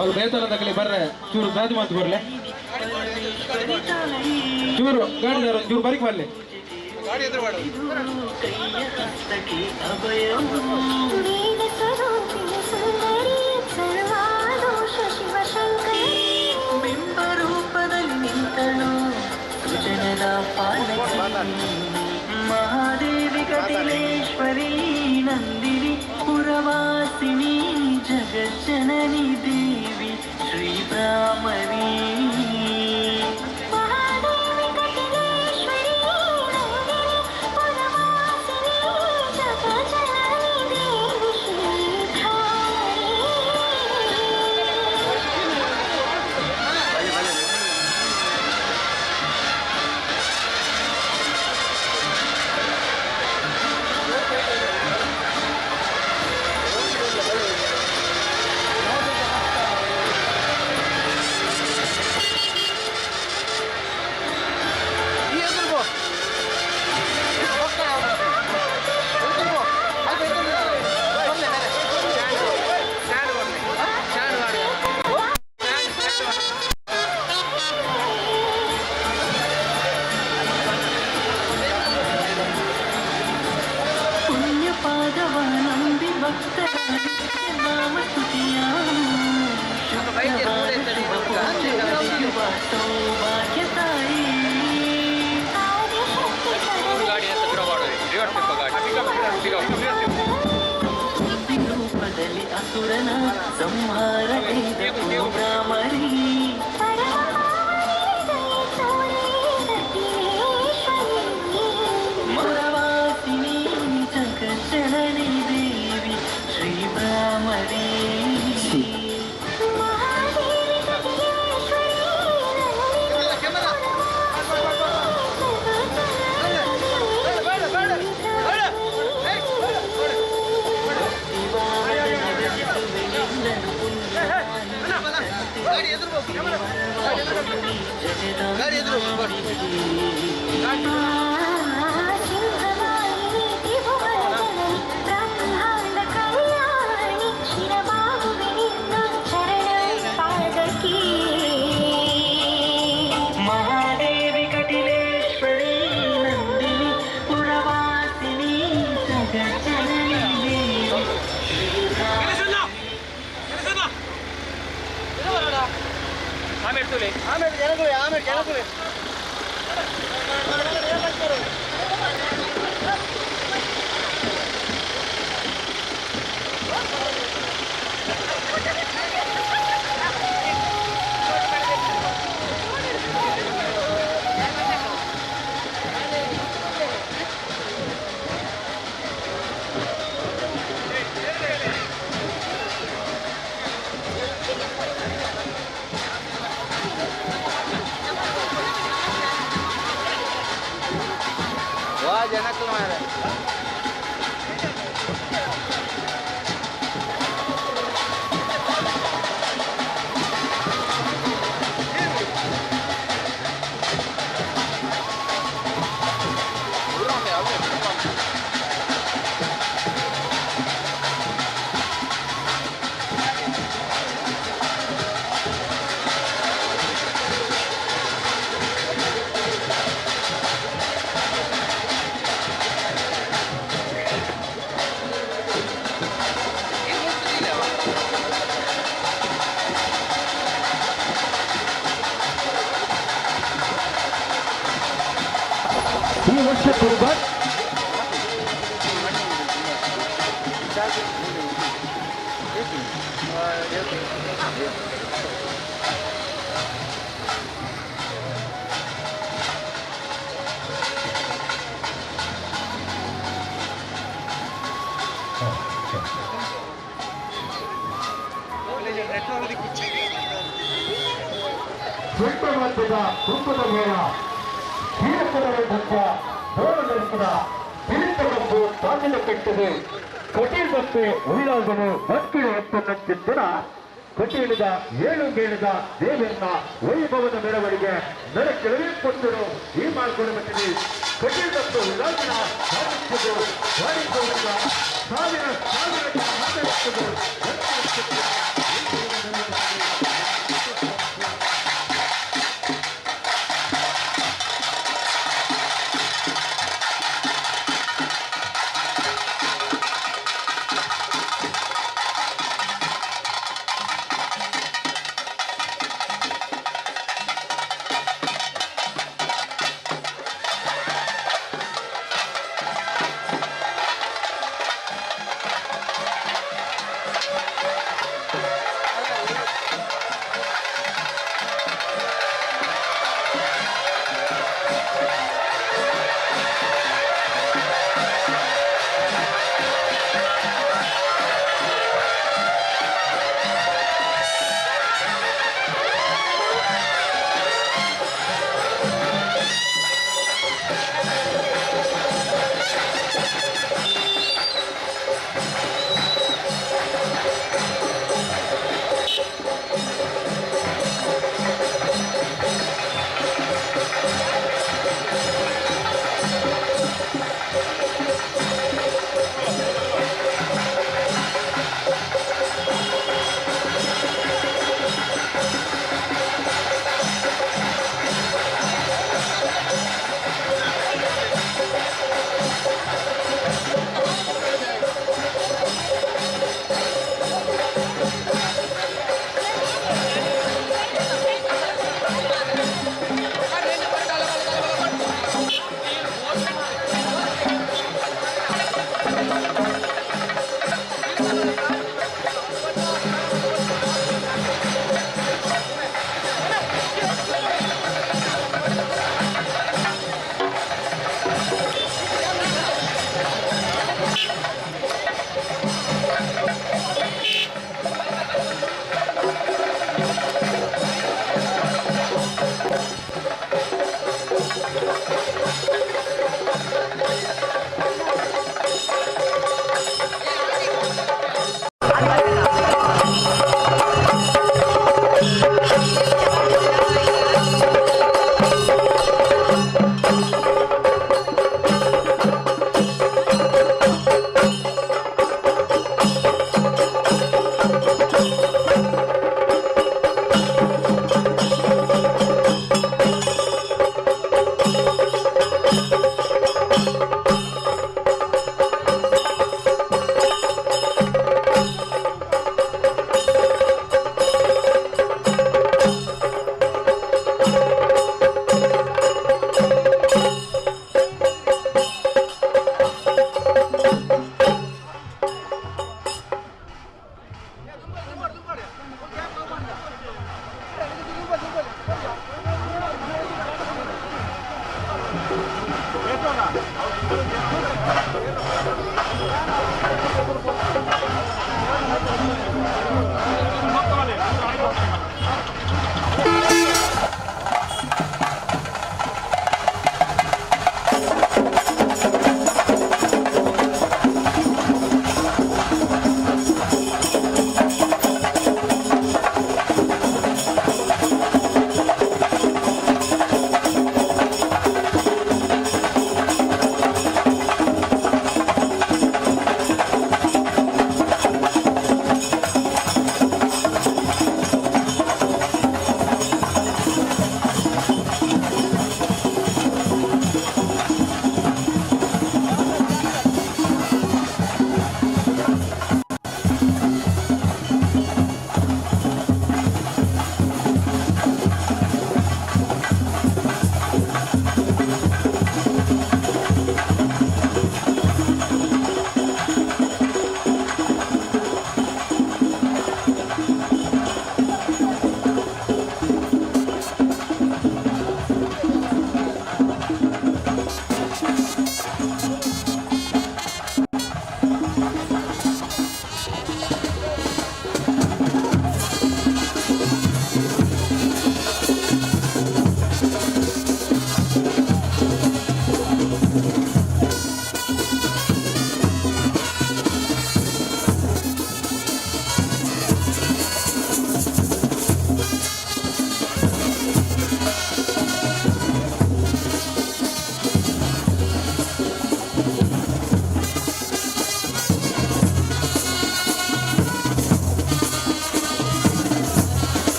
ಅವ್ರು ಬೇತನ ತಗಲಿ ಬರ್ರೆ ಚೂರು ಗಾದಿ ಮಾತು ಬರ್ಲೆ ಚೂರು ಗಾಡಿದಾರ ಚೂರು ಬರಿಕ್ ಬರ್ಲಿ ಗಾಡಿ ಎದುರು ಮಾಡು ಬಿಂಬರೂಪದಲ್ಲಿ ನಿಂತಳು ಸುಜನದ ಮಹಾದೇವಿ ಕಟಿಲೇಶ್ವರಿ ನಂದಿನಿ ಪುರವಾಸಿನಿ ಜಗಜ್ಜನನಿ ದೇವಿ ಶ್ರೀಬ್ರಾಹ್ಮಣಿ ರೂಪದಲ್ಲಿ ಅಸುರನ ಸಂಹಾರ ಬ್ರಾಹ್ಮಣಿ ಮರವಾಸಿನಿ ಜಗಜ್ಜನನಿ ದೇವಿ ಶ್ರೀ ಬ್ರಾಹ್ಮಣಿ ಮಹಾದೇವಿ ಕಟಿಲೇಶ್ವರಿ ನಂದಿನಿ ಪುರವಾಸಿನಿ ಜಗಜ್ಜನನಿ ದೇವಿ ಆಮೇಲೆ ಜನಕ್ಕೂ ಈ ವರ್ಷ ದೊಡ್ಡ ಮಧ್ಯದ ತುಪ್ಪದ ಮೇಳ ಹೀರಕುರದ ದೋರಗಳಿಸಿದ ತಿಳಿತಗೊಂಡು ತಾಮಿನ ಕೆಟ್ಟದು ಕಟೀಲಕ್ಕೆ ಉಳ್ಳಾಗನು ಮಕ್ಕಳು ಎತ್ತನ್ನುತ್ತಿದ್ದ ಕಟೀಲದ ಏಳು ಮೇಳದ ದೇವಿಯನ್ನ ವೈಭವದ ಮೆರವಣಿಗೆ ನರಕೆಳವೆ ಕೊಟ್ಟರು ಈ ಮಾಡ್ಕೊಂಡು ಬಂದಿದೆ. ಕಟೀಲಕ್ಕೆ ಉಳ್ಳಾಗಿನ ಸಾಧಿಸಿದ್ದು ಸಾವಿರ ಮಾತಾಡಿಸುವುದು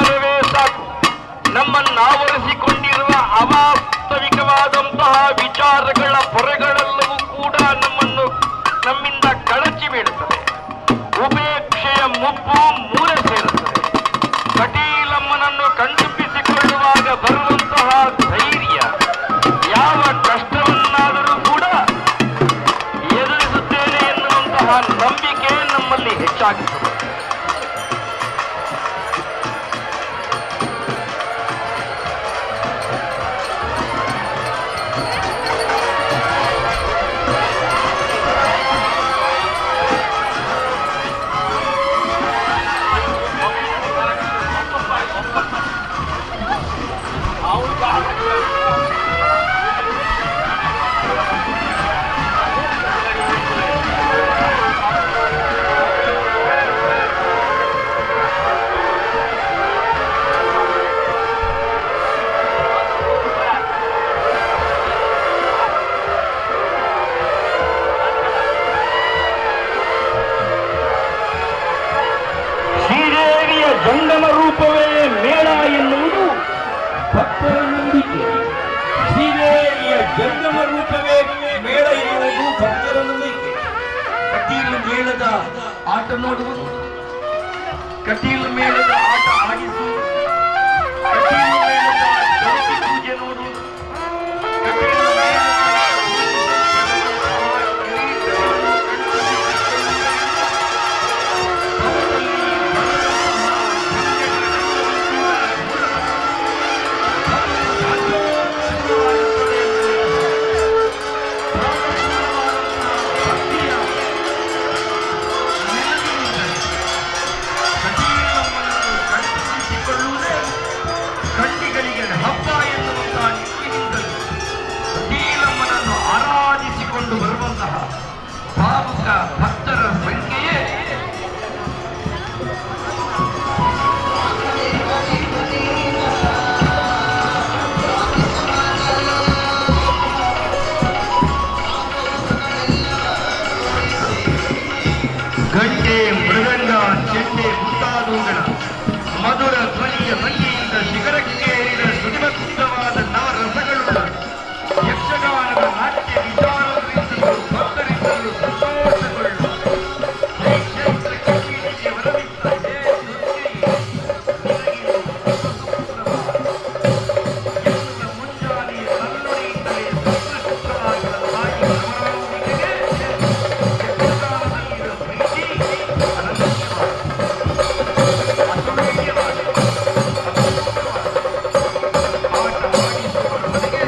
ವಿಚಾರವೇ ಸಾಕು. ನಮ್ಮನ್ನಾವರಿಸಿಕೊಂಡಿರುವ ಅವಾಸ್ತವಿಕವಾದಂತಹ ವಿಚಾರಗಳ ಪೊರೆಗಳೆಲ್ಲವೂ ಕೂಡ ನಮ್ಮಿಂದ ಕಳಚಿ ಬೀಳುತ್ತದೆ. ಉಪೇಕ್ಷೆಯ ಮುಪ್ಪು ಮೂಲೆ ಸೇರುತ್ತದೆ. ಕಟೀಲಮ್ಮನನ್ನು ಕಣ್ತುಂಬಿಸಿಕೊಳ್ಳುವಾಗ ಬರುವಂತಹ ಧೈರ್ಯ, ಯಾವ ಕಷ್ಟವನ್ನಾದರೂ ಕೂಡ ಎದುರಿಸುತ್ತೇನೆ ಎನ್ನುವಂತಹ ನಂಬಿಕೆ ನಮ್ಮಲ್ಲಿ ಹೆಚ್ಚಾಗುತ್ತದೆ. ಜಂಗಮ ರೂಪವೇ ಮೇಳ ಎನ್ನುವುದು ಭಕ್ತರ ನಂಬಿಕೆ. ಶ್ರೀದೇವಿಯ ಜಂಗಮ ರೂಪವೇ ಮೇಳ ಎನ್ನುವುದು ಭಕ್ತರ ನಂಬಿಕೆ. ಕಟೀಲು ಮೇಳದ ಆಟ ನೋಡುವುದು, ಕಟೀಲು ಮೇಳದ ಆಟ ಆಡಿಸುವುದು, ಕಟೀಲು ಮೇಳದ ಗಣಪತಿ ಪೂಜೆ ನೋಡುವುದು, ಕಟೀಲು ಬರುವಂತಹ ಭಾವುಕ ಭಕ್ತರ ಸಂಖ್ಯೆಯೇ ಗಂಟೆ, ಮೃದಂಗ, ಚೆಂಡೆ ಮುಂತಾದವುಗಳ ಮಧುರ ಧ್ವನಿಯ ಸಂಖ್ಯೆಯಿಂದ ಶಿಖರಕ್ಕೆ ಏರಿದ ಸುಧಿಮತ್ತವಾದ ನವರಸಗಳುಳ್ಳ ಯಕ್ಷಗಾನದ ನಾಟ್ಯ ವಿಚಾರದಿಂದಲೂ ಭಕ್ತರಿಂದಲೂ ಸಂತೋಷಗೊಳ್ಳು. ಶ್ರೀ ಕ್ಷೇತ್ರ ಕಚೇರಿಗೆ ಒದಗಿಸುತ್ತದೆ ಮುಂಜಾನೆಯ ನಲ್ಲೊಡೆಯಿಂದಲೇ ಸಂತೃಷ್ಟರಾಗಿರುವ ತಾಯಿ ನವರಾವಣಿಗೆ ಯಕ್ಷಗಾನದಲ್ಲಿರುವ ಪ್ರೀತಿ ಅನನ್ಯವಾದ ಅಸುಮೇಯವಾದ ಆಟ ಆಡಿಸುವವರಿಗೆ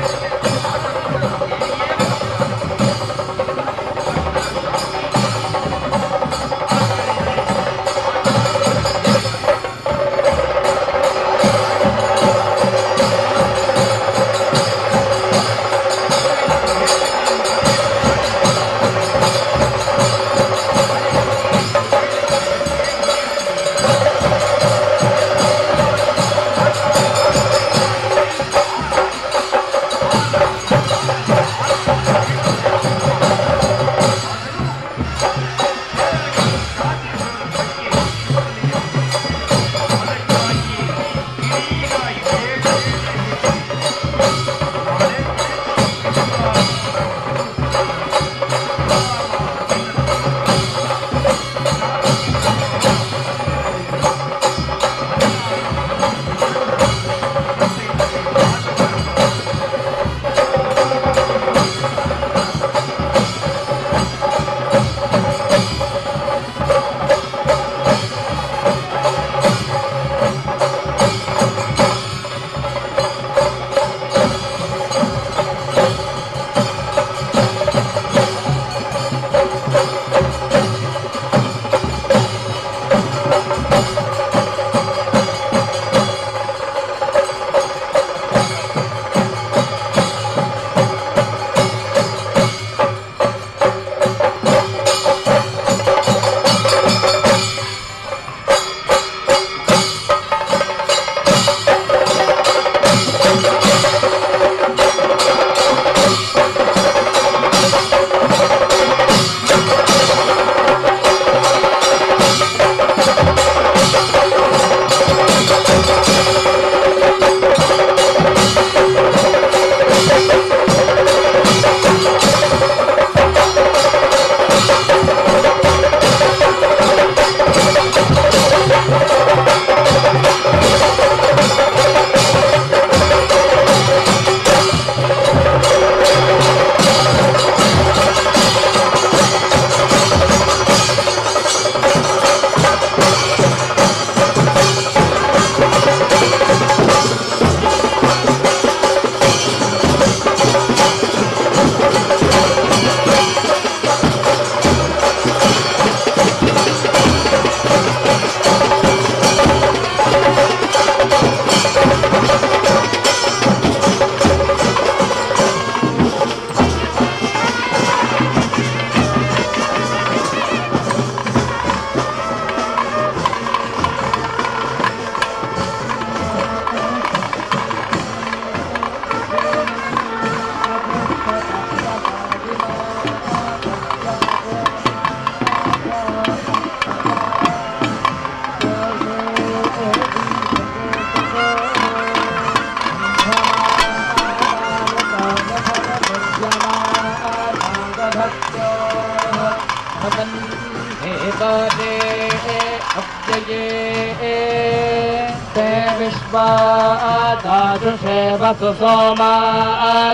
विश्वादाजुषे वसु सोमा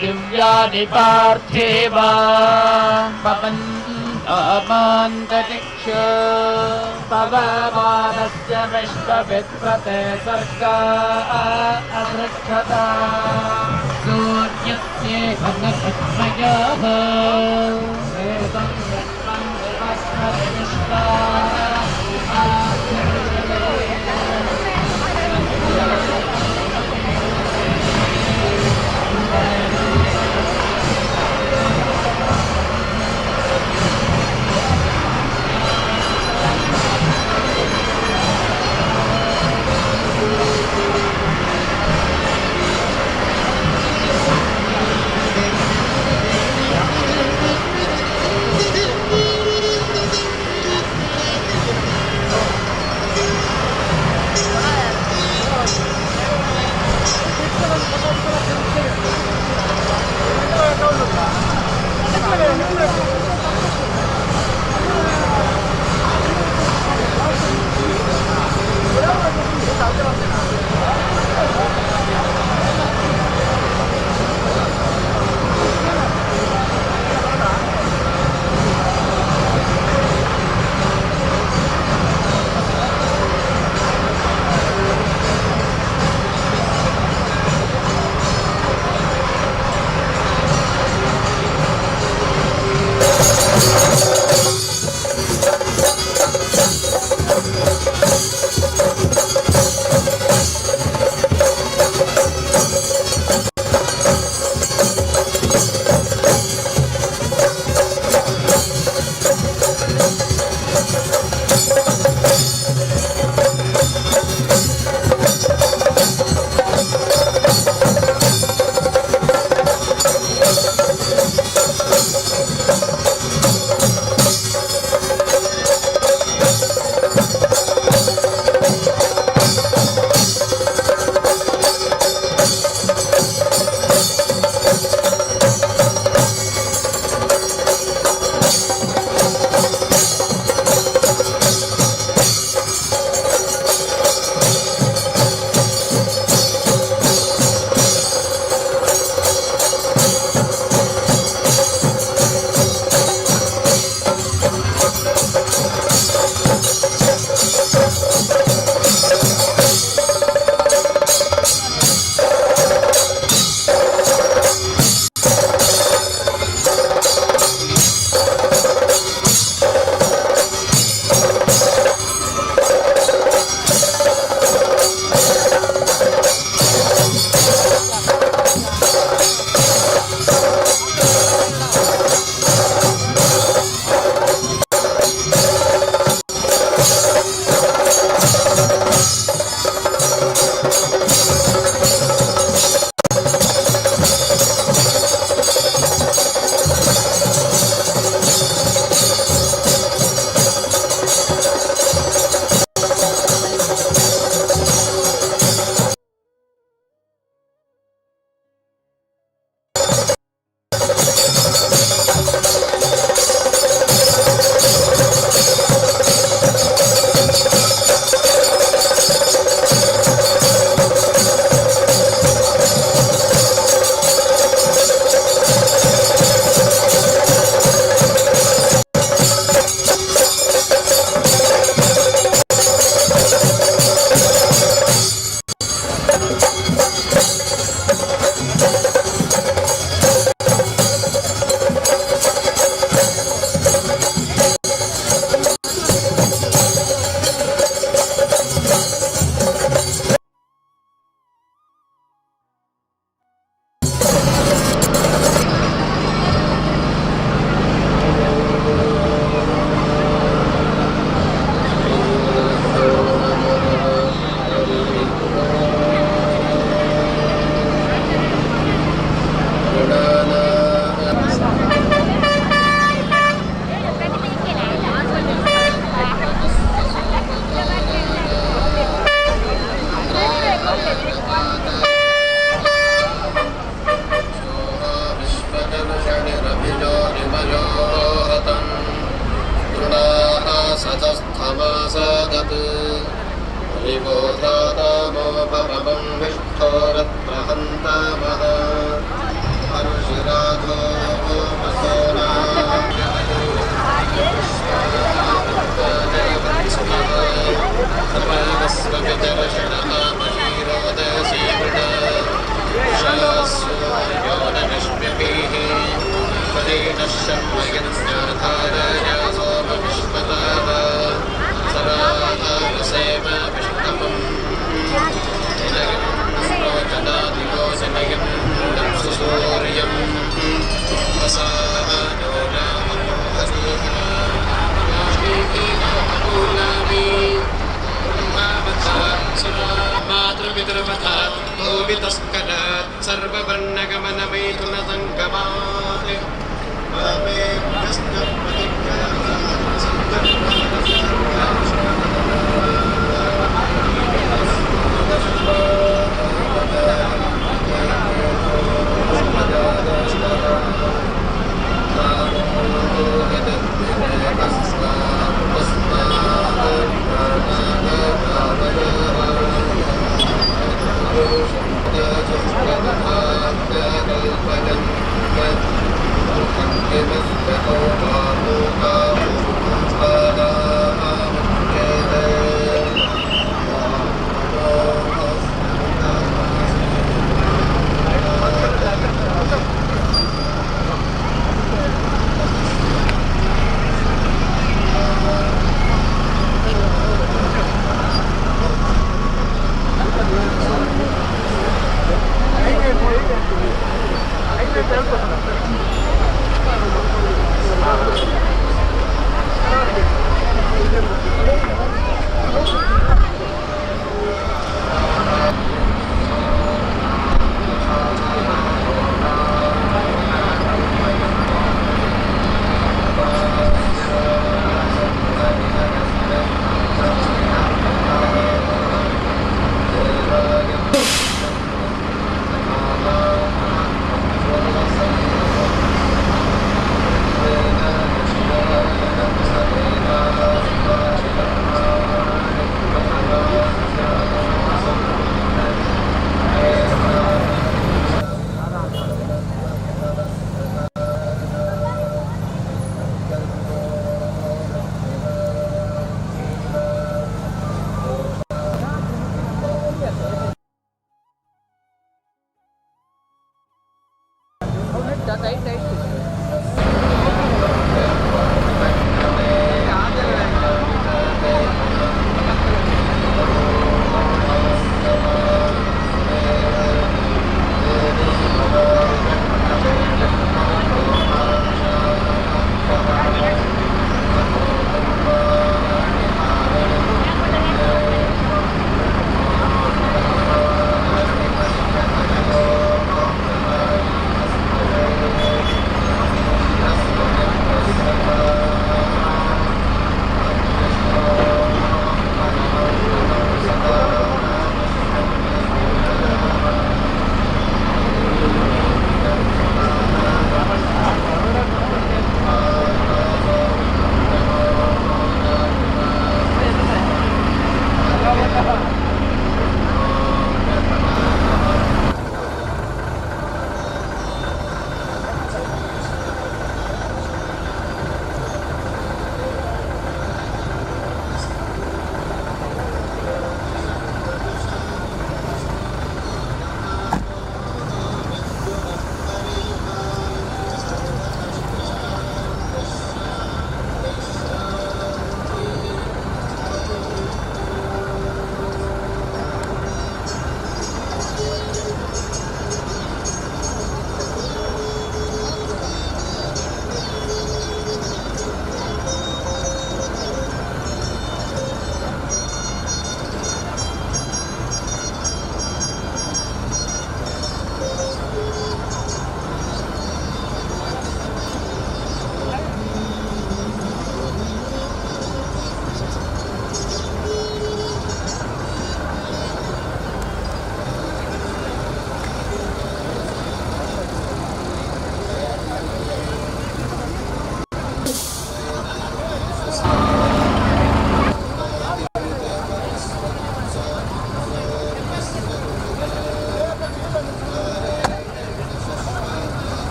दिव्यानि पार्थिवा पवन्तमान्तरिक्ष पवमानस्य विश्वविद्वते सर्गा अदृक्षता सूर्यस्येव नक्षत्रयः एतं विश्वं विवस्वति विश्वा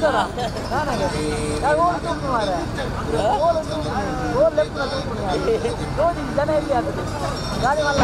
ಸರ ನಾನಾಗೆ ಓಲ್ ತೂಕು ಮಾರೆ ಓಲ್ ಲೆಫ್ಟ್ ತೂಕು ನೋಡಿ ಜನ ಎಲ್ಲಿ ಆಗ್ತದೆ ಗಾಡಿ ಮಲ್ಲ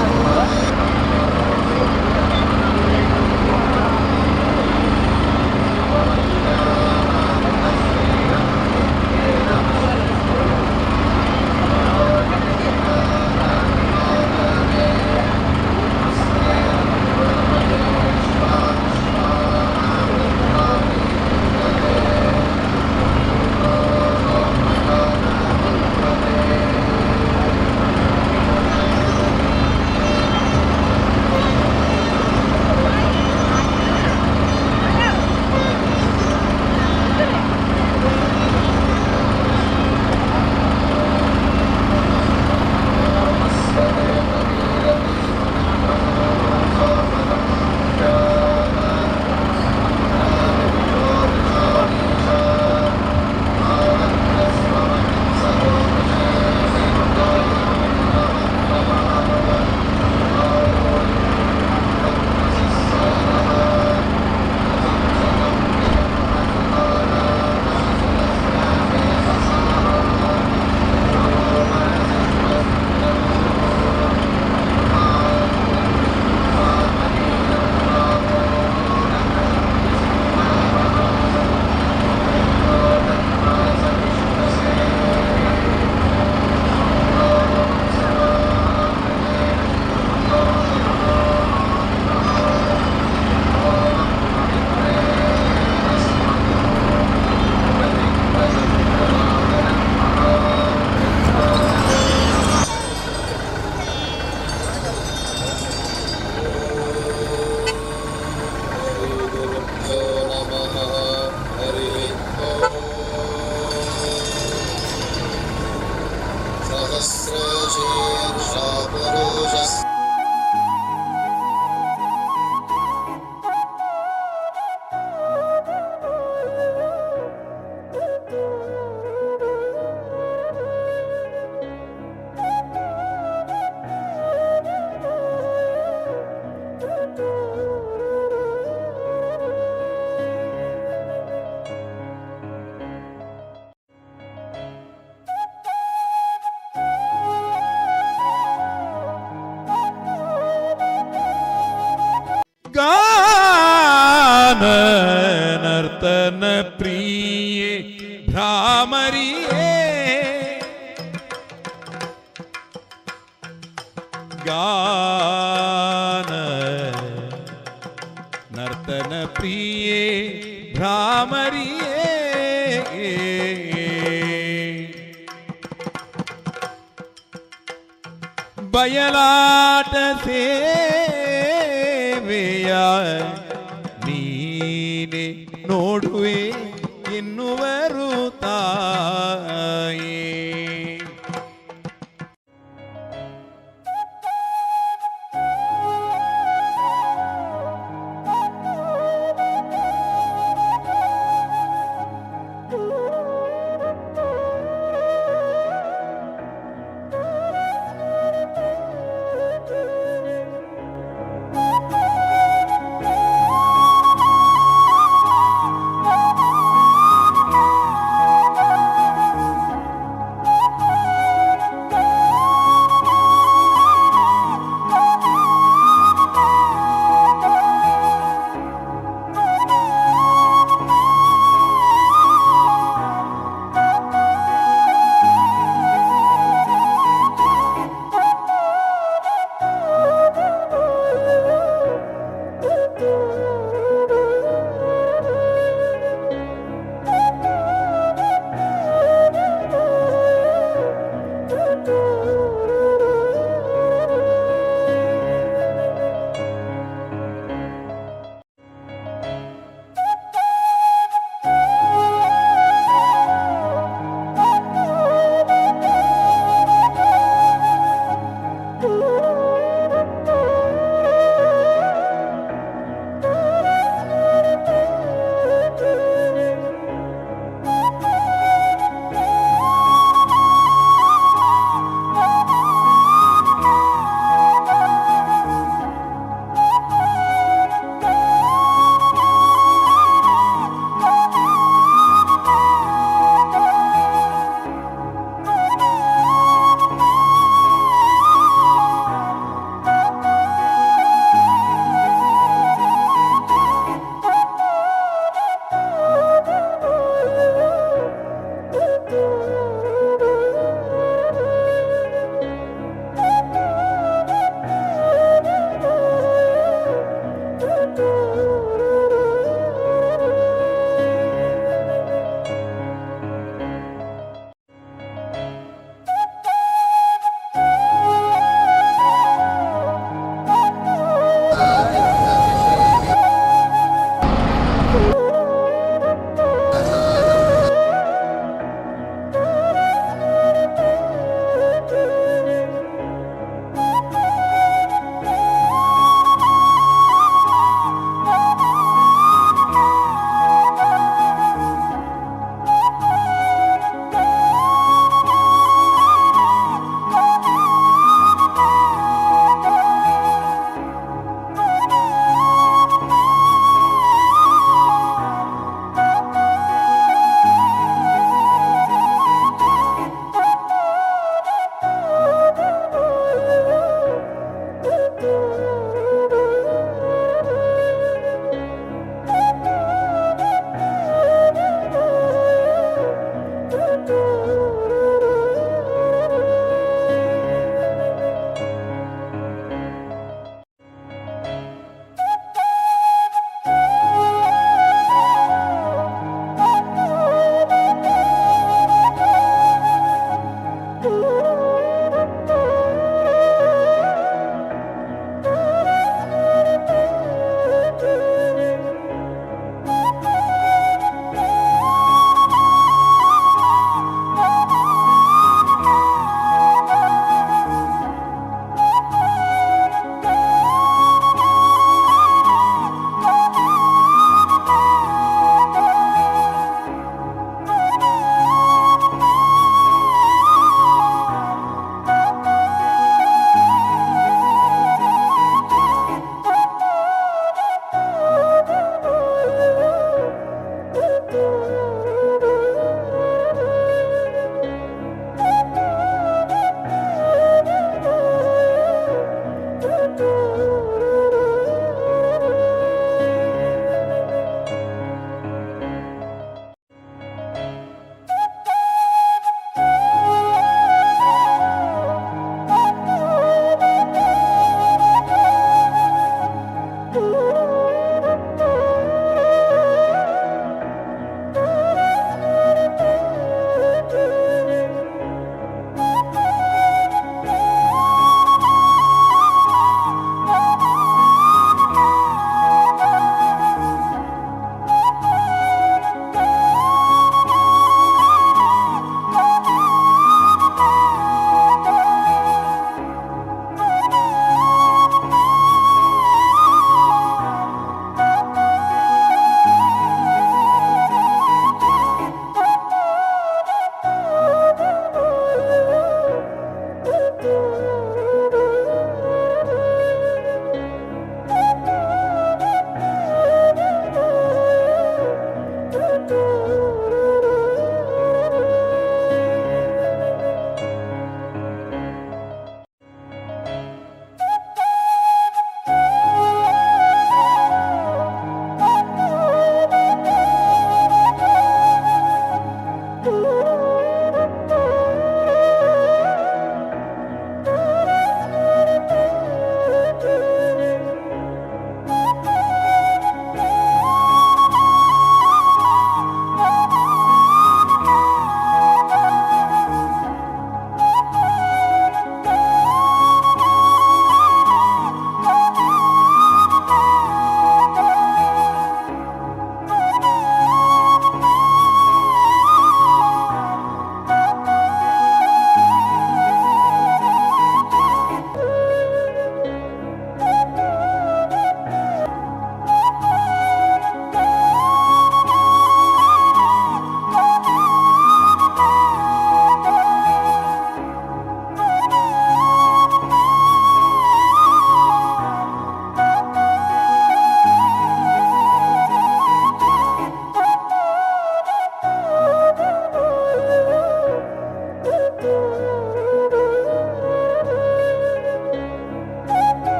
गान नर्तन प्रिये भ्रामरिये गान नर्तन प्रिये भ्रामरिये बयलाट ಸೇವೆಯ ನೀನೆ ನೋಡುವೆ ಎನ್ನುವರು ತಾಯೇ.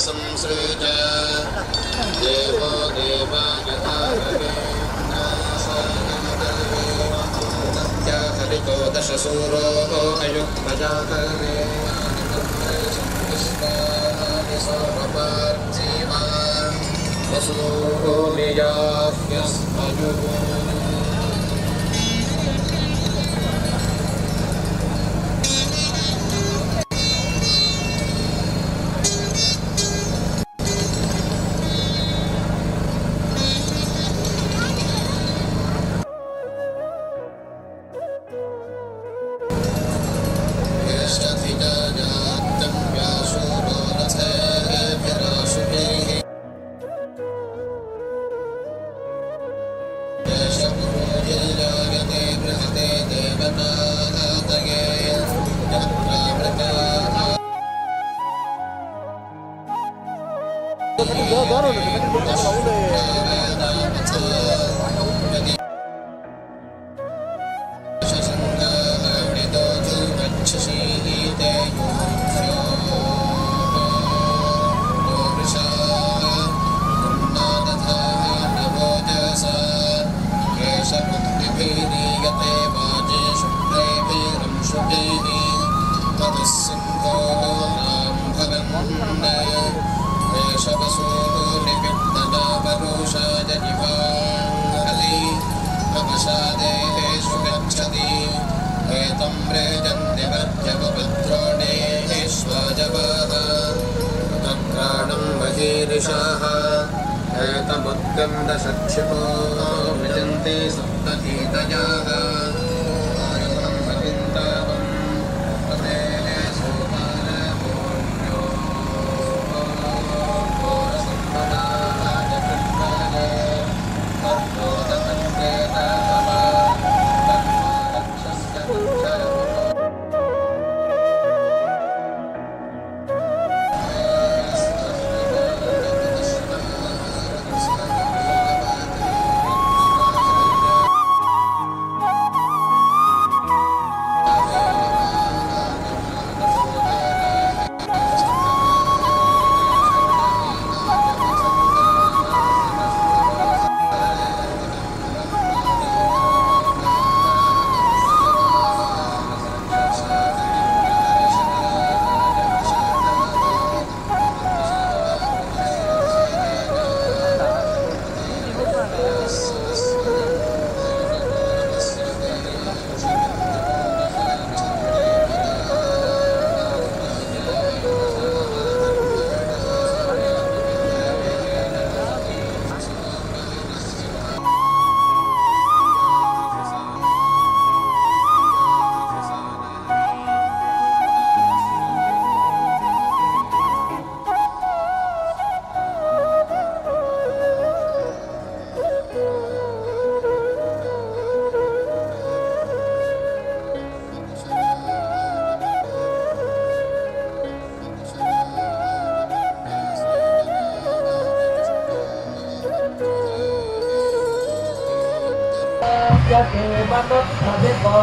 संसृज देवो देवायताहरितो दशसूरो अयुक्तजातरे वसुो नियाह्यस्मयुः ऋषाः एतमुद्गन्धसक्षिपो विजन्ते सप्ततीतयाः भारतं भगिन्दावं पतेः सोपानपूर्ण्यो घोरसम्पदाय कृष्णाय तत्रोदकन्तेतमा तन्मारक्षस्य वृक्षयो ಯಾಕೆ ಬಂದಬೇಕು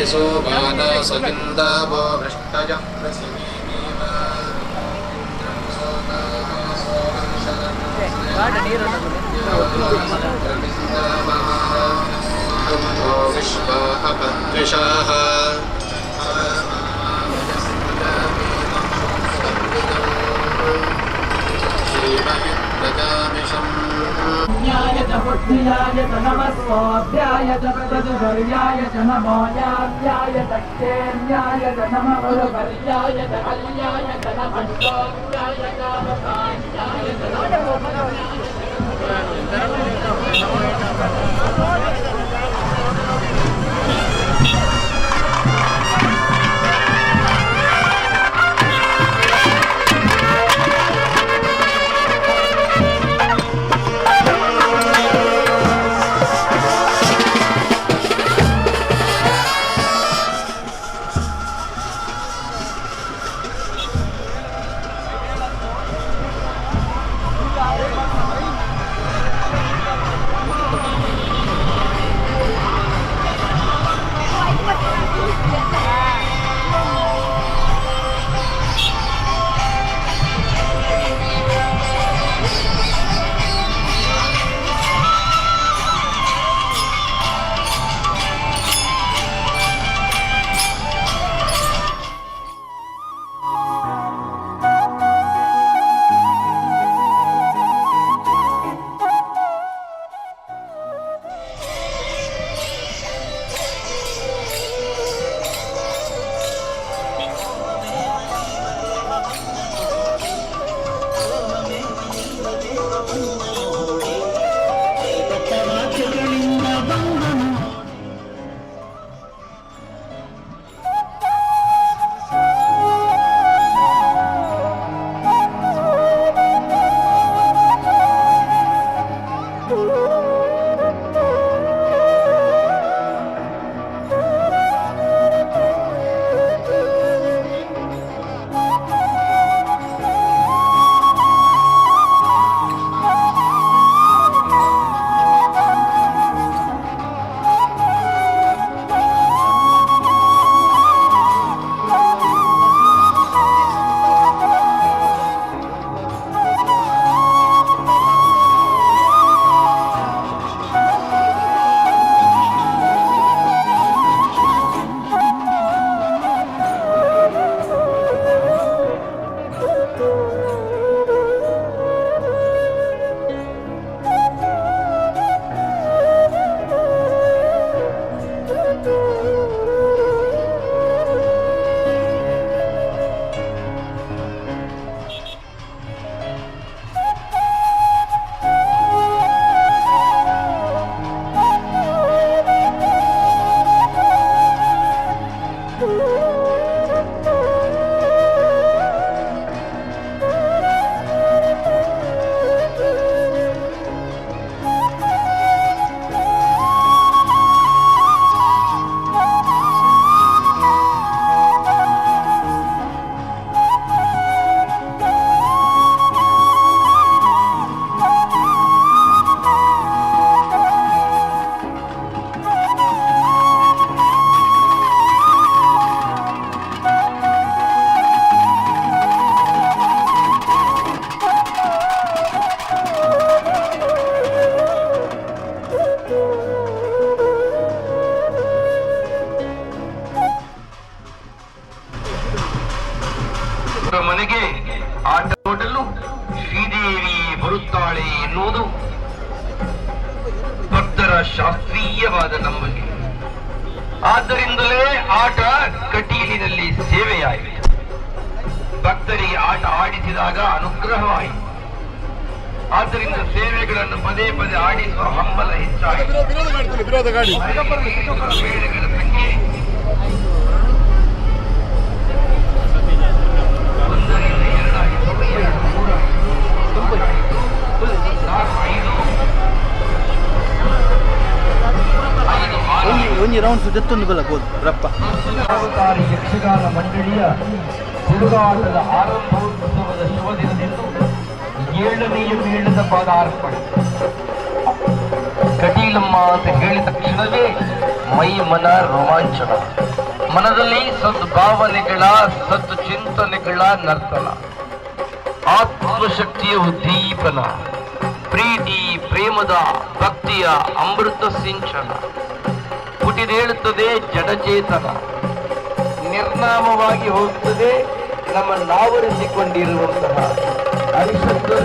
हविषो वादा सविन्दावो वृष्टय प्रसिनीमेव विश्वा अपद्विषाः न्याय च बुद्धियाय च नमस्वाभ्याय च प्रतुवर्याय च नमो याभ्याय च क्षेम्याय च नमः गुरुवर्याय च कल्याय च नमः स्वाभ्याय च वकान्याय च ಮನೆಗೆ ಆಟ ನೋಡಲು ಶ್ರೀದೇವಿ ಬರುತ್ತಾಳೆ ಎನ್ನುವುದು ಭಕ್ತರ ಶಾಸ್ತ್ರೀಯವಾದ ನಂಬಿಕೆ. ಆದ್ದರಿಂದಲೇ ಆಟ ಕಟೀಲಿನಲ್ಲಿ ಸೇವೆಯಾಯಿತು. ಭಕ್ತರಿಗೆ ಆಟ ಆಡಿಸಿದಾಗ ಅನುಗ್ರಹವಾಯಿತು. ಆದ್ದರಿಂದ ಸೇವೆಗಳನ್ನು ಪದೇ ಪದೇ ಆಡಿಸುವ ಹಂಬಲ ಹೆಚ್ಚಾಯಿತು. ವೇಳೆಗಳ ಸಂಖ್ಯೆ ಒಂಜಿ ರೌಂಡ್ ಸುತ್ತೊಂದು ಬರಬಹುದು ರಪ್ಪ. ಸರ್ವಕಾರಿ ಯಕ್ಷಗಾನ ಮಂಡಳಿಯ ಹುಡುಗಾಟದ ಆರಂಭೋತ್ಸವದ ಶುಭ ದಿನದಂದು 7ನೇ ಮೇಳದ ಪಾದಾರ್ಪಣೆ. ಕಟೀಲಮ್ಮ ಅಂತ ಹೇಳಿದ ತಕ್ಷಣವೇ ಮೈ ಮನ ರೋಮಾಂಚನ, ಮನದಲ್ಲಿ ಸದ್ಭಾವನೆಗಳ ಸದ್ಚಿಂತನೆಗಳ ನರ್ತನ, ಆತ್ಮಶಕ್ತಿಯ ಉದ್ದೀಪನ, ಪ್ರೀತಿ ಪ್ರೇಮದ ಭಕ್ತಿಯ ಅಮೃತ ಸಿಂಚನ, ಪುಟಿದೇಳುತ್ತದೆ ಜಡಚೇತನ, ನಿರ್ನಾಮವಾಗಿ ಹೋಗುತ್ತದೆ ನಮ್ಮ ನಾವರಿಸಿಕೊಂಡಿರುವಂತಹ ಹರಿಶಂಕರ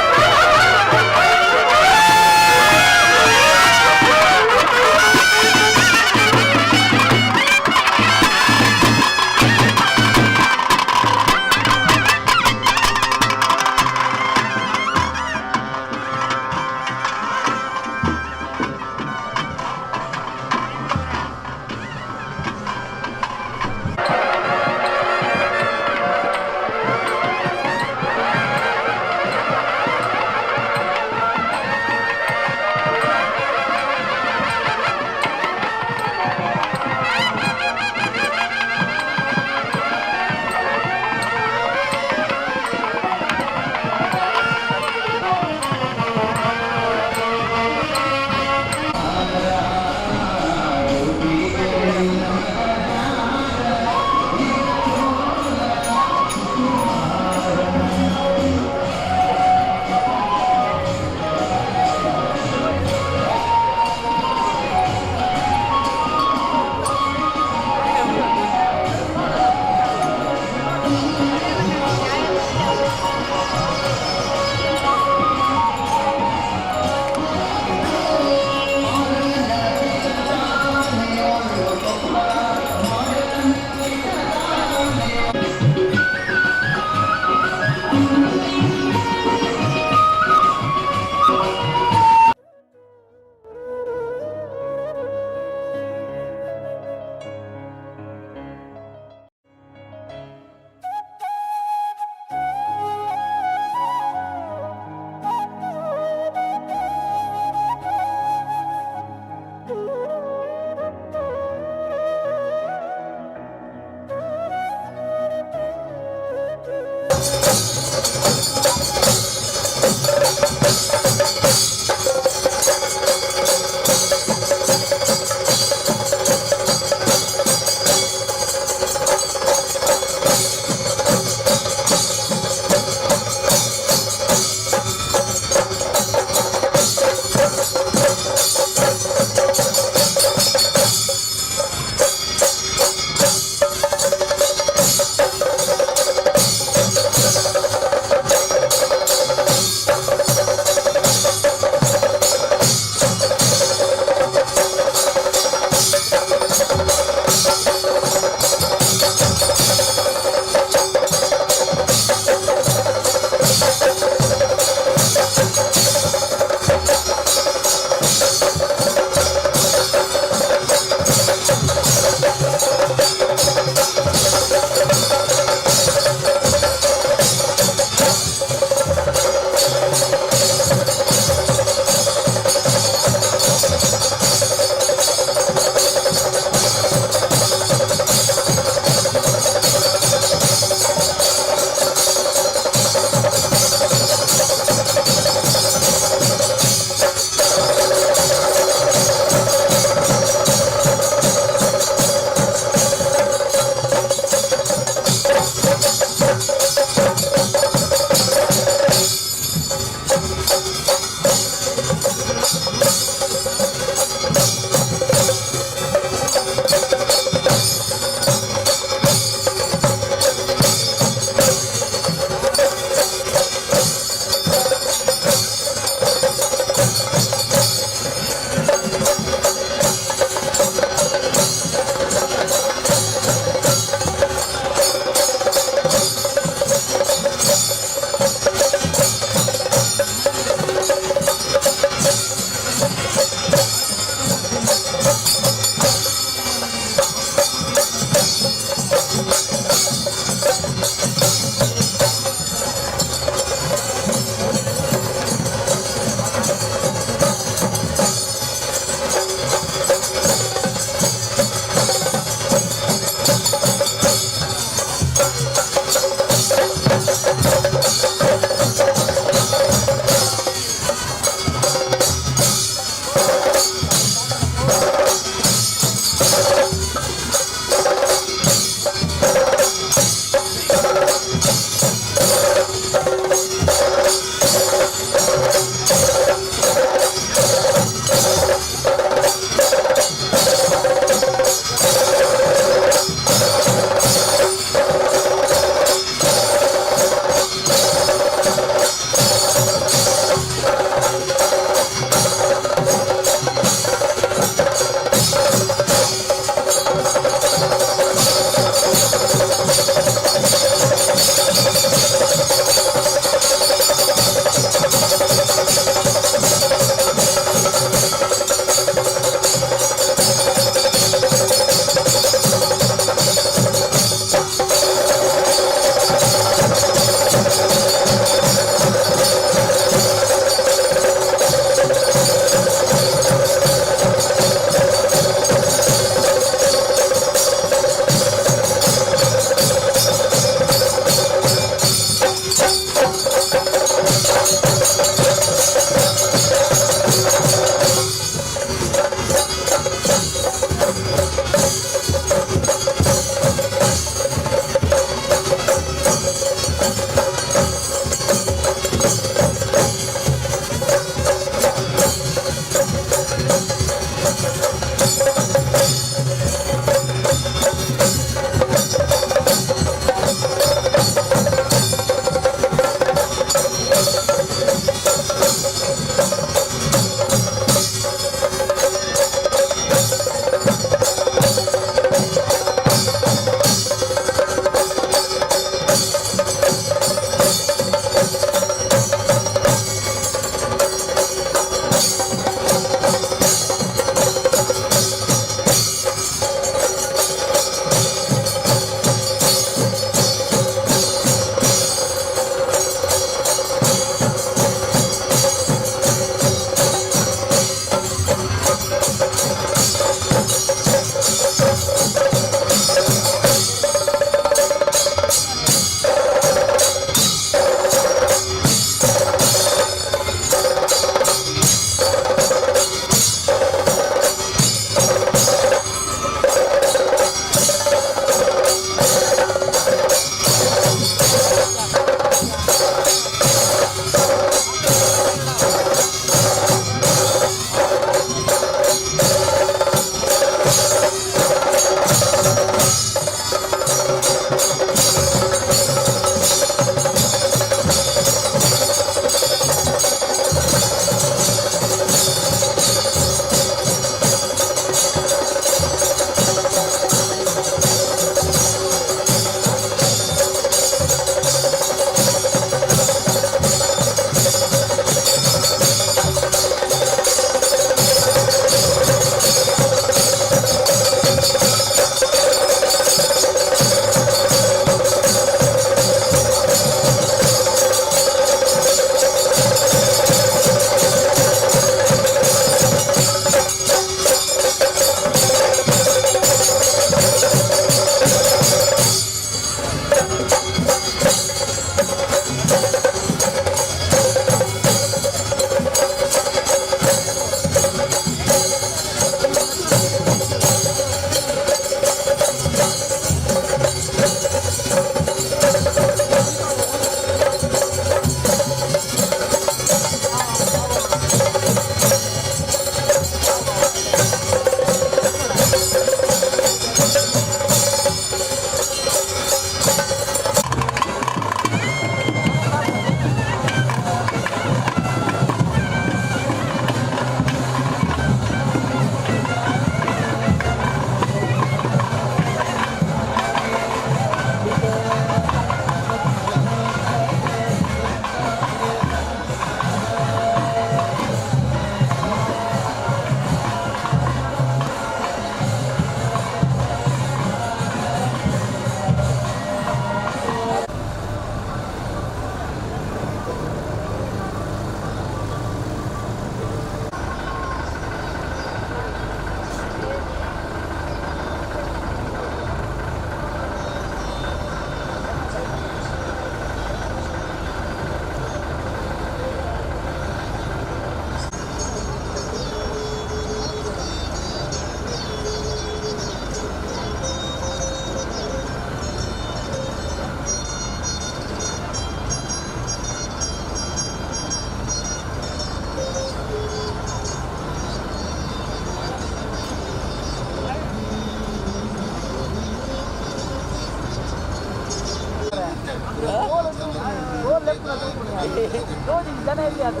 ಜನ ಎಲ್ಲಿ ಅದು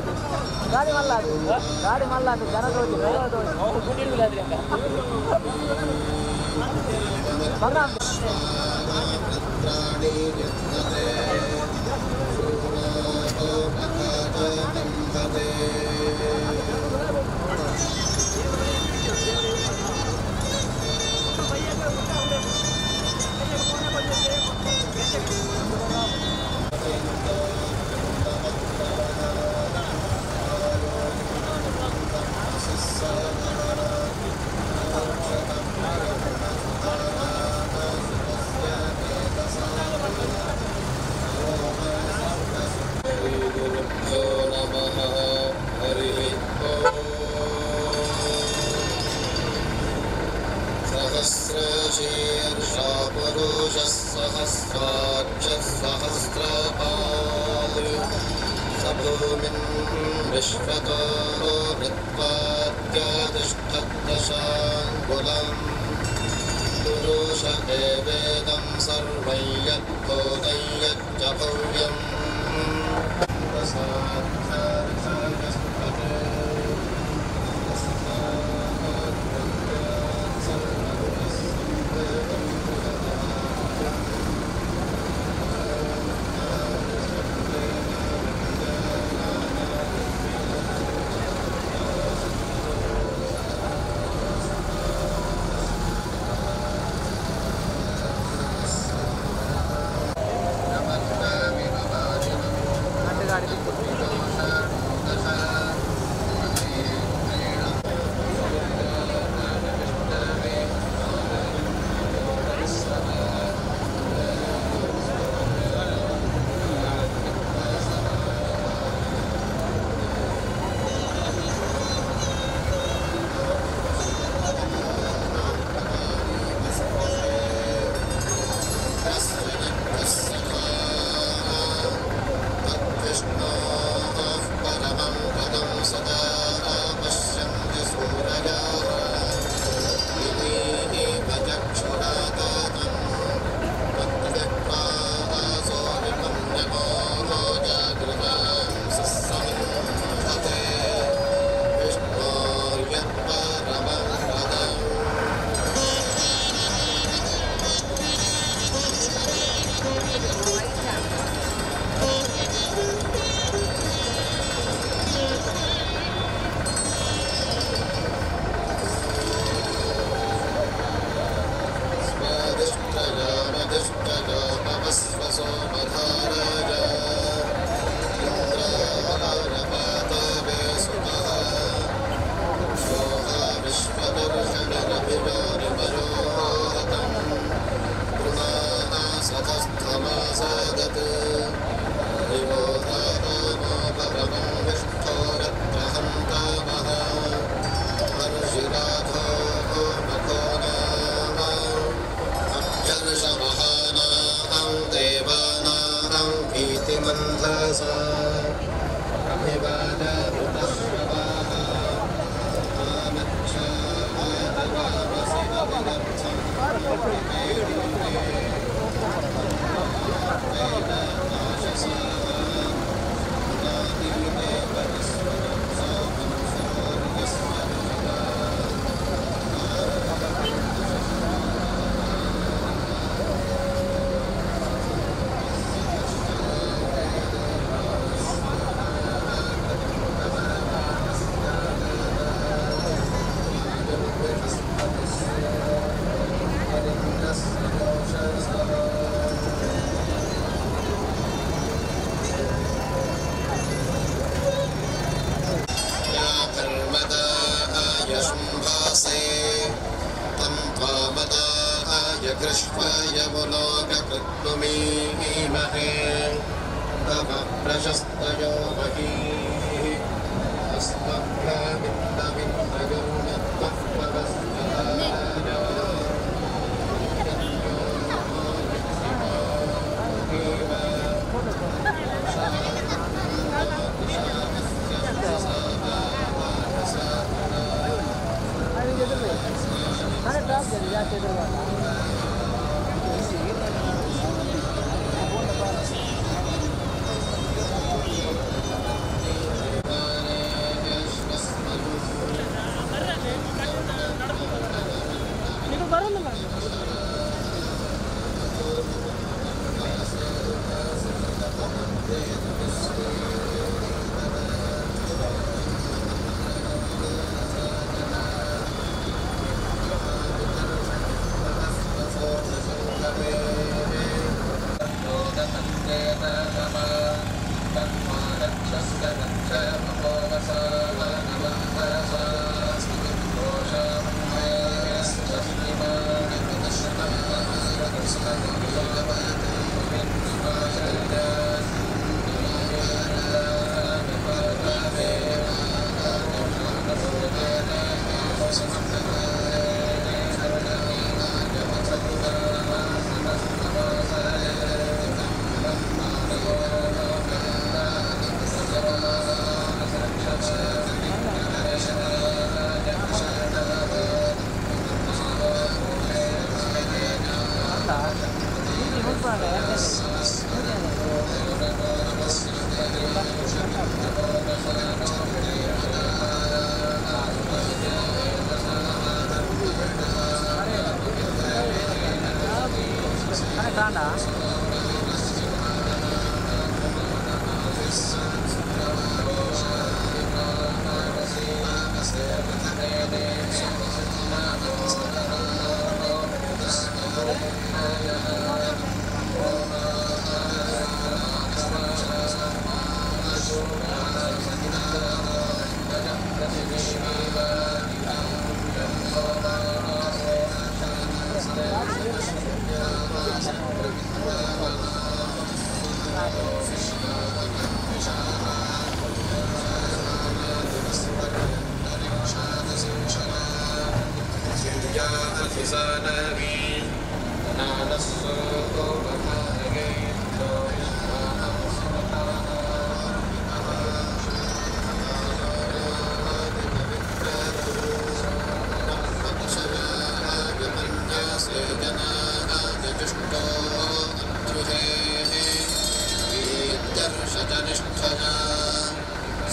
ಗಾಡಿ ಮಲ್ಲ ಅದು ಗಾಡಿ ಮಲ್ಲ ಅದು ಜನ ತೋಜಿ ಡ್ರೈವರ್ ತೋಜಿ ಗುಡಿರ್ಬಿಡಾದ್ರಿ ಮಗ सहस्रशीर्षा पुरुषः सहस्राक्षः सहस्रपात् स भूमिं विश्वतो वृत्वाद्यातिष्ठद्दशाङ्गुलम् पुरुष एवेदं सर्वं यद्भूतं यच्च भव्यम् यमुलोककृत्नुमीमहे तव प्रशस्तयो महीः अस्मभ्यमिन्दमिन्द्रगुणत्वः सानवी नानस्सो उपभागे दर्शजनिष्ठया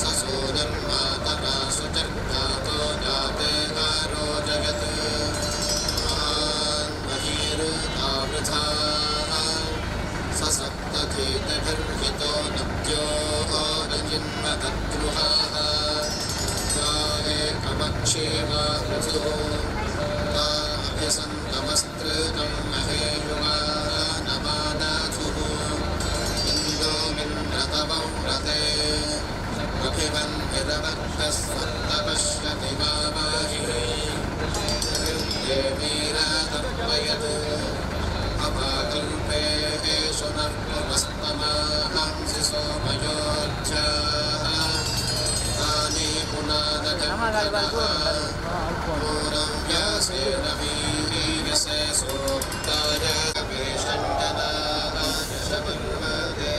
ससोदर्मातरा सुचर्घातो जाते हारो जगत् महान्महीरुतावृथा ससप्तखेतभिर्हितो नद्यो नजिन्मतद्रुहाः एकमक्षेमा ऋतुः ताभ्यसन्तमस्त्रितं महेयुगा नमानाथुः इन्दोमिन्द्रतमं व्रते अभिवन्दिरवक्तस्वत्तपश्यति वामाहि देवीरातर्पयत् अपाकल्पेषु नर्मस्तमाहंसि सोमयोध्याः तानि पुनादजन्मनः पूरं व्यासेन वीर्यसे सूक्ताय वेषण्डनाः शबर्मदे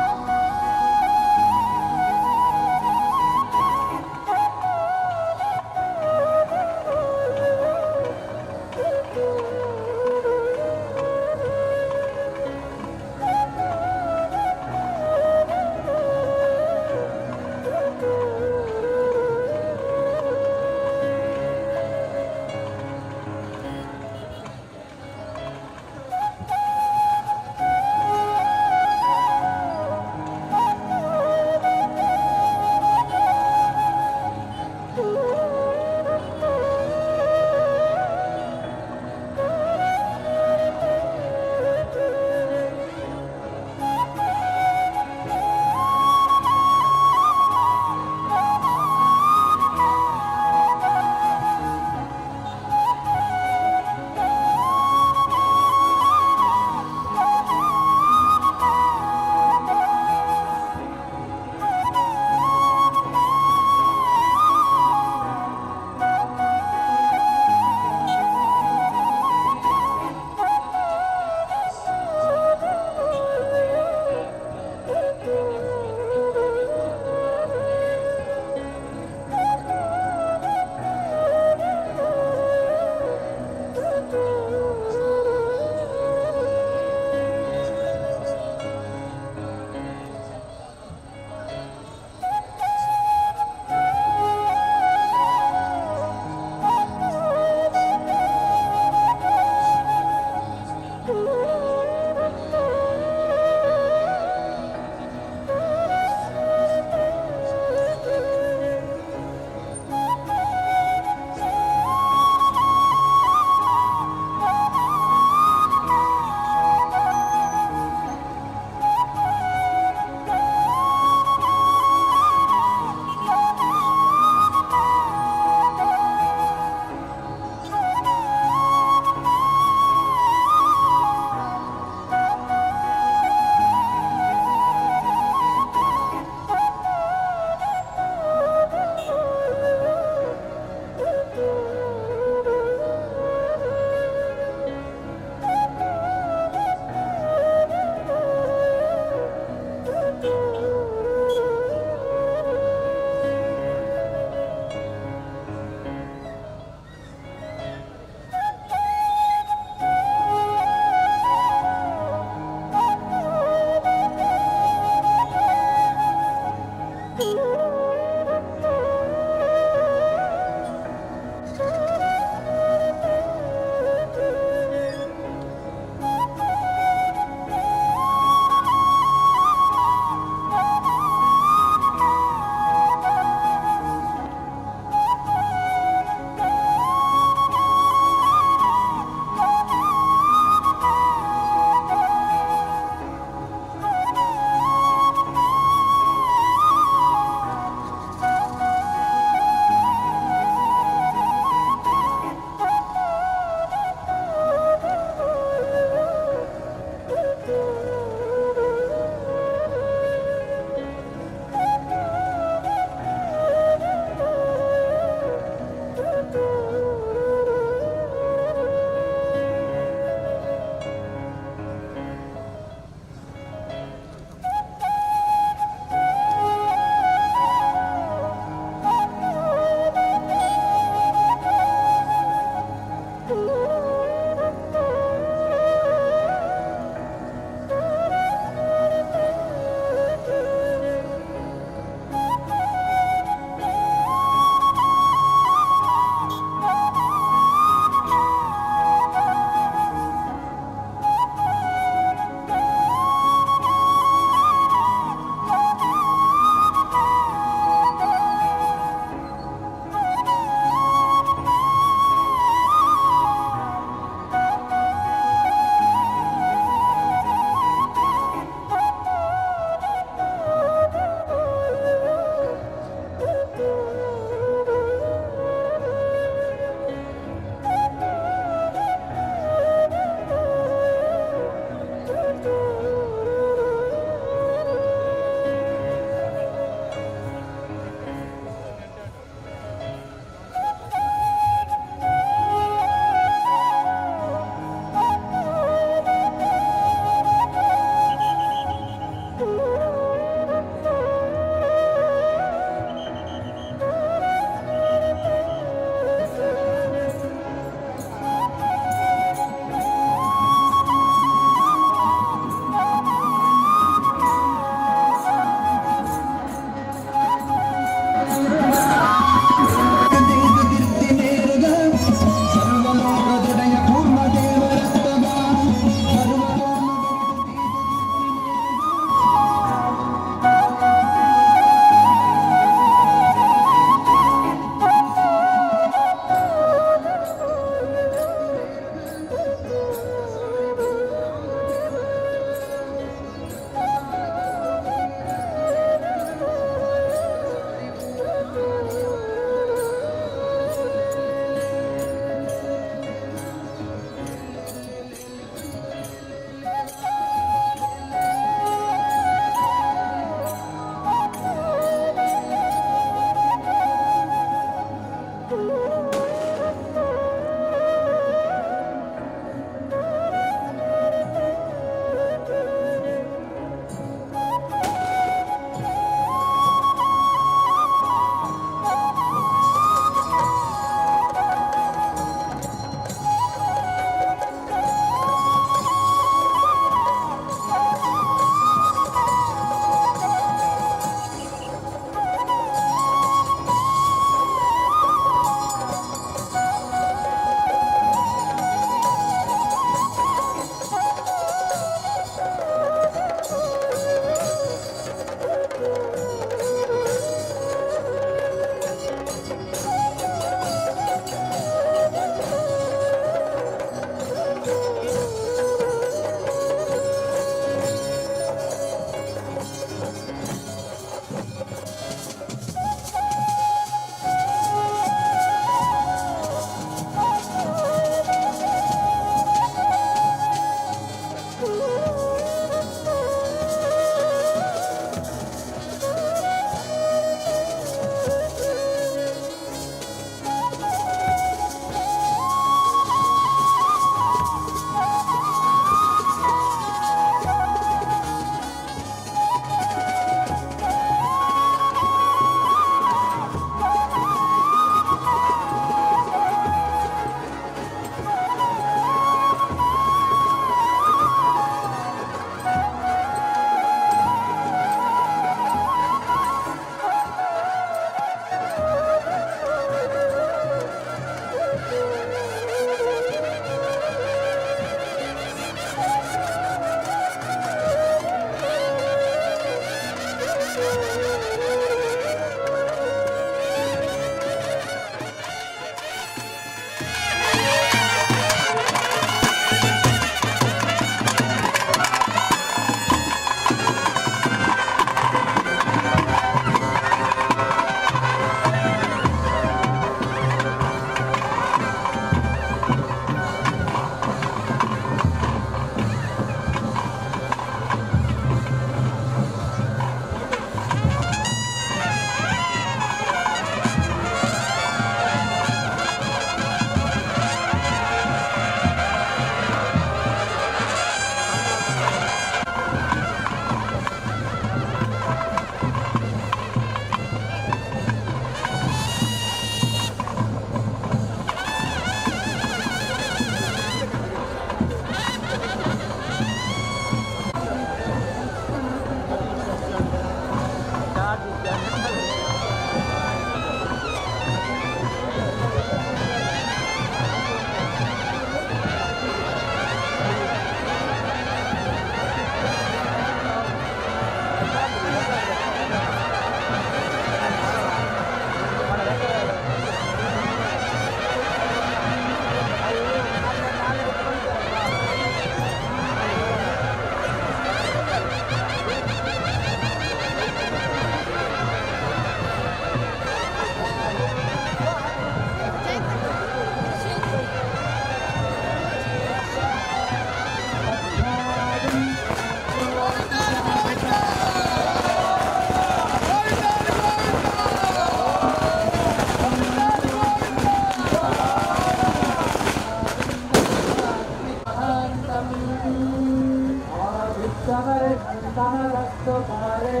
रस्तु पारे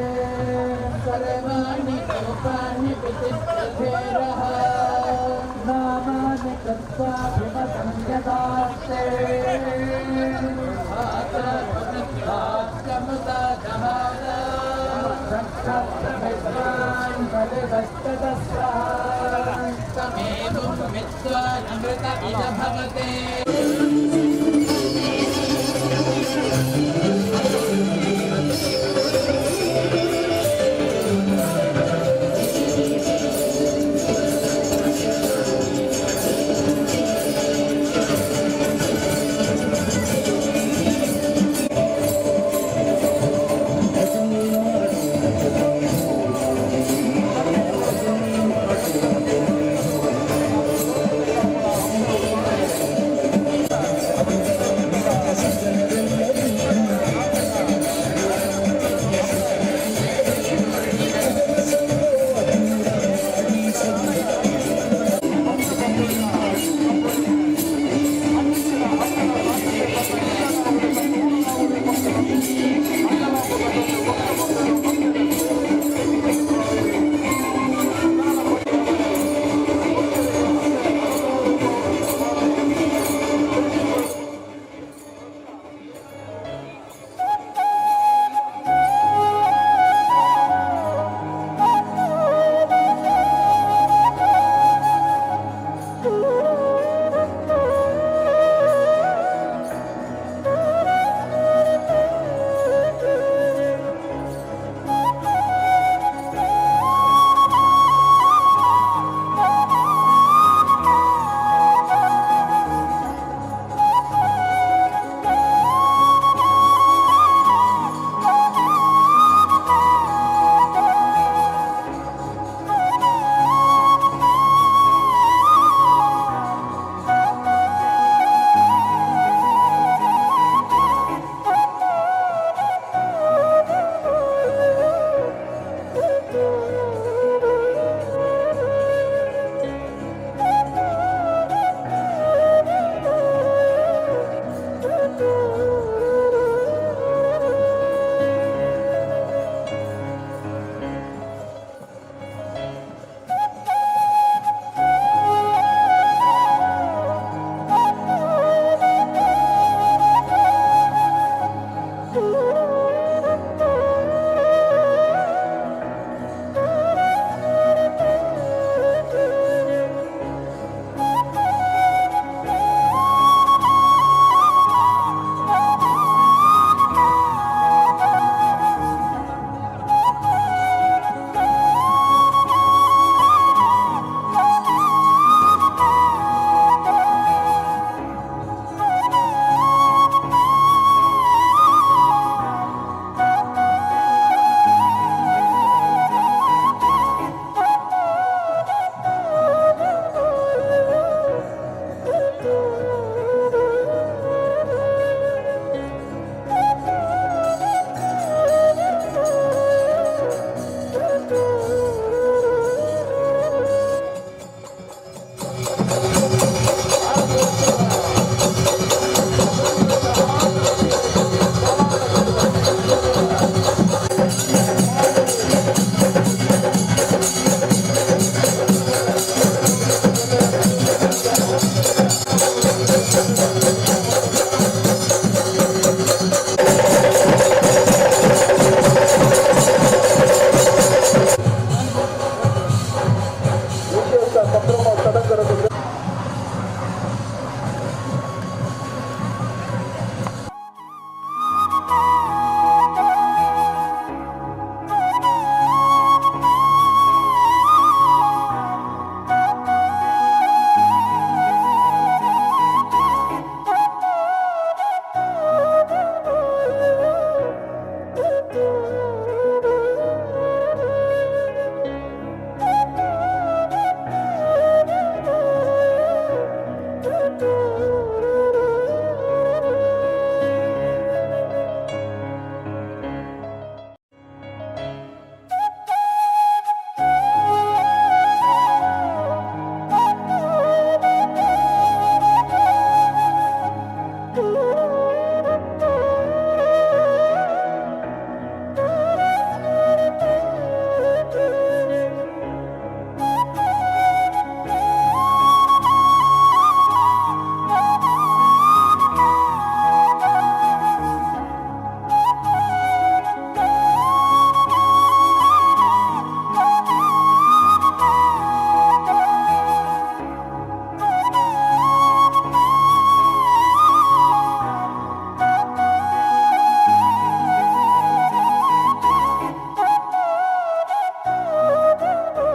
सर्वाणि रूपाणि विचित्रभेदः नामानि कृत्वा विमसंयतास्ते सक्षत्रमित्रान् बलिवस्ततस्रान् तमेवं विद्वान् अमृतमिह भवते